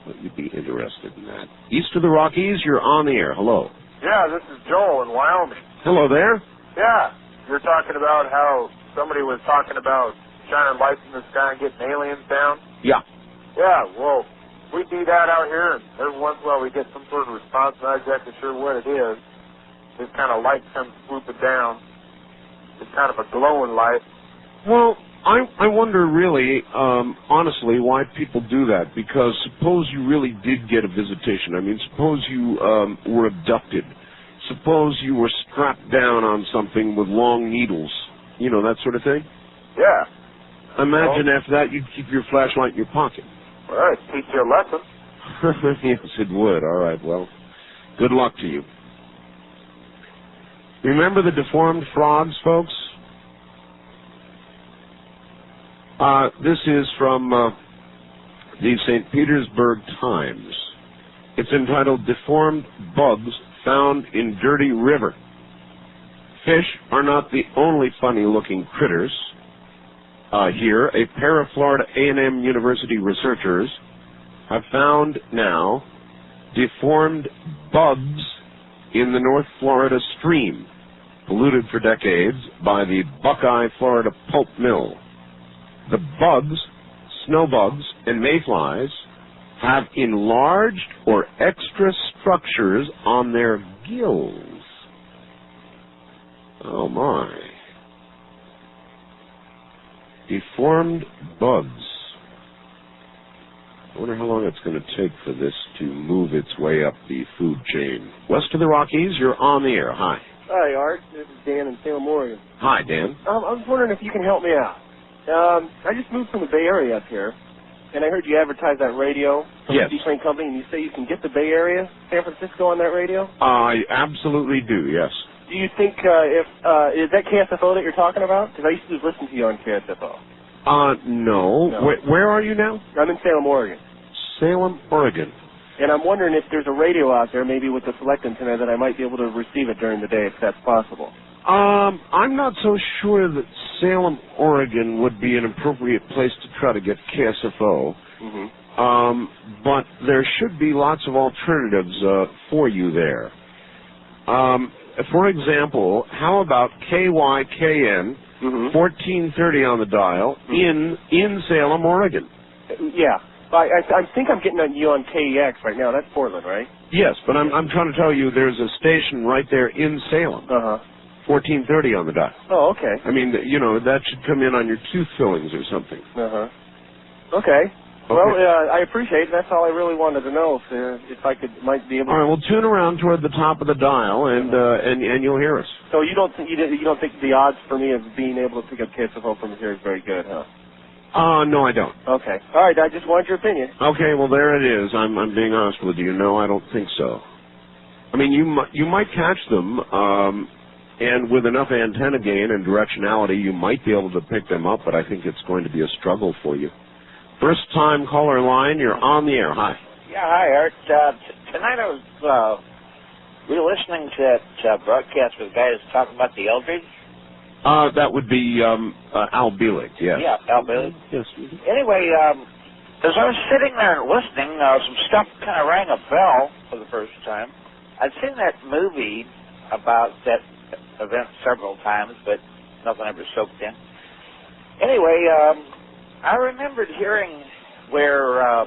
Well, you'd be interested in that. East of the Rockies, you're on the air. Hello. Yeah, this is Joel in Wyoming. Hello there. Yeah, you're talking about how somebody was talking about shining lights in the sky and getting aliens down. Yeah. Yeah, well, we do that out here, and every once in a while we get some sort of response. I'm not exactly sure what it is. This kind of light comes swooping down. It's kind of a glowing light. Well, I wonder really, honestly, why people do that. Because suppose you really did get a visitation. I mean, suppose you were abducted. Suppose you were strapped down on something with long needles. You know, that sort of thing? Yeah. Imagine after that you'd keep your flashlight in your pocket. Well, it teach you a lesson. Yes, it would. All right, well, good luck to you. Remember the deformed frogs, folks? This is from the St. Petersburg Times. It's entitled Deformed Bugs Found in Dirty River. Fish are not the only funny-looking critters. Here, a pair of Florida A&M University researchers have found now deformed bugs in the North Florida stream, polluted for decades by the Buckeye, Florida pulp mill. The bugs, snow bugs, and mayflies have enlarged or extra structures on their gills. Oh my. Deformed bugs. I wonder how long it's going to take for this to move its way up the food chain. West of the Rockies, you're on the air. Hi. Hi, Art. This is Dan in Salem, Oregon. Hi, Dan. I was wondering if you can help me out. I just moved from the Bay Area up here, and I heard you advertise that radio from Yes. the D-Train Company, and you say you can get the Bay Area, San Francisco, on that radio? I absolutely do, yes. Do you think is that KSFO that you're talking about? Because I used to listen to you on KSFO. No. Where are you now? I'm in Salem, Oregon. Salem, Oregon. And I'm wondering if there's a radio out there, maybe with a select antenna, that I might be able to receive it during the day, if that's possible. I'm not so sure that Salem, Oregon would be an appropriate place to try to get KSFO. Mm-hmm. But there should be lots of alternatives for you there. For example, how about KYKN 1430 on the dial in Salem, Oregon? Yeah. I think I'm getting you on KEX right now. That's Portland, right? Yes, but I'm trying to tell you there's a station right there in Salem. 1430 on the dial. Oh, okay. I mean, you know, that should come in on your tooth fillings or something. Okay. Well, I appreciate it. That's all I really wanted to know. If I might be able. All right. Well, tune around toward the top of the dial, and you'll hear us. So you don't think the odds for me of being able to pick up KSFO from here is very good, huh? No, I don't. Okay. All right. I just wanted your opinion. Okay. Well, there it is. I'm being honest with you. No, I don't think so. I mean, you might catch them, and with enough antenna gain and directionality, you might be able to pick them up. But I think it's going to be a struggle for you. First time caller line, you're on the air. Hi. Yeah, hi, Art. Tonight I was re-listening to that broadcast with the guy that's talking about the Eldridge. That would be Al Bielek, yes. Yeah, Al Bielek. Yes. Anyway, as I was sitting there listening, some stuff kind of rang a bell for the first time. I'd seen that movie about that event several times, but nothing ever soaked in. Anyway, I remembered hearing where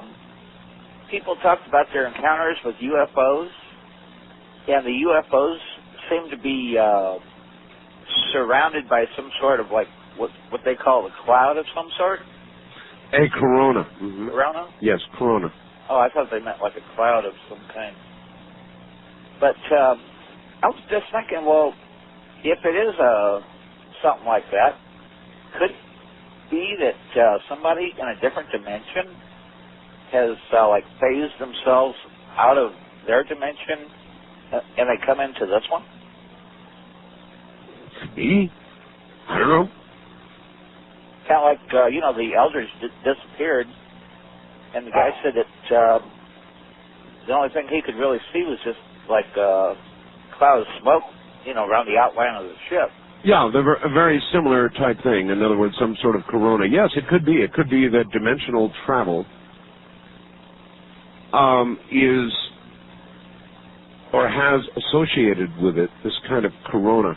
people talked about their encounters with UFOs, and the UFOs seem to be surrounded by some sort of like what they call a cloud of some sort. A corona. Corona? Yes, corona. Oh, I thought they meant like a cloud of some kind. But I was just thinking, well, if it is something like that, could be that somebody in a different dimension has like phased themselves out of their dimension and they come into this one? Me? I don't know. Kind of like, the elders disappeared, and the guy said that the only thing he could really see was just like a cloud of smoke, around the outline of the ship. Yeah, they're a very similar type thing. In other words, some sort of corona. Yes, it could be. It could be that dimensional travel is or has associated with it this kind of corona.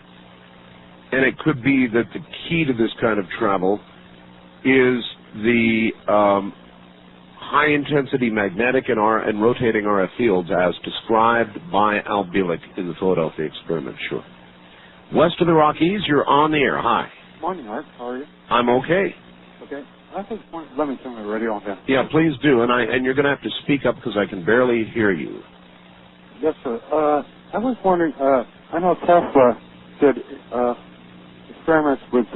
And it could be that the key to this kind of travel is the high-intensity magnetic and rotating RF fields as described by Al Bielek in the Philadelphia experiment. Sure. West of the Rockies, you're on the air. Hi. Morning, Art. How are you? I'm okay. Okay. Let me turn the radio on then. Yeah, please do. And you're going to have to speak up because I can barely hear you. Yes, sir. I was wondering, I know Tesla did experiments with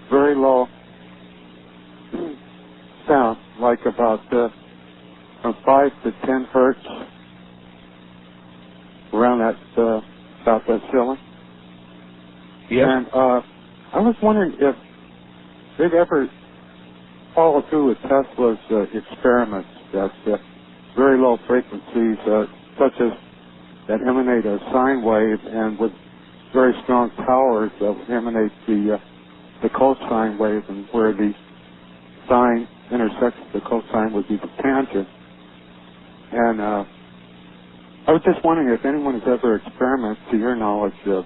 very low sound, like about from 5 to 10 hertz, around that about that ceiling. Yeah. And I was wondering if they'd ever follow through with Tesla's experiments at very low frequencies, such as that emanate a sine wave, and with very strong powers that emanate the cosine wave, and where the sine intersects the cosine would be the tangent. And I was just wondering if anyone has ever experimented, to your knowledge, of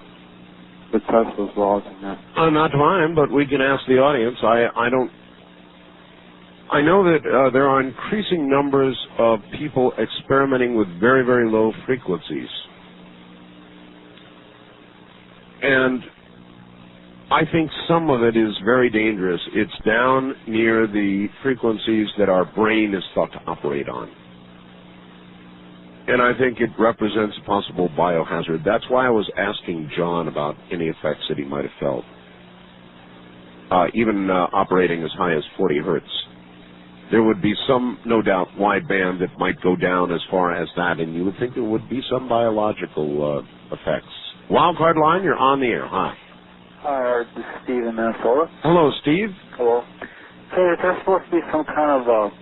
the Tesla's laws and that. Not mine, but we can ask the audience. I know that there are increasing numbers of people experimenting with very, very low frequencies. And I think some of it is very dangerous. It's down near the frequencies that our brain is thought to operate on. And I think it represents a possible biohazard. That's why I was asking John about any effects that he might have felt, even operating as high as 40 hertz. There would be some, no doubt, wideband that might go down as far as that, and you would think there would be some biological effects. Wildcard line, you're on the air. Hi. Hi, Art. This is Steve in Minnesota. Hello, Steve. Hello. Hey, is there supposed to be some kind of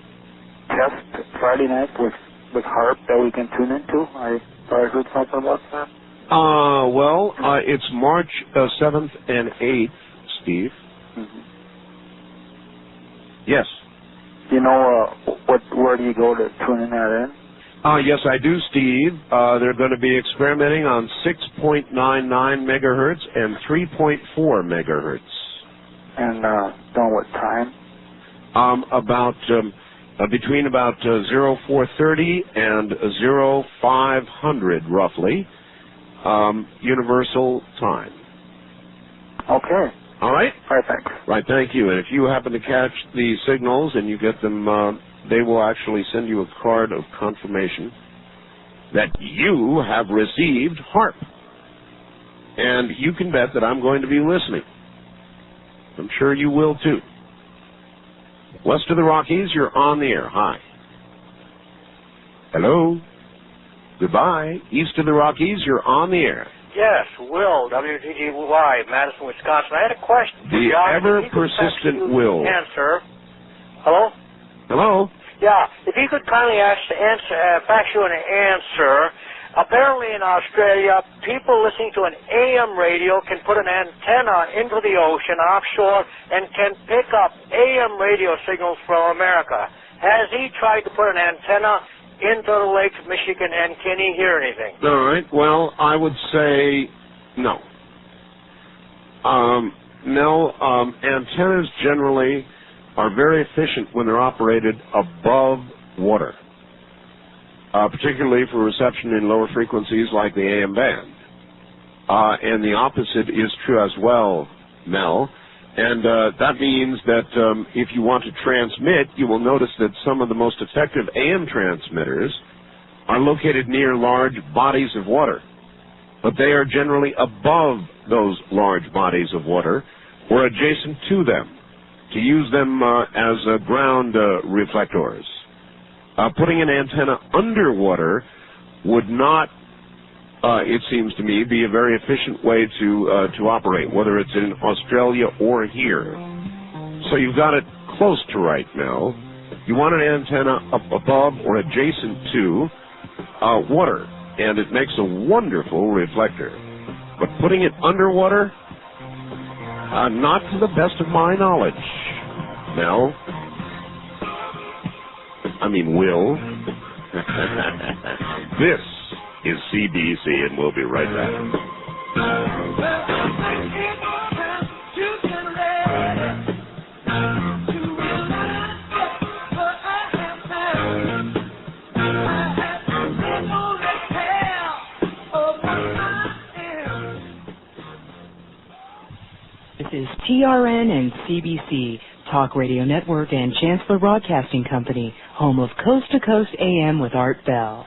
test Friday night with HAARP that we can tune into? I heard something about that. Well, it's March 7th and 8th, Steve. Mm-hmm. Yes. You know where do you go to tune in that in? Yes, I do, Steve. They're going to be experimenting on 6.99 megahertz and 3.4 megahertz. And don't what time? Between about 0430 and 0500, roughly, universal time. Okay. All right? All right, thanks. Right, thank you. And if you happen to catch the signals and you get them, they will actually send you a card of confirmation that you have received HAARP. And you can bet that I'm going to be listening. I'm sure you will, too. West of the Rockies, you're on the air. Hi. Hello. Goodbye. East of the Rockies, you're on the air. Yes, Will, WTGY, Madison, Wisconsin. I had a question. The ever-persistent Will. Answer. Hello? Hello? Yeah, if you could kindly fax you an answer. Apparently in Australia, people listening to an AM radio can put an antenna into the ocean offshore and can pick up AM radio signals from America. Has he tried to put an antenna into the Lake Michigan, and can he hear anything? All right. Well, I would say no. Antennas generally are very efficient when they're operated above water, particularly for reception in lower frequencies like the AM band. And the opposite is true as well, Mel. And that means that if you want to transmit, you will notice that some of the most effective AM transmitters are located near large bodies of water. But they are generally above those large bodies of water or adjacent to them to use them as ground reflectors. Putting an antenna underwater would not, it seems to me, be a very efficient way to operate, whether it's in Australia or here. So you've got it close to right now. You want an antenna up above or adjacent to water, and it makes a wonderful reflector. But putting it underwater, not to the best of my knowledge. Mel? I mean, Will? This is CBC, and we'll be right back. This is TRN and CBC, Talk Radio Network and Chancellor Broadcasting Company, home of Coast to Coast AM with Art Bell.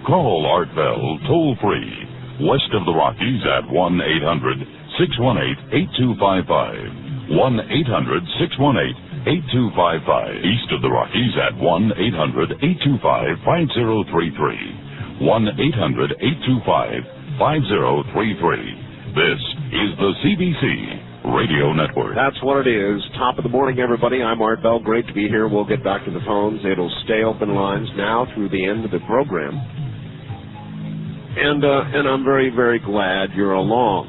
Call Art Bell toll-free, west of the Rockies at 1-800-618-8255. 1-800-618-8255. East of the Rockies at 1-800-825-5033. 1-800-825-5033. This is the CBC Radio Network. That's what it is. Top of the morning, everybody. I'm Art Bell. Great to be here. We'll get back to the phones. It'll stay open lines now through the end of the program. And I'm very, very glad you're along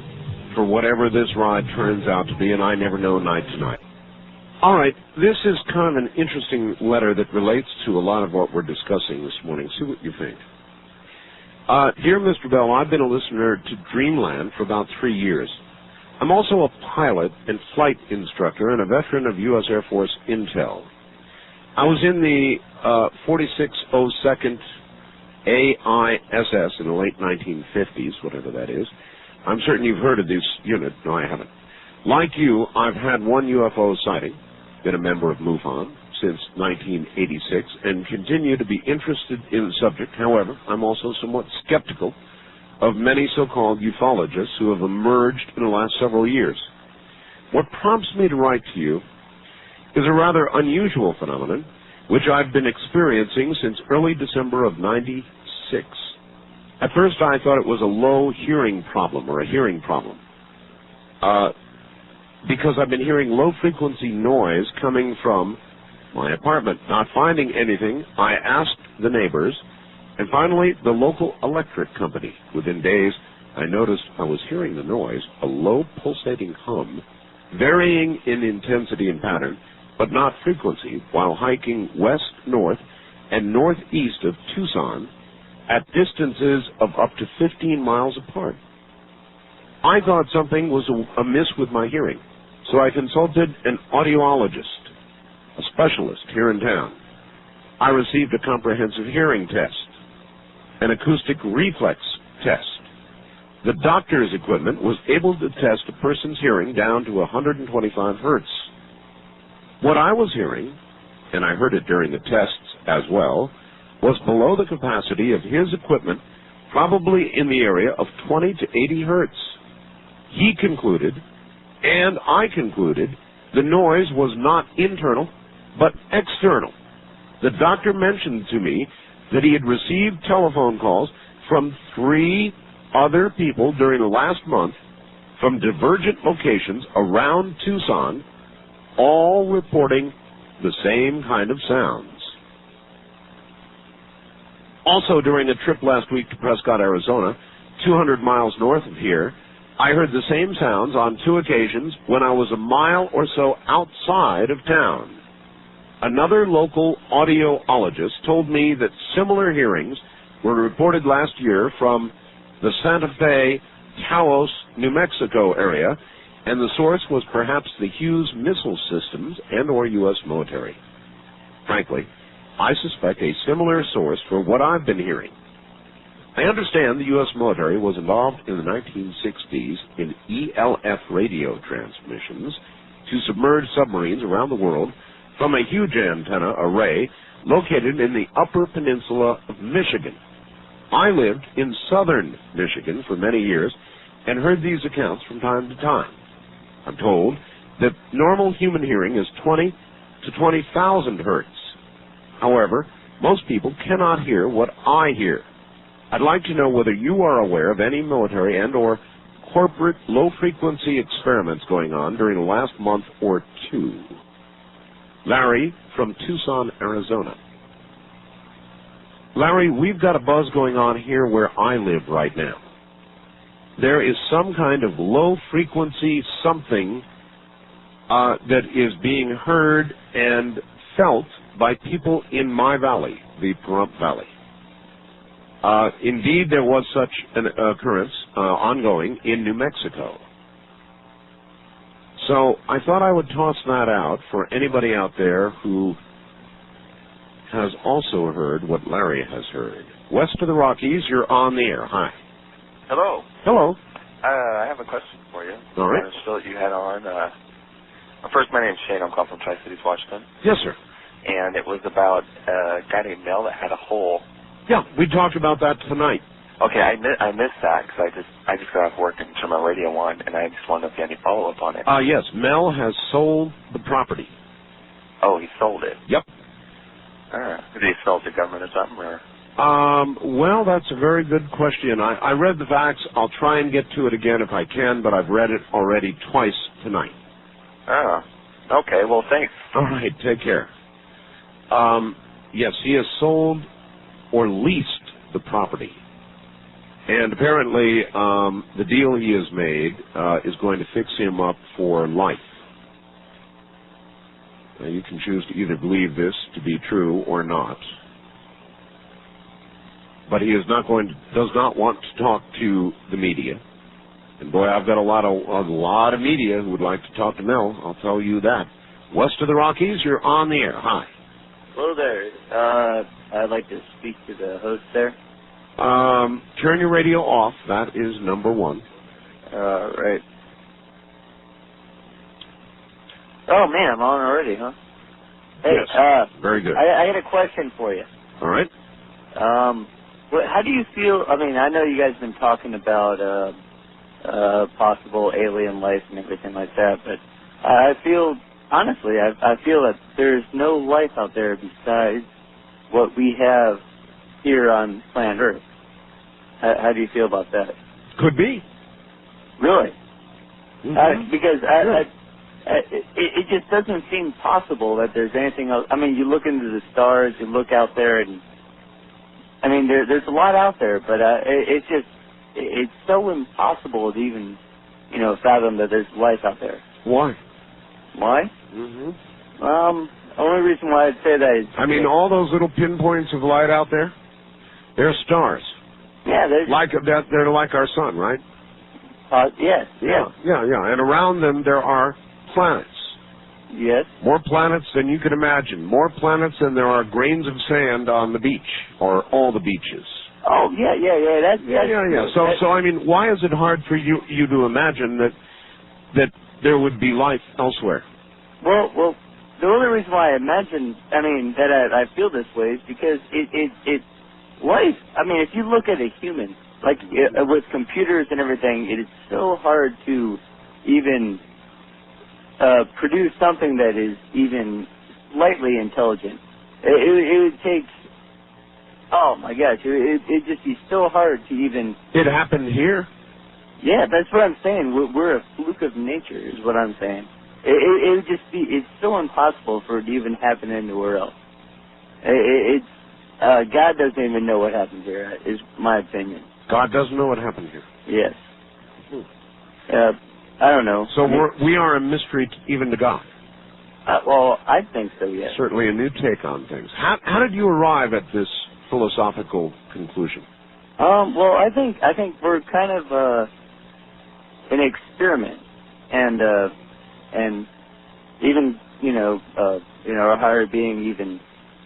for whatever this ride turns out to be, and I never know night to night. All right, this is kind of an interesting letter that relates to a lot of what we're discussing this morning. See what you think. Dear Mr. Bell, I've been a listener to Dreamland for about 3 years. I'm also a pilot and flight instructor and a veteran of U.S. Air Force Intel. I was in the 4602nd AISS in the late 1950s, whatever that is. I'm certain you've heard of this unit. No, I haven't. Like you, I've had one UFO sighting, been a member of MUFON since 1986, and continue to be interested in the subject. However, I'm also somewhat skeptical of many so-called ufologists who have emerged in the last several years. What prompts me to write to you is a rather unusual phenomenon, which I've been experiencing since early December of '96. At first, I thought it was a low hearing problem or a hearing problem, because I've been hearing low-frequency noise coming from my apartment. Not finding anything, I asked the neighbors, and finally the local electric company. Within days, I noticed I was hearing the noise, a low pulsating hum, varying in intensity and pattern, but not frequency, while hiking west-north and northeast of Tucson at distances of up to 15 miles apart. I thought something was amiss with my hearing, so I consulted an audiologist, a specialist here in town. I received a comprehensive hearing test, an acoustic reflex test. The doctor's equipment was able to test a person's hearing down to 125 hertz. What I was hearing, and I heard it during the tests as well, was below the capacity of his equipment, probably in the area of 20 to 80 hertz. He concluded, and I concluded, the noise was not internal, but external. The doctor mentioned to me that he had received telephone calls from 3 other people during the last month from divergent locations around Tucson, all reporting the same kind of sounds. Also, during a trip last week to Prescott, Arizona, 200 miles north of here, I heard the same sounds on 2 occasions when I was a mile or so outside of town. Another local audiologist told me that similar hearings were reported last year from the Santa Fe, Taos, New Mexico area, and the source was perhaps the Hughes missile systems and or U.S. military. Frankly, I suspect a similar source for what I've been hearing. I understand the U.S. military was involved in the 1960s in ELF radio transmissions to submerge submarines around the world from a huge antenna array located in the Upper Peninsula of Michigan. I lived in southern Michigan for many years and heard these accounts from time to time. I'm told that normal human hearing is 20 to 20,000 hertz. However, most people cannot hear what I hear. I'd like to know whether you are aware of any military and or corporate low-frequency experiments going on during the last month or two. Larry from Tucson, Arizona. Larry, we've got a buzz going on here where I live right now. There is some kind of low-frequency something that is being heard and felt by people in my valley, the Pahrump Valley. Indeed, there was such an occurrence ongoing in New Mexico. So I thought I would toss that out for anybody out there who has also heard what Larry has heard. West of the Rockies, you're on the air. Hi. Hello. Hello. I have a question for you. All right. The show that you had on. First, my name's Shane. I'm calling from Tri-Cities, Washington. Yes, sir. And it was about a guy named Mel that had a hole. Yeah, we talked about that tonight. Okay, I missed that because I just got off work and turned my radio on, and I just wanted to get any follow-up on it. Yes, Mel has sold the property. Oh, he sold it? Yep. Did he sell it to government or something? Or? Well, that's a very good question. I read the facts. I'll try and get to it again if I can, but I've read it already twice tonight. Oh, okay. Well, thanks. All right, take care. Yes, he has sold or leased the property. And apparently, the deal he has made is going to fix him up for life. Now, you can choose to either believe this to be true or not. But he does not want to talk to the media. And boy, I've got a lot of media who would like to talk to Mel. I'll tell you that. West of the Rockies, you're on the air. Hi. Hello there. I'd like to speak to the host there. Turn your radio off. That is number one. Right. Oh, man, I'm on already, huh? Hey, yes. Very good. I had a question for you. All right. How do you feel? I mean, I know you guys have been talking about possible alien life and everything like that, but I feel, honestly, I feel that there's no life out there besides what we have here on planet Earth. How do you feel about that? Could be. Really? Mm-hmm. Because it just doesn't seem possible that there's anything else. I mean, you look into the stars, you look out there, and I mean, there's a lot out there, but it's so impossible to even, fathom that there's life out there. Why? Why? Mm-hmm. Only reason why I'd say that is... I mean, all those little pinpoints of light out there, they're stars. Yeah, they're like our sun, right? Yes. Yeah. And around them there are planets. Yes. More planets than you could imagine. More planets than there are grains of sand on the beach, or all the beaches. Oh, yeah. That's So I mean, why is it hard for you to imagine that there would be life elsewhere? Well, the only reason why that I feel this way is because it life. I mean, if you look at a human, like with computers and everything, it is so hard to even produce something that is even slightly intelligent. It would take. Oh my gosh! It'd just be so hard to even. It happened here. Yeah, that's what I'm saying. We're a fluke of nature, is what I'm saying. It would just be. It's so impossible for it to even happen anywhere else. God doesn't even know what happened here. Is my opinion. God doesn't know what happened here. Yes. I don't know. So we are a mystery even to God. Well, I think so. Yes. Certainly a new take on things. How did you arrive at this philosophical conclusion? Well, I think we're kind of an experiment, and even a higher being, even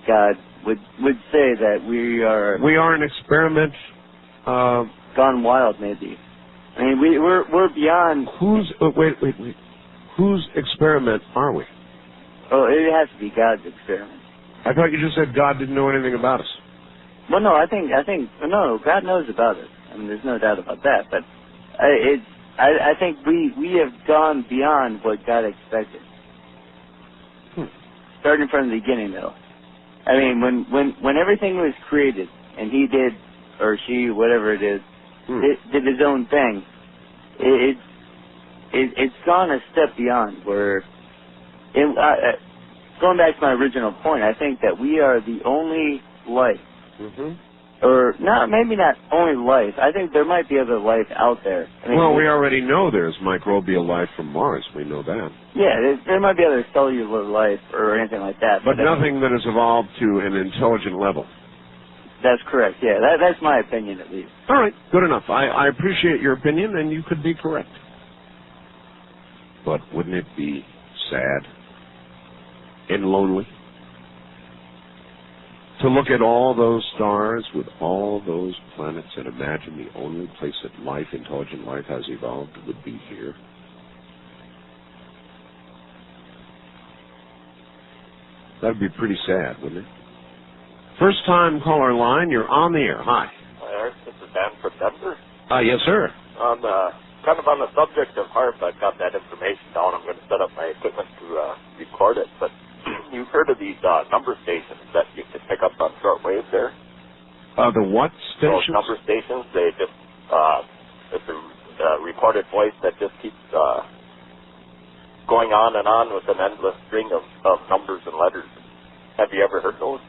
God would say that we are an experiment gone wild, maybe. I mean, we're beyond. Wait. Whose experiment are we? Oh, it has to be God's experiment. I thought you just said God didn't know anything about us. Well, no, I think no, God knows about us. I mean, there's no doubt about that. But I think we have gone beyond what God expected. Starting from the beginning, though. I mean, when everything was created and he did, or she, whatever it is, did his own thing, it's gone a step beyond where, going back to my original point, I think that we are the only life, or maybe not only life. I think there might be other life out there. I mean, well, we already know there's microbial life from Mars. We know that. Yeah, there might be other cellular life or anything like that. But nothing that has evolved to an intelligent level. That's correct, yeah. That's my opinion, at least. All right, good enough. I appreciate your opinion, and you could be correct. But wouldn't it be sad and lonely to look at all those stars with all those planets and imagine the only place that life, intelligent life, has evolved would be here? That would be pretty sad, wouldn't it? First time caller line, you're on the air. Hi. Hi, Art. This is Dan from Denver. Yes, sir. Kind of on the subject of HARP, I've got that information down. I'm going to set up my equipment to record it. But you've heard of these number stations that you can pick up on shortwave there? The what stations? Those number stations. They just, it's a recorded voice that just keeps going on and on with an endless string of numbers and letters. Have you ever heard those?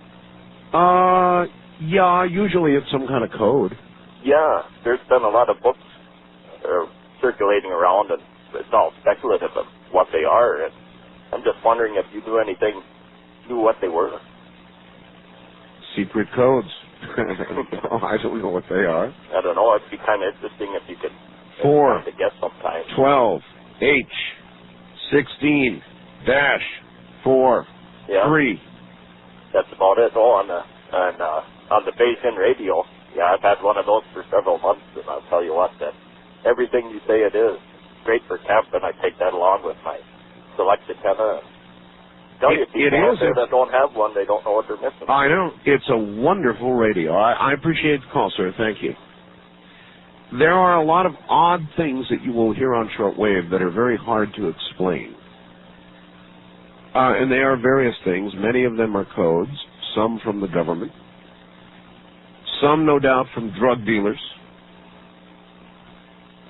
Yeah, usually it's some kind of code. Yeah, there's been a lot of books circulating around, and it's all speculative of what they are, and I'm just wondering if you knew what they were. Secret codes. I don't know what they are. I don't know, it'd be kind of interesting if you could 4, to guess sometime. 12, H, 16, dash, 4, 3. That's about it. On the Bayesian radio, yeah, I've had one of those for several months, and I'll tell you what, that everything you say it is great for camp, and I take that along with my select antenna. Tell you people out there that don't have one, they don't know what they're missing. I know. It's a wonderful radio. I appreciate the call, sir. Thank you. There are a lot of odd things that you will hear on shortwave that are very hard to explain. And they are various things. Many of them are codes, some from the government, some, no doubt, from drug dealers,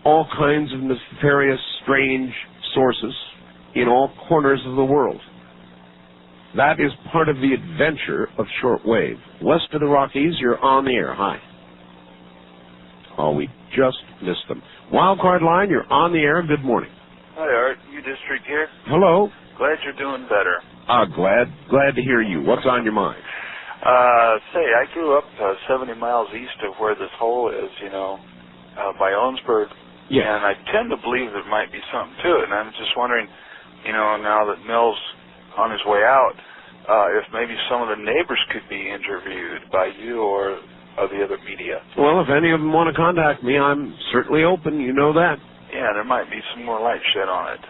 all kinds of nefarious, strange sources in all corners of the world. That is part of the adventure of shortwave. West of the Rockies, you're on the air. Hi. Oh, we just missed them. Wildcard line, you're on the air. Good morning. Hi, Art. U District here. Hello. Glad you're doing better. Glad to hear you. What's on your mind? I grew up 70 miles east of where this hole is, by Owensburg. Yeah. And I tend to believe there might be something to it. And I'm just wondering, now that Mill's on his way out, if maybe some of the neighbors could be interviewed by you or the other media. Well, if any of them want to contact me, I'm certainly open. You know that. Yeah, there might be some more light shed on it.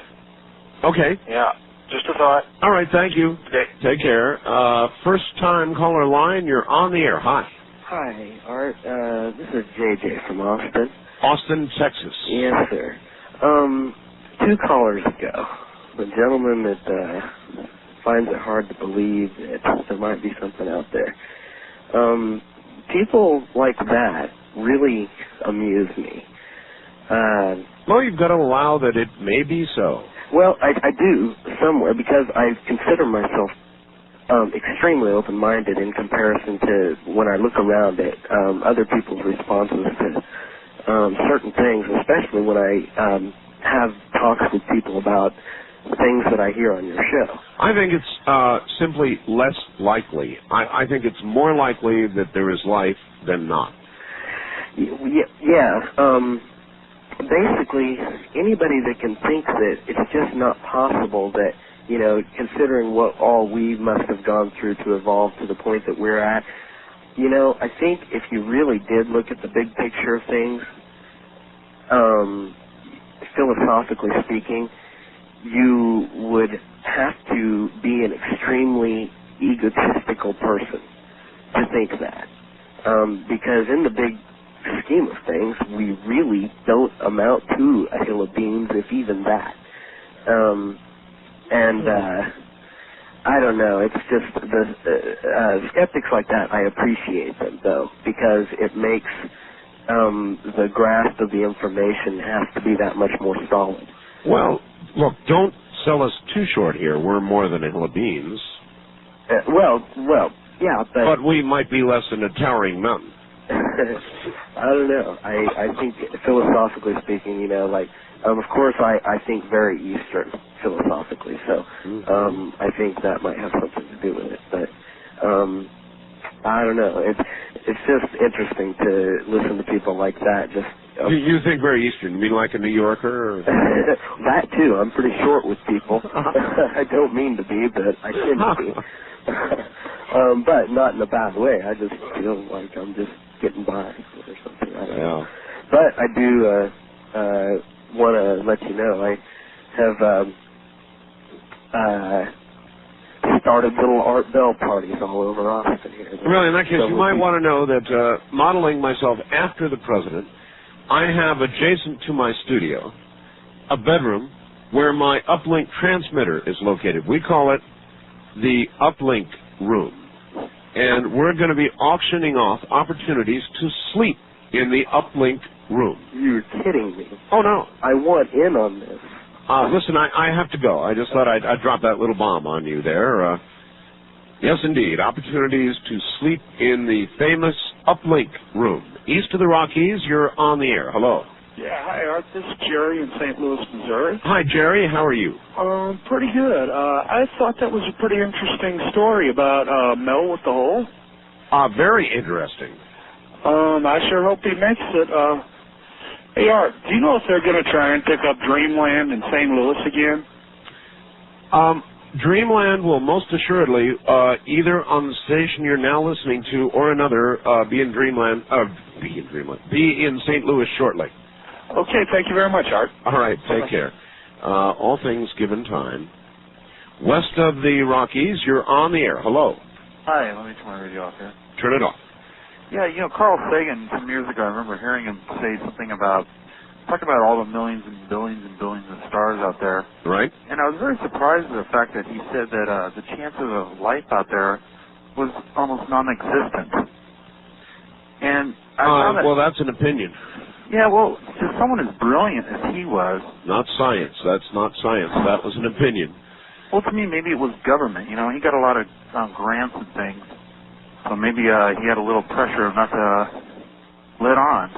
Okay. Yeah. Just a thought. All right, thank you. Okay. Take care. First time caller line, you're on the air. Hi. Hi, Art. This is JJ from Austin. Austin, Texas. Yes, sir. 2 callers ago, the gentleman that finds it hard to believe that there might be something out there. People like that really amuse me. Well, you've got to allow that it may be so. Well, I do somewhere because I consider myself extremely open-minded in comparison to when I look around at other people's responses to certain things, especially when I have talks with people about things that I hear on your show. I think it's simply less likely. I think it's more likely that there is life than not. Yeah. Basically, anybody that can think that it's just not possible that, considering what all we must have gone through to evolve to the point that we're at, I think if you really did look at the big picture of things, philosophically speaking, you would have to be an extremely egotistical person to think that. Because in the big scheme of things, we really don't amount to a hill of beans, if even that. I don't know. It's just the skeptics like that. I appreciate them though, because it makes the grasp of the information has to be that much more solid. Well, look, don't sell us too short here. We're more than a hill of beans. Well, yeah, but we might be less than a towering mountain. I don't know. I think philosophically speaking, of course I think very Eastern philosophically, so I think that might have something to do with it. But I don't know. It's just interesting to listen to people like that. You think very Eastern? You mean like a New Yorker? Or? That too. I'm pretty short with people. I don't mean to be, but I can be. But not in a bad way. I just feel like I'm just getting by or something. I don't know. But I do want to let you know I have started little Art Bell parties all over Austin here. Really, in that case, you might want to know that modeling myself after the president, I have adjacent to my studio a bedroom where my uplink transmitter is located. We call it the uplink room. And we're going to be auctioning off opportunities to sleep in the uplink room. You're kidding me. Oh, no. I want in on this. Listen, I have to go. I just thought I'd drop that little bomb on you there. Yes, indeed. Opportunities to sleep in the famous uplink room. East of the Rockies, you're on the air. Hello. Yeah, hi, Art. This is Jerry in St. Louis, Missouri. Hi, Jerry. How are you? Pretty good. I thought that was a pretty interesting story about Mel with the hole. Very interesting. I sure hope he makes it. Hey, Art, do you know if they're going to try and pick up Dreamland in St. Louis again? Dreamland will most assuredly, either on the station you're now listening to or another, be in St. Louis shortly. Okay, thank you very much, Art. All right, take care. All things given time. West of the Rockies, you're on the air. Hello. Hi, let me turn my radio off here. Turn it off. Yeah, Carl Sagan, some years ago, I remember hearing him say something about all the millions and billions of stars out there. Right. And I was very surprised at the fact that he said that the chances of life out there was almost non-existent. And I found that... Well, that's an opinion. Yeah, well, to someone as brilliant as he was... Not science. That's not science. That was an opinion. Well, to me, maybe it was government. He got a lot of grants and things. So maybe he had a little pressure not to let on.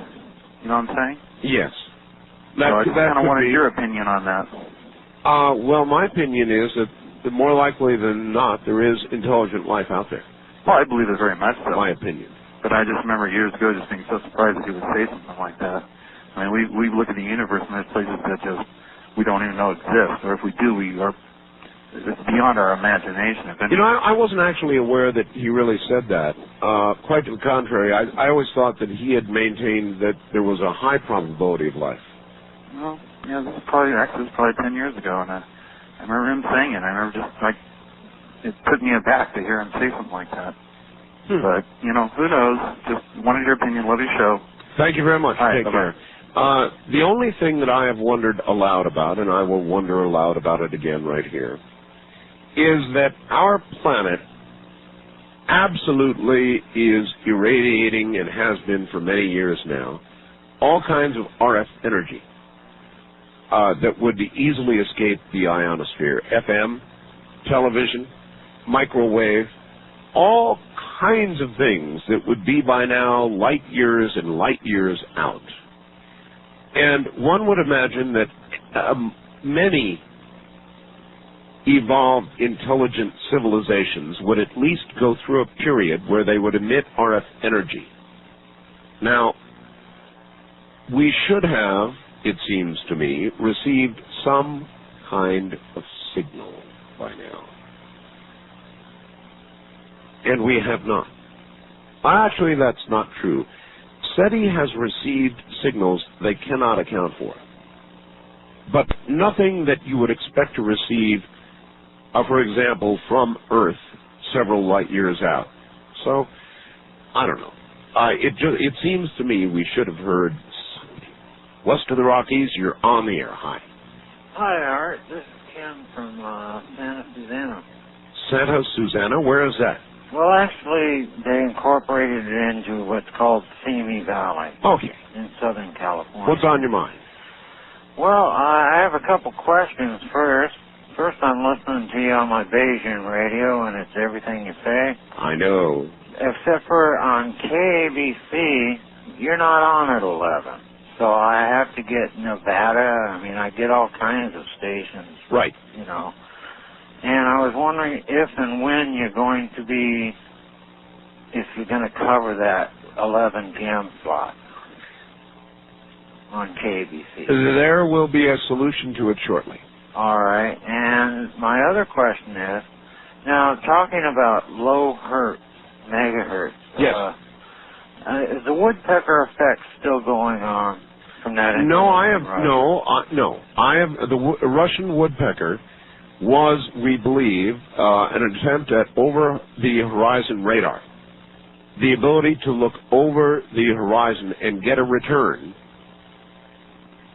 You know what I'm saying? Yes. So I just kind of wanted your opinion on that. Well, my opinion is that more likely than not, there is intelligent life out there. Well, I believe it very much so. My opinion. But I just remember years ago just being so surprised that he would say something like that. I mean, we look at the universe and there's places that just we don't even know exist, or if we do, it's beyond our imagination. I wasn't actually aware that he really said that. Quite to the contrary, I always thought that he had maintained that there was a high probability of life. Well, yeah, this is probably 10 years ago, and I remember him saying it. I remember just it took me aback to hear him say something like that. But who knows? Just wanted your opinion. Love your show. Thank you very much. Right, take care. The only thing that I have wondered aloud about, and I will wonder aloud about it again right here, is that our planet absolutely is irradiating and has been for many years now all kinds of RF energy that would easily escape the ionosphere. FM, television, microwave, all kinds of things that would be by now light years and light years out. And one would imagine that many evolved intelligent civilizations would at least go through a period where they would emit RF energy. Now, we should have, it seems to me, received some kind of signal by now. And we have not. Actually, that's not true. SETI has received signals they cannot account for. But nothing that you would expect to receive, for example, from Earth several light years out. So, I don't know. It seems to me we should have heard something. west of the Rockies. You're on the air. Hi. Hi, Art. This is Ken from Santa Susana. Santa Susana, where is that? Well, actually, they incorporated it into what's called Simi Valley. Okay. In Southern California. What's on your mind? Well, I have a couple questions first. First, I'm listening to you on my Bayesian radio, and it's everything you say. I know. Except for on KABC, you're not on at 11. So I have to get Nevada. I mean, I get all kinds of stations. Right. You know. And I was wondering if and when you're going to be, if you're going to cover that 11 p.m. slot on KABC. There will be a solution to it shortly. All right. And my other question is, now talking about low hertz, megahertz. Yes. Is the woodpecker effect still going on from that? No, I have no. I have the Russian woodpecker was, we believe, an attempt at over the horizon radar. The ability to look over the horizon and get a return,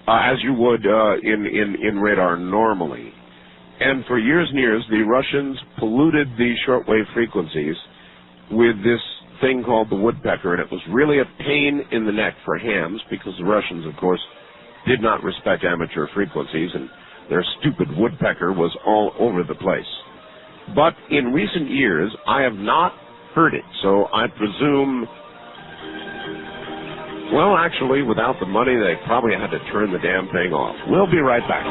as you would in radar normally. And for years and years, the Russians polluted the shortwave frequencies with this thing called the woodpecker, and it was really a pain in the neck for hams because the Russians, of course, did not respect amateur frequencies, and their stupid woodpecker was all over the place. But in recent years, I have not heard it, so I presume, well, actually, without the money, they probably had to turn the damn thing off. We'll be right back.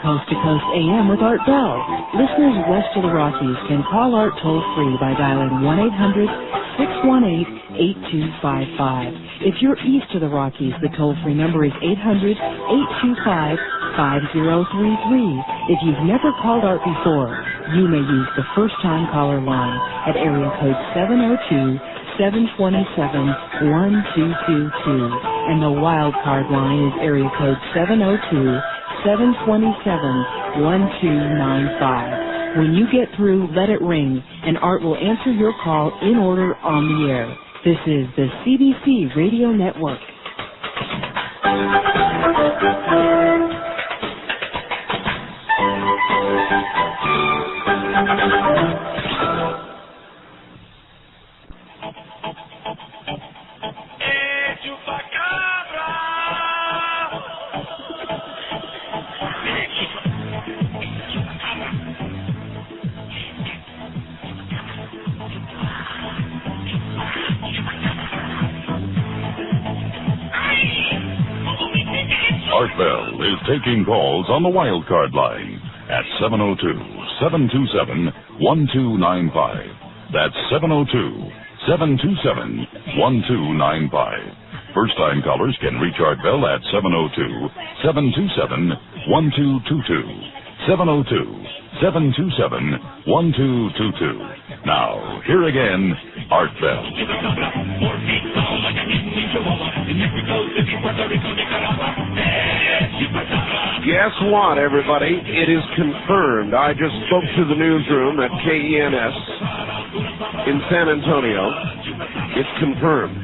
To Coast AM with Art Bell. Listeners west of the Rockies can call Art toll-free by dialing 1-800-618-8255. If you're east of the Rockies, the toll-free number is 800-825-5033. If you've never called Art before, you may use the first-time caller line at area code 702-727-1222. And the wild card line is area code 702-727-1295. When you get through, let it ring, and Art will answer your call in order on the air. This is the CBC Radio Network. Art Bell is taking calls on the wildcard line at 702-727-1295. That's 702-727-1295. First-time callers can reach Art Bell at 702-727-1222. 702-727-1222. Now, here again, Art Bell. Guess what, everybody? It is confirmed. I just spoke to the newsroom at KENS in San Antonio. It's confirmed.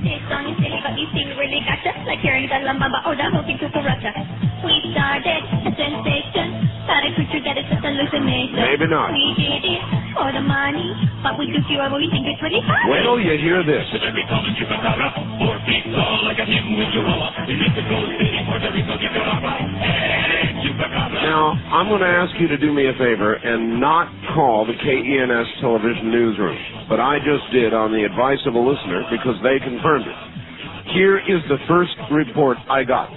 We started a sensation, thought it picture that it's just a hallucination. Maybe not. We did it for the money, but we took you and we think it's really fun. Wait till you hear this. Now, I'm going to ask you to do me a favor and not call the KENS television newsroom. But I just did on the advice of a listener because they confirmed it. Here is the first report I got.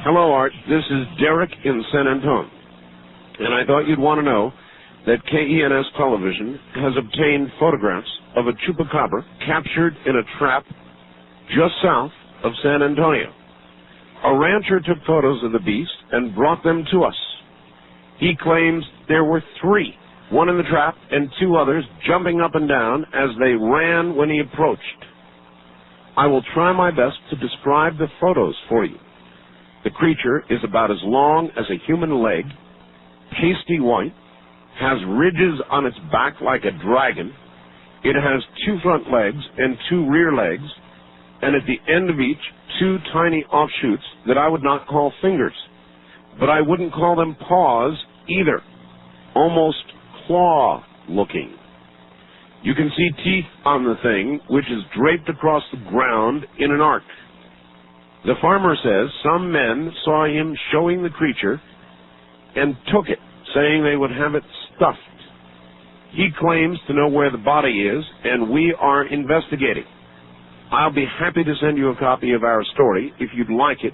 Hello, Art. This is Derek in San Antonio. And I thought you'd want to know that KENS television has obtained photographs of a chupacabra captured in a trap just south of San Antonio. A rancher took photos of the beast and brought them to us. He claims there were 3, one in the trap and 2 others jumping up and down as they ran when he approached. I will try my best to describe the photos for you. The creature is about as long as a human leg, pasty white, has ridges on its back like a dragon. It has 2 front legs and 2 rear legs, and at the end of each, 2 tiny offshoots that I would not call fingers, but I wouldn't call them paws either, almost claw-looking. You can see teeth on the thing, which is draped across the ground in an arc. The farmer says some men saw him showing the creature and took it, saying they would have it stuffed. He claims to know where the body is, and we are investigating. I'll be happy to send you a copy of our story if you'd like it,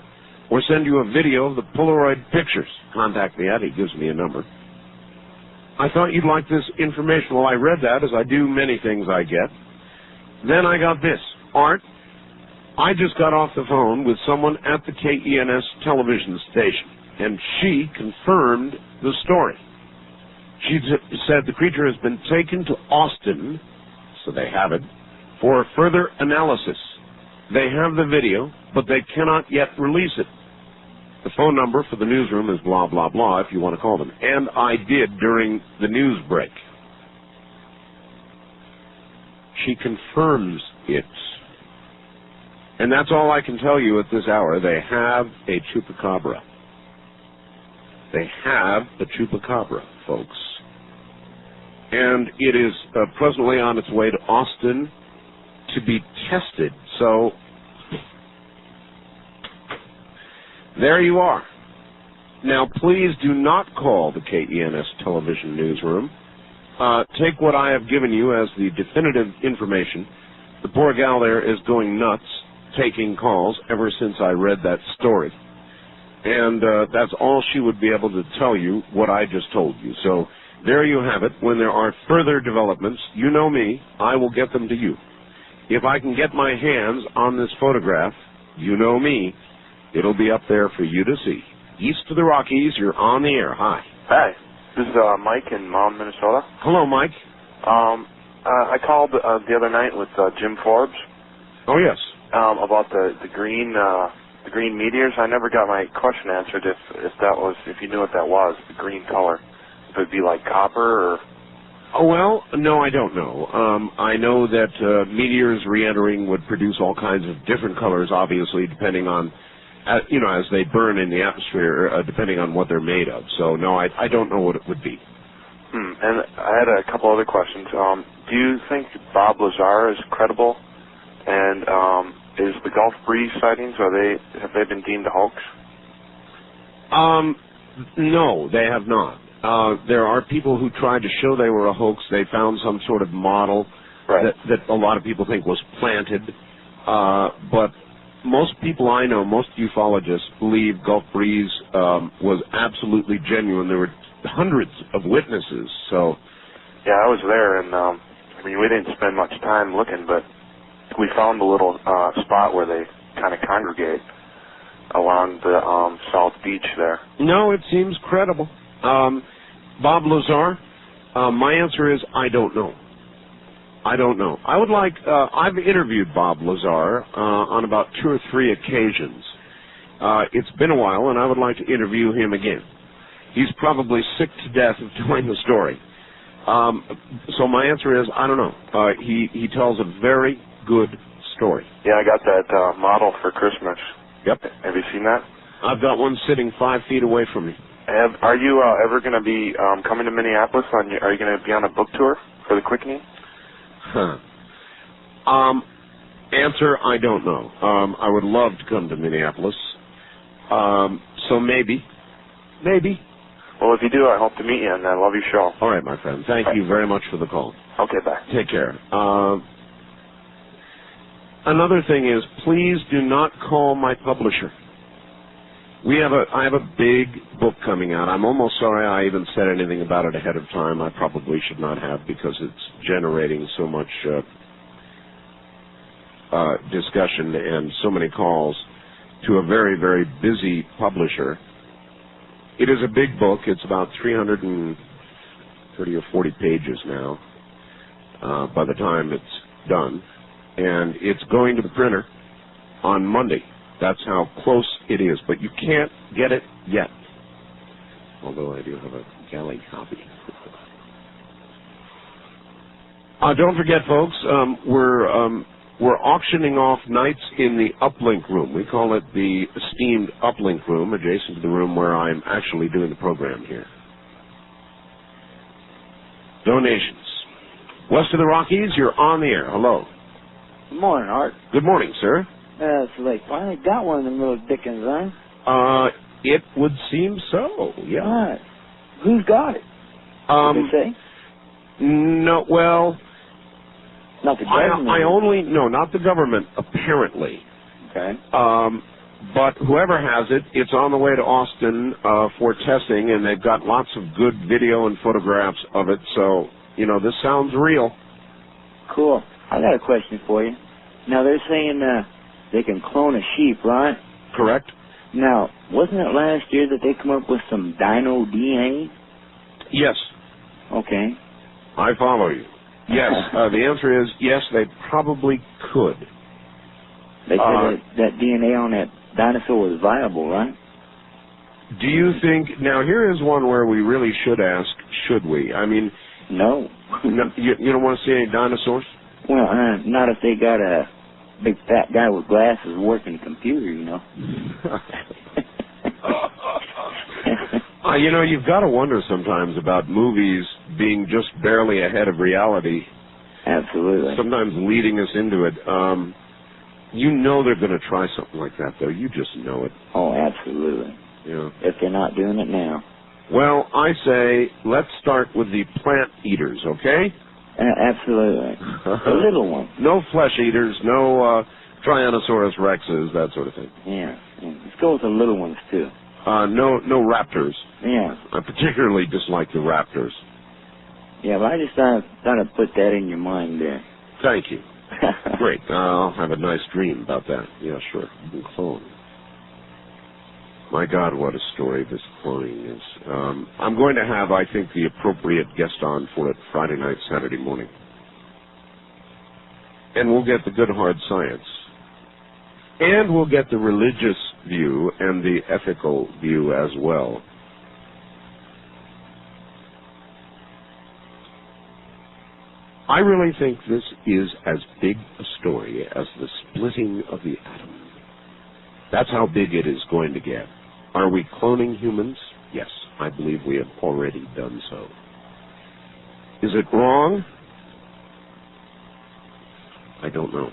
or send you a video of the Polaroid pictures. Contact me at, he gives me a number. I thought you'd like this information. Well, I read that, as I do many things I get. Then I got this. Art, I just got off the phone with someone at the KENS television station, and she confirmed the story. She said the creature has been taken to Austin, so they have it, for further analysis. They have the video, but they cannot yet release it. The phone number for the newsroom is blah, blah, blah, if you want to call them. And I did during the news break. She confirms it. And that's all I can tell you at this hour. They have a chupacabra. They have a chupacabra, folks. And it is presently on its way to Austin to be tested. So there you are. Now, please do not call the KENS television newsroom. Take what I have given you as the definitive information. The poor gal there is going nuts taking calls ever since I read that story. And that's all she would be able to tell you, what I just told you. So there you have it. When there are further developments, you know me, I will get them to you. If I can get my hands on this photograph, you know me, it'll be up there for you to see. East of the Rockies, you're on the air. Hi. Hi. This is Mike in Mound, Minnesota. Hello, Mike. I called the other night with Jim Forbes. Oh, yes. About the green meteors. I never got my question answered if you knew what that was, the green color. If it'd be like copper or... Oh, well, no, I don't know. I know that meteors re-entering would produce all kinds of different colors, obviously, depending on, as they burn in the atmosphere, depending on what they're made of. So, no, I don't know what it would be. And I had a couple other questions. Do you think Bob Lazar is credible? And is the Gulf Breeze sightings, have they been deemed a hoax? No, they have not. There are people who tried to show they were a hoax. They found some sort of model that a lot of people think was planted. But most people I know, most ufologists, believe Gulf Breeze was absolutely genuine. There were hundreds of witnesses. So, yeah, I was there, and we didn't spend much time looking, but we found a little spot where they kind of congregate along the South Beach there. No, it seems credible. Bob Lazar, my answer is I don't know. I don't know. I would like, I've interviewed Bob Lazar on about 2 or 3 occasions. It's been a while, and I would like to interview him again. He's probably sick to death of telling the story. So my answer is I don't know. He tells a very good story. Yeah, I got that model for Christmas. Yep. Have you seen that? I've got one sitting 5 feet away from me. Are you ever going to be coming to Minneapolis? Are you going to be on a book tour for the Quickening? Answer, I don't know. I would love to come to Minneapolis. So maybe. Maybe. Well, if you do, I hope to meet you, and I love your show. All right, my friend. Thank you very much for the call. Okay, bye. Take care. Another thing is, please do not call my publisher. I have a big book coming out. I'm almost sorry I even said anything about it ahead of time. I probably should not have, because it's generating so much discussion and so many calls to a very, very busy publisher. It is a big book. It's about 330 or 40 pages now by the time it's done. and it's going to the printer on Monday. That's how close it is, but you can't get it yet. Although I do have a galley copy. Don't forget, folks, we're auctioning off nights in the uplink room. We call it the esteemed uplink room, adjacent to the room where I'm actually doing the program here. Donations. West of the Rockies, you're on the air. Hello. Good morning, Art. Good morning, sir. So they finally got one of them little dickens, huh? It would seem so, yeah. All right. Who's got it? Did they say? No, well... Not the government. Not the government, apparently. Okay. But whoever has it, it's on the way to Austin for testing, and they've got lots of good video and photographs of it, so, this sounds real. Cool. I got a question for you. Now, they're saying they can clone a sheep, right? Correct. Now, wasn't it last year that they come up with some dino DNA? Yes. Okay. I follow you. Yes. The answer is yes, they probably could. They said that DNA on that dinosaur was viable, right? Do you think... Now, here is one where we really should ask, should we? I mean... No. You don't want to see any dinosaurs? Well, not if they got a big fat guy with glasses working a computer, You've got to wonder sometimes about movies being just barely ahead of reality. Absolutely. Sometimes leading us into it. They're going to try something like that, though. You just know it. Oh, absolutely. Yeah. If they're not doing it now. Well, I say let's start with the plant eaters, okay? Absolutely. The little one. No flesh eaters, no Tyrannosaurus rexes, that sort of thing. Yeah. Let's go with the little ones, too. No raptors. Yeah. I particularly dislike the raptors. Yeah, but I just thought I'd put that in your mind there. Thank you. Great. I'll have a nice dream about that. Yeah, sure. Clone. My God, what a story this cloning is. I'm going to have, I think, the appropriate guest on for it Friday night, Saturday morning. And we'll get the good hard science. And we'll get the religious view and the ethical view as well. I really think this is as big a story as the splitting of the atom. That's how big it is going to get. Are we cloning humans? Yes, I believe we have already done so. Is it wrong? I don't know.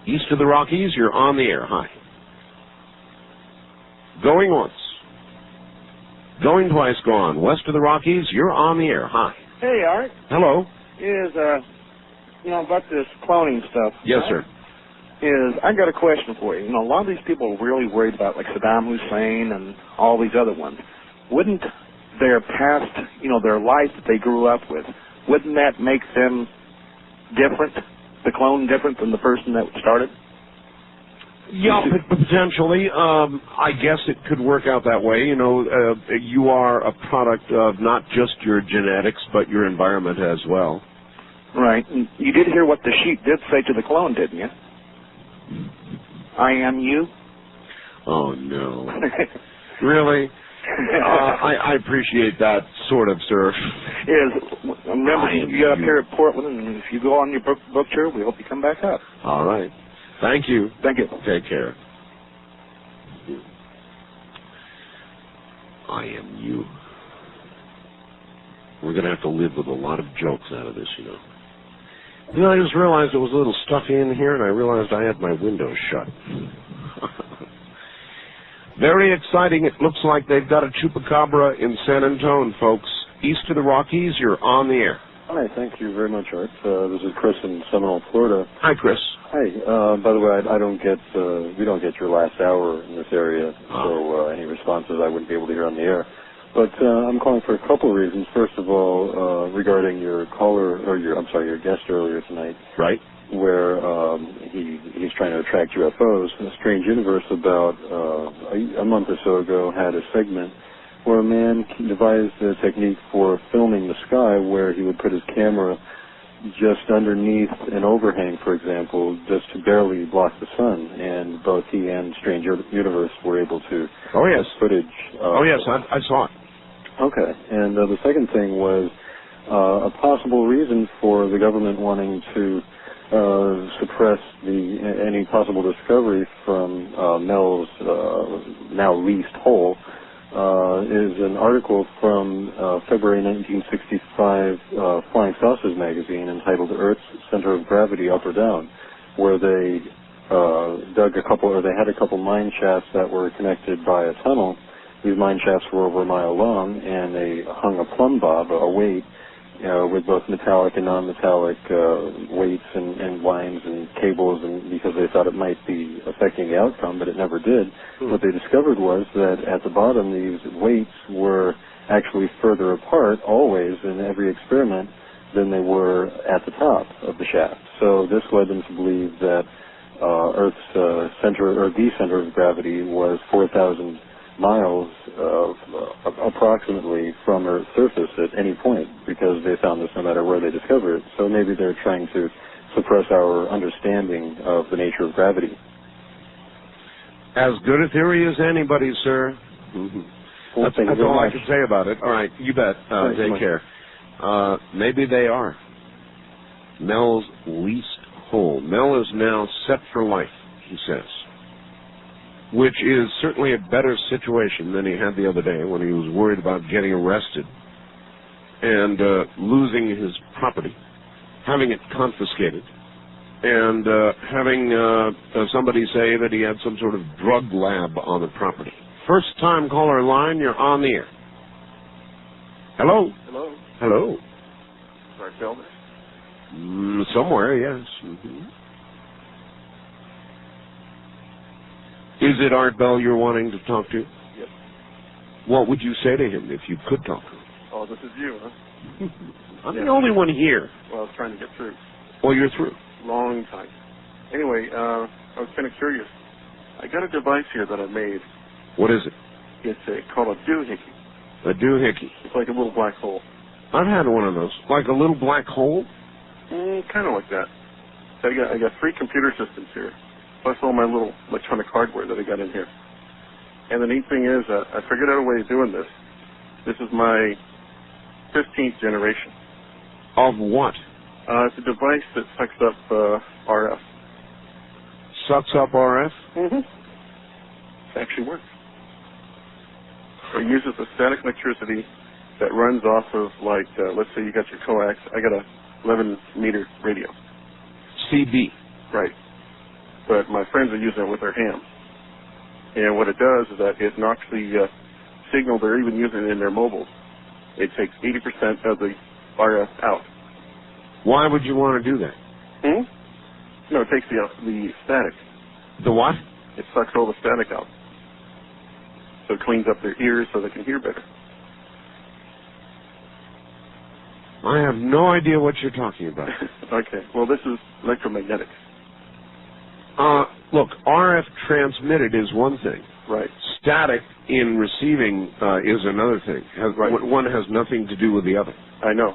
East of the Rockies, you're on the air. Hi. Going once. Going twice, gone. West of the Rockies, you're on the air. Hi. Hey, Art. Hello. About this cloning stuff. Yes, sir. I got a question for you. A lot of these people are really worried about, like, Saddam Hussein and all these other ones. Wouldn't their past, their life that they grew up with, wouldn't that make them different, the clone different than the person that started? Yeah, potentially. I guess it could work out that way. You are a product of not just your genetics, but your environment as well. Right. And you did hear what the sheep did say to the clone, didn't you? I am you. Oh, no. Really? I appreciate that, sort of, sir. Remember, you got up here at Portland, and if you go on your book tour, we hope you come back up. All right. Thank you. Thank you. Take care. I am you. We're going to have to live with a lot of jokes out of this, I just realized it was a little stuffy in here, and I realized I had my window shut. Very exciting. It looks like they've got a chupacabra in San Antone, folks. East of the Rockies, you're on the air. Hi, thank you very much, Art. This is Chris in Seminole, Florida. Hi, Chris. Hi. By the way, we don't get your last hour in this area, so any responses I wouldn't be able to hear on the air. But I'm calling for a couple of reasons. First of all, regarding your your guest earlier tonight. Right. Where he's trying to attract UFOs. A Strange Universe about a month or so ago had a segment where a man devised a technique for filming the sky where he would put his camera just underneath an overhang, for example, just to barely block the sun, and both he and Strange Universe were able to get footage. I saw it. Okay, and the second thing was a possible reason for the government wanting to suppress any possible discovery from Mel's now leased hole is an article from February 1965 Flying Saucers magazine entitled Earth's Center of Gravity Up or Down, where they had a couple mine shafts that were connected by a tunnel. These mine shafts were over a mile long, and they hung a plumb bob, a weight, with both metallic and non-metallic weights and lines and cables, and because they thought it might be affecting the outcome, but it never did. What they discovered was that at the bottom, these weights were actually further apart, always, in every experiment, than they were at the top of the shaft. So this led them to believe that Earth's center, or the center of gravity, was 4,000 miles approximately from Earth's surface at any point, because they found this no matter where they discovered it. So maybe they're trying to suppress our understanding of the nature of gravity. As good a theory as anybody, sir. Well, that's all I can say about it. All right, you bet. Take care. Maybe they are. Mel's leased hole. Mel is now set for life, he says, which is certainly a better situation than he had the other day when he was worried about getting arrested and losing his property, having it confiscated, and having somebody say that he had some sort of drug lab on the property. First time caller line, you're on the air. Hello? Hello? Hello? Art Bell there? Somewhere, yes. Mm-hmm. Is it Art Bell you're wanting to talk to? Yes. What would you say to him if you could talk to him? Oh, this is you, huh? I'm the only one here. Well, I was trying to get through. Well, you're through. Long time. Anyway, I was kind of curious. I got a device here that I made. What is it? It's called a doohickey. A doohickey. It's like a little black hole. I've had one of those. Like a little black hole? Kind of like that. So I got 3 computer systems here, plus all my little electronic hardware that I got in here. And the neat thing is, I figured out a way of doing this. This is my 15th generation. Of what? It's a device that sucks up RF. Sucks up RF? Mm-hmm. It actually works. It uses a static electricity that runs off of, like, let's say you got your coax. I got a 11-meter radio. CB. Right. But my friends are using it with their ham. And what it does is that it knocks the signal they're even using in their mobiles. It takes 80% of the RF out. Why would you want to do that? No, it takes the static. The what? It sucks all the static out. So it cleans up their ears so they can hear better. I have no idea what you're talking about. Okay. Well, this is electromagnetics. Look, RF transmitted is one thing. Right. Static in receiving is another thing. One has nothing to do with the other. I know.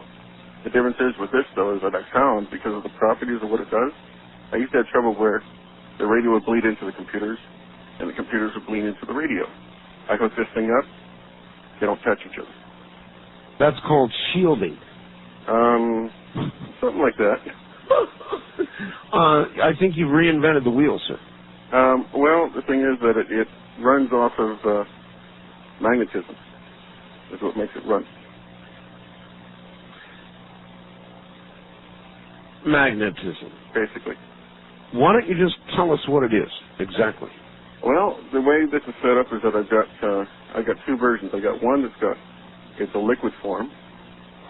The difference is with this, though, is that I found, because of the properties of what it does, I used to have trouble where the radio would bleed into the computers, and the computers would bleed into the radio. I hook this thing up, they don't touch each other. That's called shielding. Something like that. I think you've reinvented the wheel, sir. Well, the thing is that it runs off of magnetism. That's what makes it run. Magnetism. Basically. Why don't you just tell us what it is exactly? Well, the way this is set up is that I've got 2 versions. I got one it's a liquid form.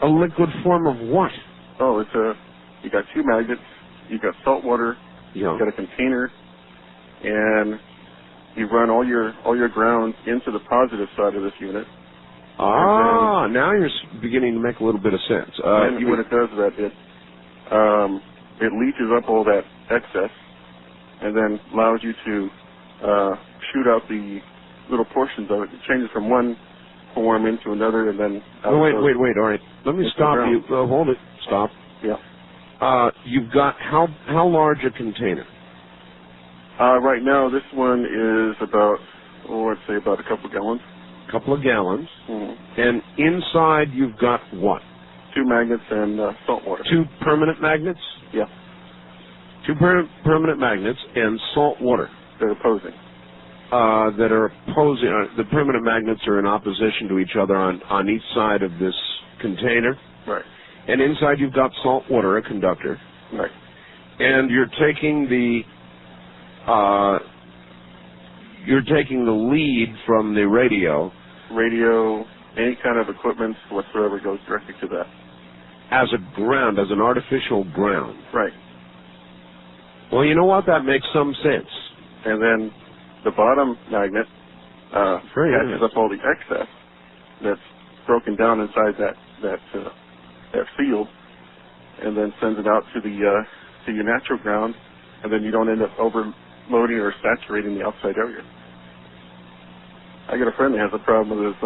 A liquid form of what? Oh, you got 2 magnets, you got salt water, you got a container, and you run all your ground into the positive side of this unit. Now you're beginning to make a little bit of sense. And what it does is that it leaches up all that excess, and then allows you to shoot out the little portions of it. It changes from one form into another, and then... Wait. All right. Let me stop you. Hold it. Stop. Yeah. You've got how large a container? Right now, this one is about, I'd say about a couple of gallons. Couple of gallons. Mm-hmm. And inside you've got what? 2 magnets and salt water. 2 permanent magnets? Yeah. 2 permanent magnets and salt water. They're opposing. That are opposing. The permanent magnets are in opposition to each other on each side of this container. Right. And inside you've got salt water, a conductor. Right. And you're taking the lead from the radio. Radio, any kind of equipment whatsoever goes directly to that. As a ground, as an artificial ground. Right. Well, you know what? That makes some sense. And then the bottom magnet catches up all the excess that's broken down inside that field, and then sends it out to your natural ground, and then you don't end up overloading or saturating the outside area. I got a friend that has a problem with his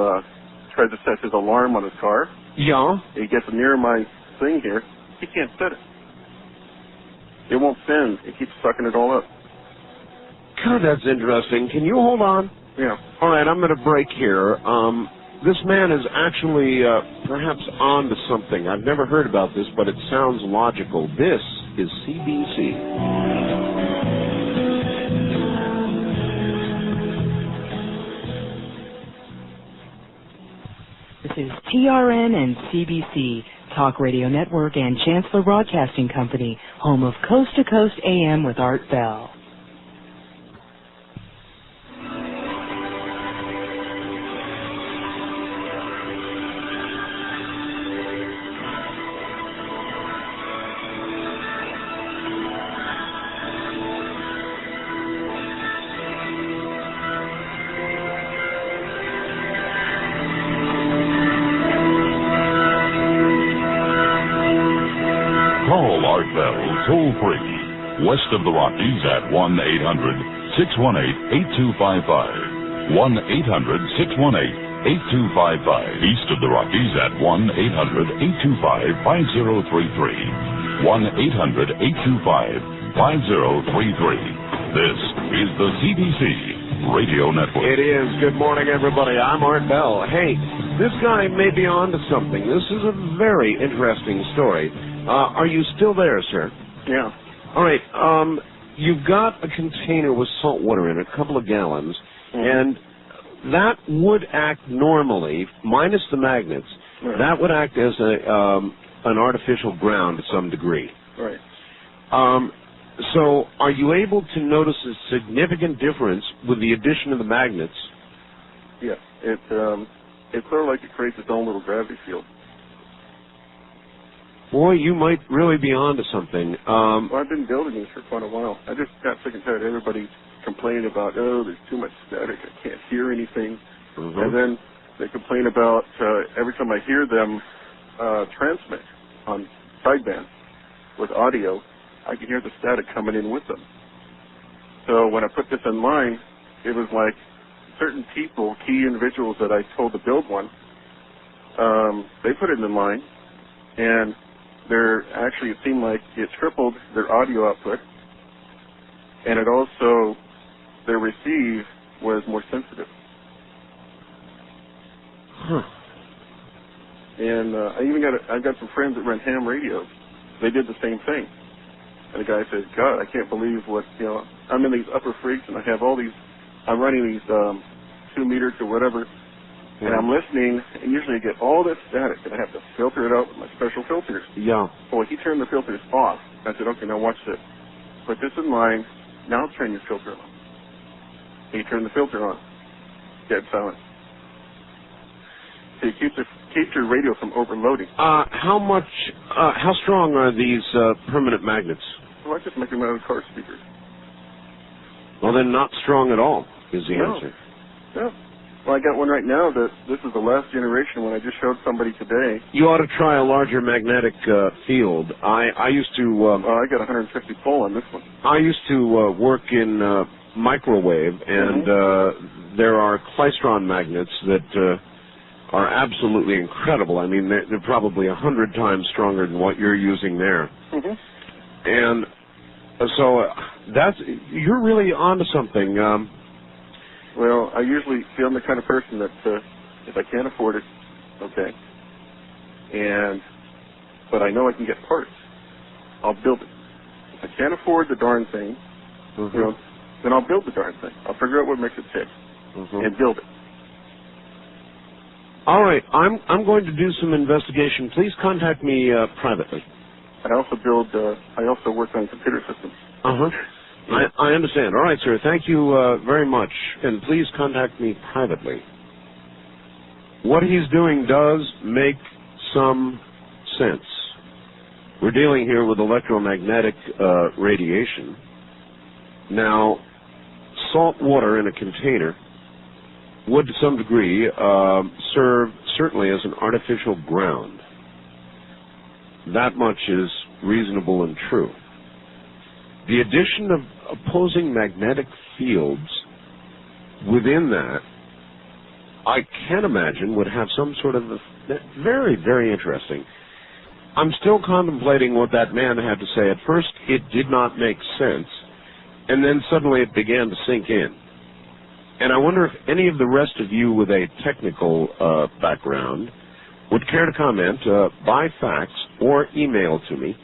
tries to set his alarm on his car. Yeah. He gets near my thing here. He can't set it. It won't send. It keeps sucking it all up. God, that's interesting. Can you hold on? Yeah. All right, I'm going to break here. This man is actually perhaps on to something. I've never heard about this, but it sounds logical. This is CBC. This is TRN and CBC, Talk Radio Network and Chancellor Broadcasting Company, home of Coast to Coast AM with Art Bell. Call Art Bell toll free. West of the Rockies at 1-800-618-8255. 1-800-618-8255. East of the Rockies at 1-800-825-5033. 1-800-825-5033. This is the CBC Radio Network. It is. Good morning, everybody. I'm Art Bell. Hey, this guy may be on to something. This is a very interesting story. Are you still there, sir? Yeah. All right. You've got a container with salt water in it, a couple of gallons, and that would act normally, minus the magnets. Right. That would act as an artificial ground to some degree. Right. So, are you able to notice a significant difference with the addition of the magnets? Yeah. It's sort of like it creates its own little gravity field. Boy, you might really be onto something. Well, I've been building these for quite a while. I just got sick and tired of everybody complaining about, there's too much static, I can't hear anything. Mm-hmm. And then they complain about every time I hear them transmit on sideband with audio, I can hear the static coming in with them. So when I put this in line, it was like certain people, key individuals that I told to build one, they put it in line, and it seemed like it tripled their audio output, and it also, their receive was more sensitive. Huh. And I've got some friends that run ham radios. They did the same thing. And the guy said, God, I can't believe I'm in these upper freaks, and I have all these, I'm running these 2 meters or whatever, and I'm listening, and usually I get all this static, and I have to filter it out with my special filters. Yeah. Well, he turned the filters off. I said, okay, now watch this. Put this in line. Now turn your filter on. And he turned the filter on. Dead silent. So it keeps your radio from overloading. How strong are these permanent magnets? Well, I just make them out of car speakers. Well, then not strong at all is the answer. No. Well, I got one right now that this is the last generation one I just showed somebody today. You ought to try a larger magnetic field. I used to... I got 150 pull on this one. I used to work in microwave, and there are klystron magnets that are absolutely incredible. I mean, they're probably 100 times stronger than what you're using there. Mm-hmm. And so you're really onto something. Well, I usually see I'm the kind of person that if I can't afford it, okay, but I know I can get parts, I'll build it. If I can't afford the darn thing, then I'll build the darn thing. I'll figure out what makes it tick and build it. All right, I'm going to do some investigation. Please contact me privately. I also work on computer systems. I understand. All right, sir. Thank you very much. And please contact me privately. What he's doing does make some sense. We're dealing here with electromagnetic radiation. Now, salt water in a container would, to some degree, serve certainly as an artificial ground. That much is reasonable and true. The addition of opposing magnetic fields within that, I can imagine, would have some sort of very, very interesting. I'm still contemplating what that man had to say. At first, it did not make sense, and then suddenly it began to sink in. And I wonder if any of the rest of you with a technical background would care to comment by fax or email to me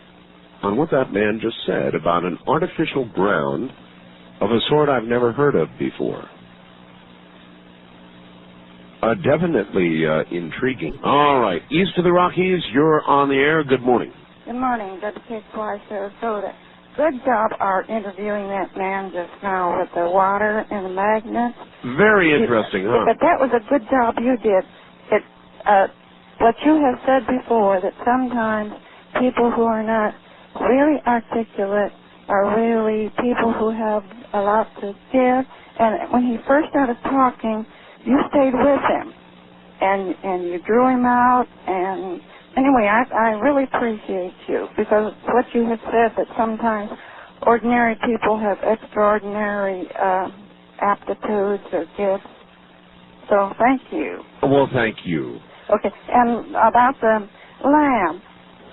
on what that man just said about an artificial ground of a sort I've never heard of before. Definitely intriguing. All right, east of the Rockies, you're on the air. Good morning. Good morning, WKY, Sarasota. Good job interviewing that man just now with the water and the magnets. Very interesting, huh? But that was a good job you did. What you have said before, that sometimes people who are not really articulate are really people who have a lot to give. And when he first started talking, you stayed with him, and you drew him out. And anyway, I really appreciate you, because what you have said, that sometimes ordinary people have extraordinary aptitudes or gifts. So thank you. Well, thank you. Okay, and about the lamb,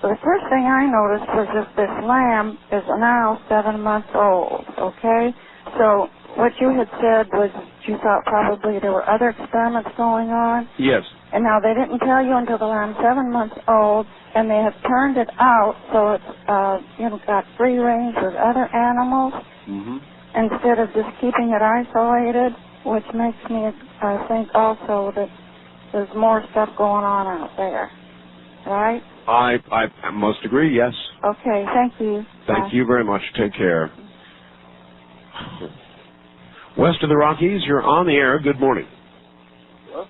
the first thing I noticed was that this lamb is now 7 months old, okay? So what you had said was you thought probably there were other experiments going on. Yes. And now they didn't tell you until the lamb's 7 months old, and they have turned it out so it's got free range with other animals instead of just keeping it isolated, which makes me think also that there's more stuff going on out there, right? I must agree, yes. Okay, thank you. Thank you very much. Take care. West of the Rockies, you're on the air. Good morning. Hello?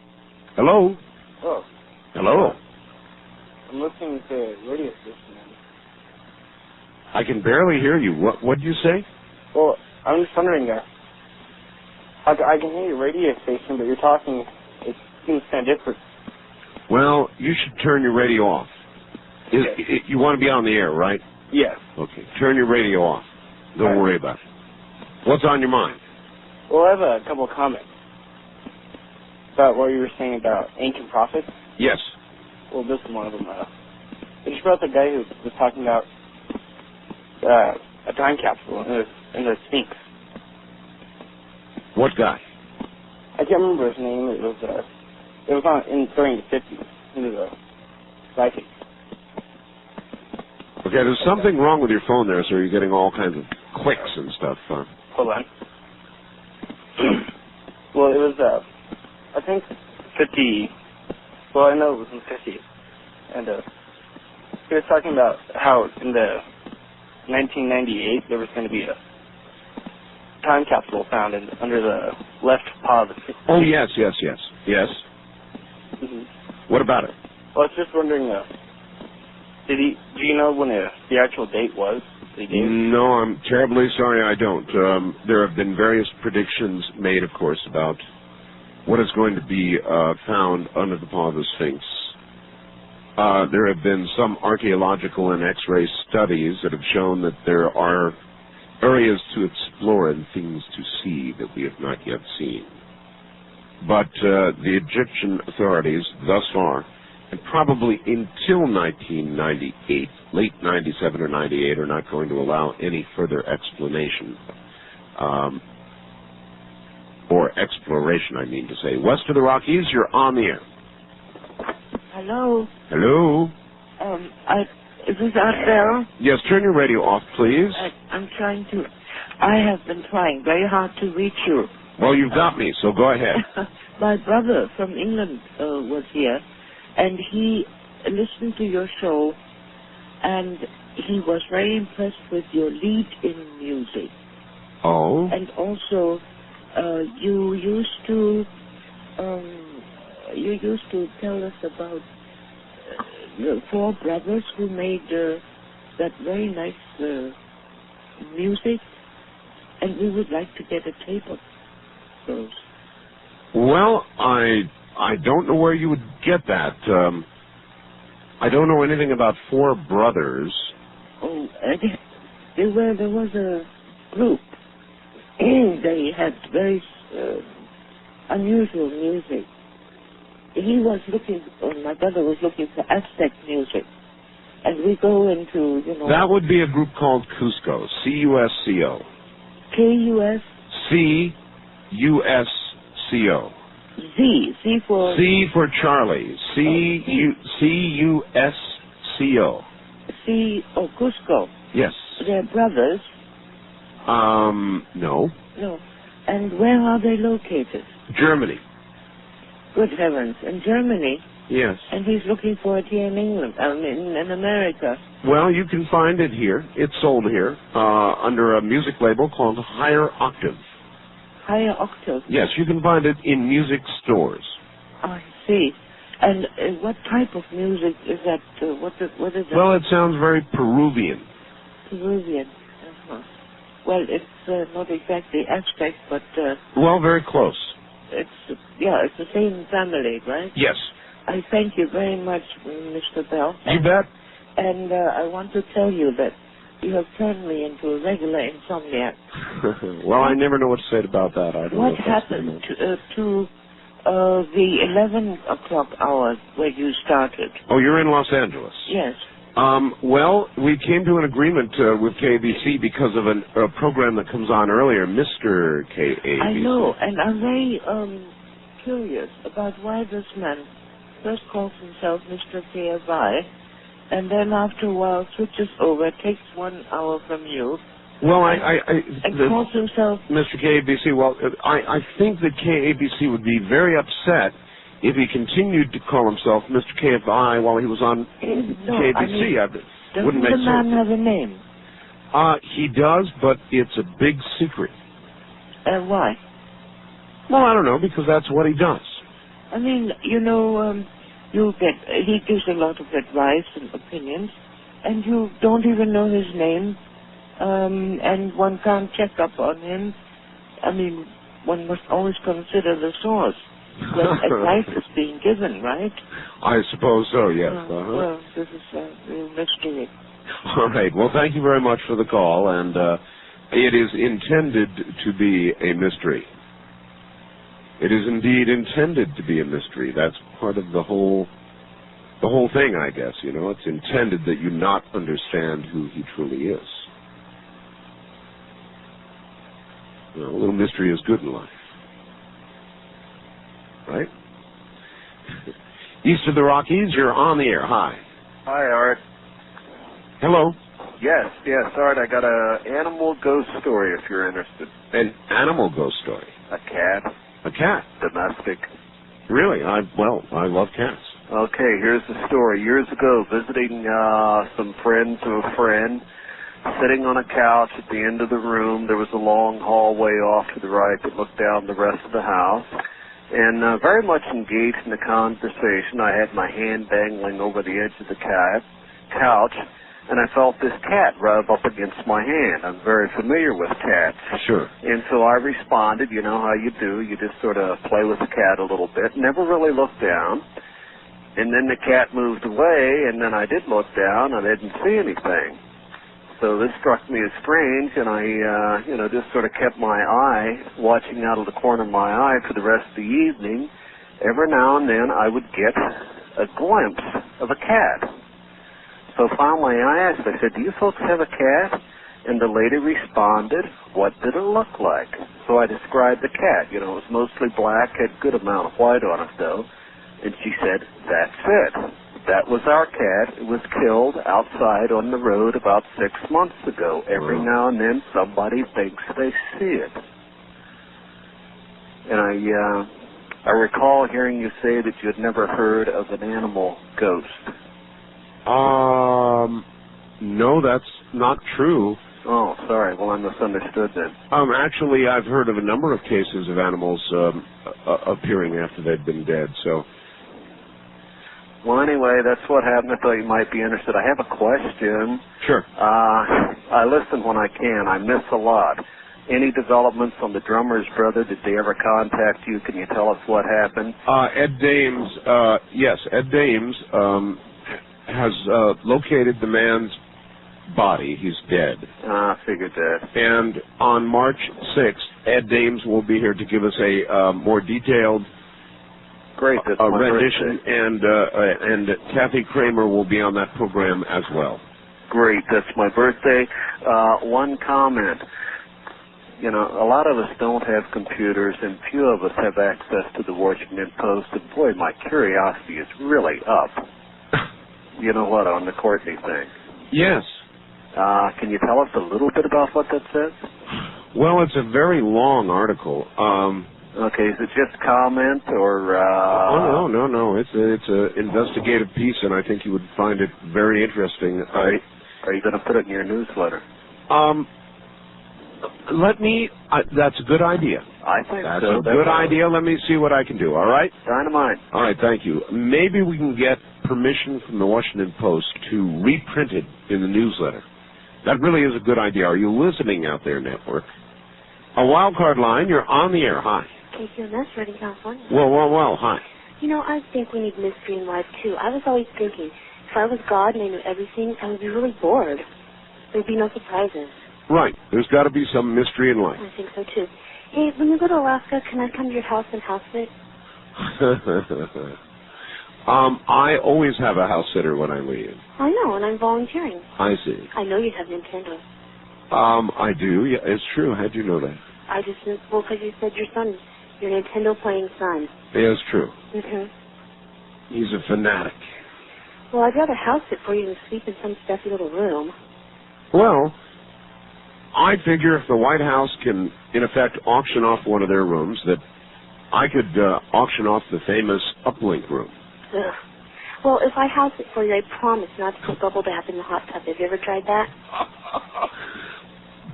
Hello? Oh. Hello? I'm listening to radio station. I can barely hear you. What did you say? Well, I'm just wondering, I can hear your radio station, but you're talking, it seems kind of different. Well, you should turn your radio off. You want to be on the air, right? Yes. Okay. Turn your radio off. Don't worry about it. What's on your mind? Well, I have a couple of comments about what you were saying about ancient prophets. Yes. Well, this is one of them. I just brought the guy who was talking about a time capsule in the Sphinx. What guy? I can't remember his name. It was on during the 50s. He was a psychic. Okay, there's something wrong with your phone there, so you're getting all kinds of clicks and stuff. Hold on. Well, it was, I think, 50. Well, I know it was in the 50s. And he was talking about how in the 1998 there was going to be a time capsule found under the left paw of the Sphinx. Oh, yes. What about it? Well, I was just wondering, do you know when the actual date was? No, I'm terribly sorry I don't. There have been various predictions made, of course, about what is going to be found under the paw of the Sphinx. There have been some archaeological and X-ray studies that have shown that there are areas to explore and things to see that we have not yet seen. But the Egyptian authorities, thus far, and probably until 1998, late 97 or 98, are not going to allow any further explanation. Or exploration, I mean to say. West of the Rockies, you're on the air. Hello. Hello? Is this Art Bell? Yes, turn your radio off, please. I have been trying very hard to reach you. Well, you've got me, so go ahead. My brother from England was here, and he listened to your show, and he was very impressed with your lead-in music. Oh? And also, you used to tell us about the four brothers who made that very nice music, and we would like to get a tape of those. Well, I don't know where you would get that. I don't know anything about four brothers. Oh, there was a group. They had very unusual music. My brother was looking for Aztec music. And we go into, That would be a group called Cusco, C-U-S-C-O. K-U-S? C-U-S-C-o. C for... C for Charlie. C-U-S-C-O. Cusco. Yes. They're brothers. No. No. And where are they located? Germany. Good heavens. In Germany? Yes. And he's looking for it here in England, in America. Well, you can find it here. It's sold here under a music label called Higher Octave. Higher Octave? Yes, you can find it in music stores. I see. And what type of music is that? What is that? Well, it sounds very Peruvian. Peruvian. Uh-huh. Well, it's not exactly Aztec, but... well, very close. It's the same family, right? Yes. I thank you very much, Mr. Bell. You bet. And I want to tell you that you have turned me into a regular insomniac. Well, I never know what to say about that. I don't know what happened to the 11 o'clock hour where you started? Oh, you're in Los Angeles? Yes. Well, we came to an agreement with KABC because of a program that comes on earlier, Mr. KABC. I know, and I'm very curious about why this man first calls himself Mr. KFI, and then after a while switches over, takes 1 hour from you, well, and calls himself Mr. KABC. Well, I think that KABC would be very upset if he continued to call himself Mr. KFI while he was on KABC. Doesn't the man have a name? He does, but it's a big secret. Why? Well, I don't know, because that's what he does. I mean, he gives a lot of advice and opinions, and you don't even know his name, and one can't check up on him. I mean, one must always consider the source when advice is being given, right? I suppose so, yes. Well, this is a real mystery. All right. Well, thank you very much for the call, and it is intended to be a mystery. It is indeed intended to be a mystery. That's part of the whole thing, I guess. It's intended that you not understand who he truly is. A little mystery is good in life. Right? East of the Rockies, you're on the air. Hi. Hi, Art. Hello. Yes, Art, I got an animal ghost story if you're interested. An animal ghost story? A cat. A cat? Domestic. Really? I love cats. Okay, here's the story. Years ago, visiting some friends of a friend, sitting on a couch at the end of the room, there was a long hallway off to the right that looked down the rest of the house. And very much engaged in the conversation, I had my hand dangling over the edge of the couch, and I felt this cat rub up against my hand. I'm very familiar with cats. Sure. And so I responded, you know how you do. You just sort of play with the cat a little bit. Never really looked down. And then the cat moved away, and then I did look down. I didn't see anything. So this struck me as strange, and I, just sort of kept my eye watching out of the corner of my eye for the rest of the evening. Every now and then I would get a glimpse of a cat. So finally I asked, I said, do you folks have a cat? And the lady responded, what did it look like? So I described the cat. It was mostly black, had a good amount of white on it, though. And she said, that's it. That was our cat. It was killed outside on the road about 6 months ago. Every now and then somebody thinks they see it. And I recall hearing you say that you had never heard of an animal ghost. No, that's not true. Oh, sorry. Well, I misunderstood then. Actually, I've heard of a number of cases of animals appearing after they'd been dead, so... Well, anyway, that's what happened. I thought you might be interested. I have a question. Sure. I listen when I can. I miss a lot. Any developments on the drummer's brother? Did they ever contact you? Can you tell us what happened? Ed Dames, yes, Ed Dames has located the man's body. He's dead. I figured that. And on March 6th, Ed Dames will be here to give us a more detailed that's my rendition, birthday. and Kathy Kramer will be on that program as well. Great, that's my birthday. One comment. A lot of us don't have computers, and few of us have access to the Washington Post, and boy, my curiosity is really up. You know what, on the Courtney thing? Yes. Can you tell us a little bit about what that says? Well, it's a very long article. Okay, is it just comment or? Oh no! It's an investigative piece, and I think you would find it very interesting. Are you going to put it in your newsletter? That's a good idea. I think that's so. That's a good idea. Let me see what I can do. All right. Dynamite. All right. Thank you. Maybe we can get permission from the Washington Post to reprint it in the newsletter. That really is a good idea. Are you listening out there, network? A wild card line. You're on the air. Hi. KQMS, Redding, California. Well, hi. I think we need mystery in life, too. I was always thinking, if I was God and I knew everything, I would be really bored. There'd be no surprises. Right. There's got to be some mystery in life. I think so, too. Hey, when you go to Alaska, can I come to your house and house sit? I always have a house sitter when I leave. I know, and I'm volunteering. I see. I know you have Nintendo. I do. Yeah, it's true. How'd you know that? Because you said your son, your Nintendo playing son. Yeah, it's true. Mhm. He's a fanatic. Well, I'd rather house sit for you than sleep in some stuffy little room. Well, I figure if the White House can, in effect, auction off one of their rooms, that I could auction off the famous uplink room. Ugh. Well, if I house it for you, I promise not to put bubble bath in the hot tub. Have you ever tried that?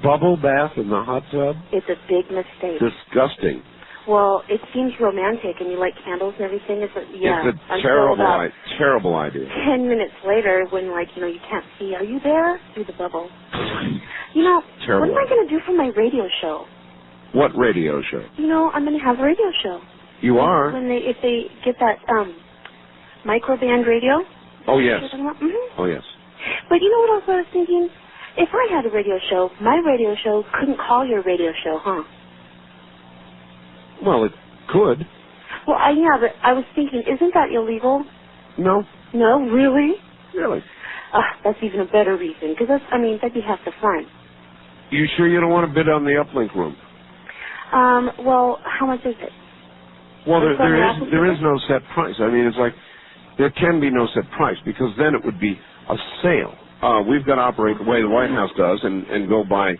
Bubble bath in the hot tub? It's a big mistake. Disgusting. Well, it seems romantic, and you light candles and everything. It's a terrible idea. 10 minutes later, when, you can't see, are you there? Through the bubble. Terrible. What am I going to do for my radio show? What radio show? I'm going to have a radio show. You are? If they get that microband radio. Oh, yes. Mm-hmm. Oh, yes. But you know what else I was thinking? If I had a radio show, my radio show couldn't call your radio show, huh? Well, it could. Well, but I was thinking, isn't that illegal? No. No, really? Really? That's even a better reason, because that'd be half the fun. You sure you don't want to bid on the uplink room? Well, how much is it? Well, there is no set price. It's like there can be no set price, because then it would be a sale. We've got to operate the way the White House does and go by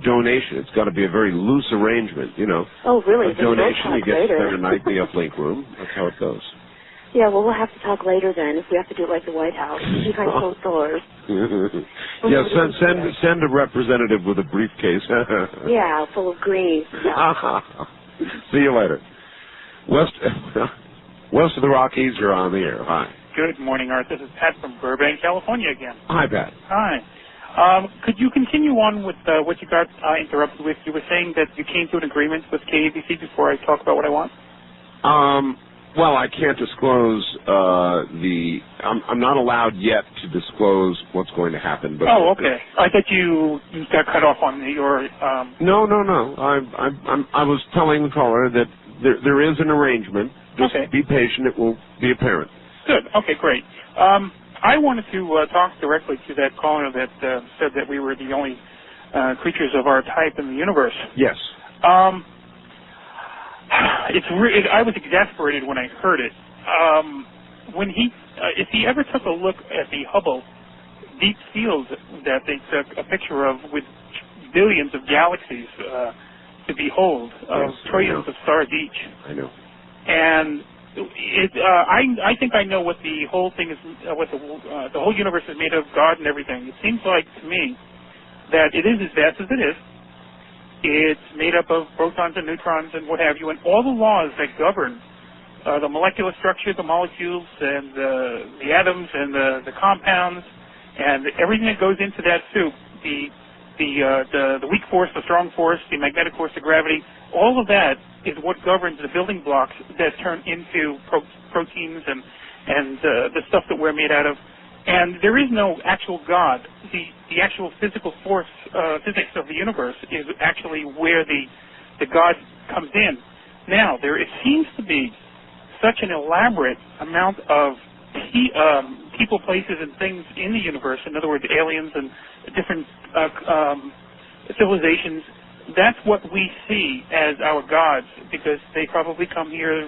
donation. It's got to be a very loose arrangement, Oh, really? A donation, you get to spend a night in the uplink room. That's how it goes. Yeah, well, we'll have to talk later then if we have to do it like the White House. Behind closed doors. Yeah, send a representative with a briefcase. Yeah, full of green. See you later. West of the Rockies, you're on the air. Hi. Good morning, Art. This is Pat from Burbank, California again. Hi, Pat. Hi. Could you continue on with what you got interrupted with? You were saying that you came to an agreement with KABC before I talk about what I want? Well, I can't disclose I'm not allowed yet to disclose what's going to happen. But oh, okay. I thought you got cut off on your. No. I was telling the caller that there is an arrangement. Just be patient; it will be apparent. Good. Okay, great. I wanted to talk directly to that caller that said that we were the only creatures of our type in the universe. Yes. I was exasperated when I heard it. If he ever took a look at the Hubble deep field that they took a picture of with billions of galaxies to behold, trillions of stars each. I know. And I think I know what the whole thing is, what the whole universe is made of, God and everything. It seems like to me that it is as vast as it is. It's made up of protons and neutrons and what have you, and all the laws that govern the molecular structure, the molecules, and the atoms, and the compounds, and everything that goes into that soup, the weak force, the strong force, the magnetic force, the gravity, all of that is what governs the building blocks that turn into proteins and the stuff that we're made out of. And there is no actual God. The actual physical force, physics of the universe is actually where the God comes in. Now, it seems to be such an elaborate amount of people, places, and things in the universe, in other words, aliens and different civilizations. That's what we see as our gods, because they probably come here,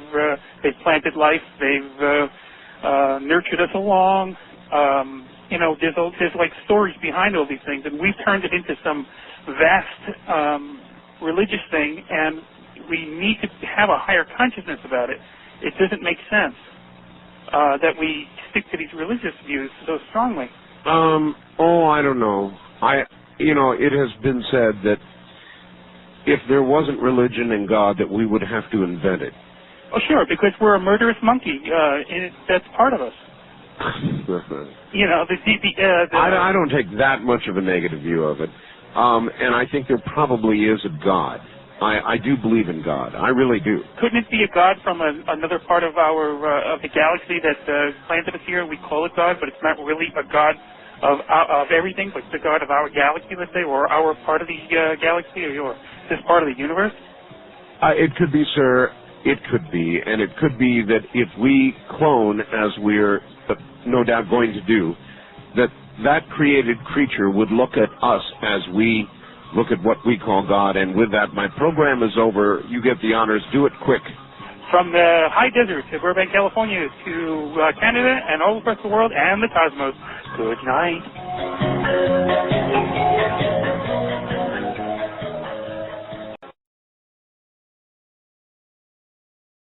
they've planted life, they've nurtured us along. There's like stories behind all these things, and we've turned it into some vast religious thing, and we need to have a higher consciousness about it. It doesn't make sense that we stick to these religious views so strongly. I don't know. It has been said that if there wasn't religion and God, that we would have to invent it. Oh, sure, because we're a murderous monkey. That's part of us. I don't take that much of a negative view of it, and I think there probably is a God. I do believe in God. I really do. Couldn't it be a God from another part of of the galaxy that planted us here, and we call it God, but it's not really a God of everything, but the God of our galaxy, let's say, or our part of the galaxy, or this part of the universe? It could be, sir. It could be, and it could be that if we clone, as we're no doubt going to do, that created creature would look at us as we look at what we call God. And with that, my program is over. You get the honors. Do it quick. From the high desert to Burbank, California, to Canada and all across the world and the cosmos. Good night.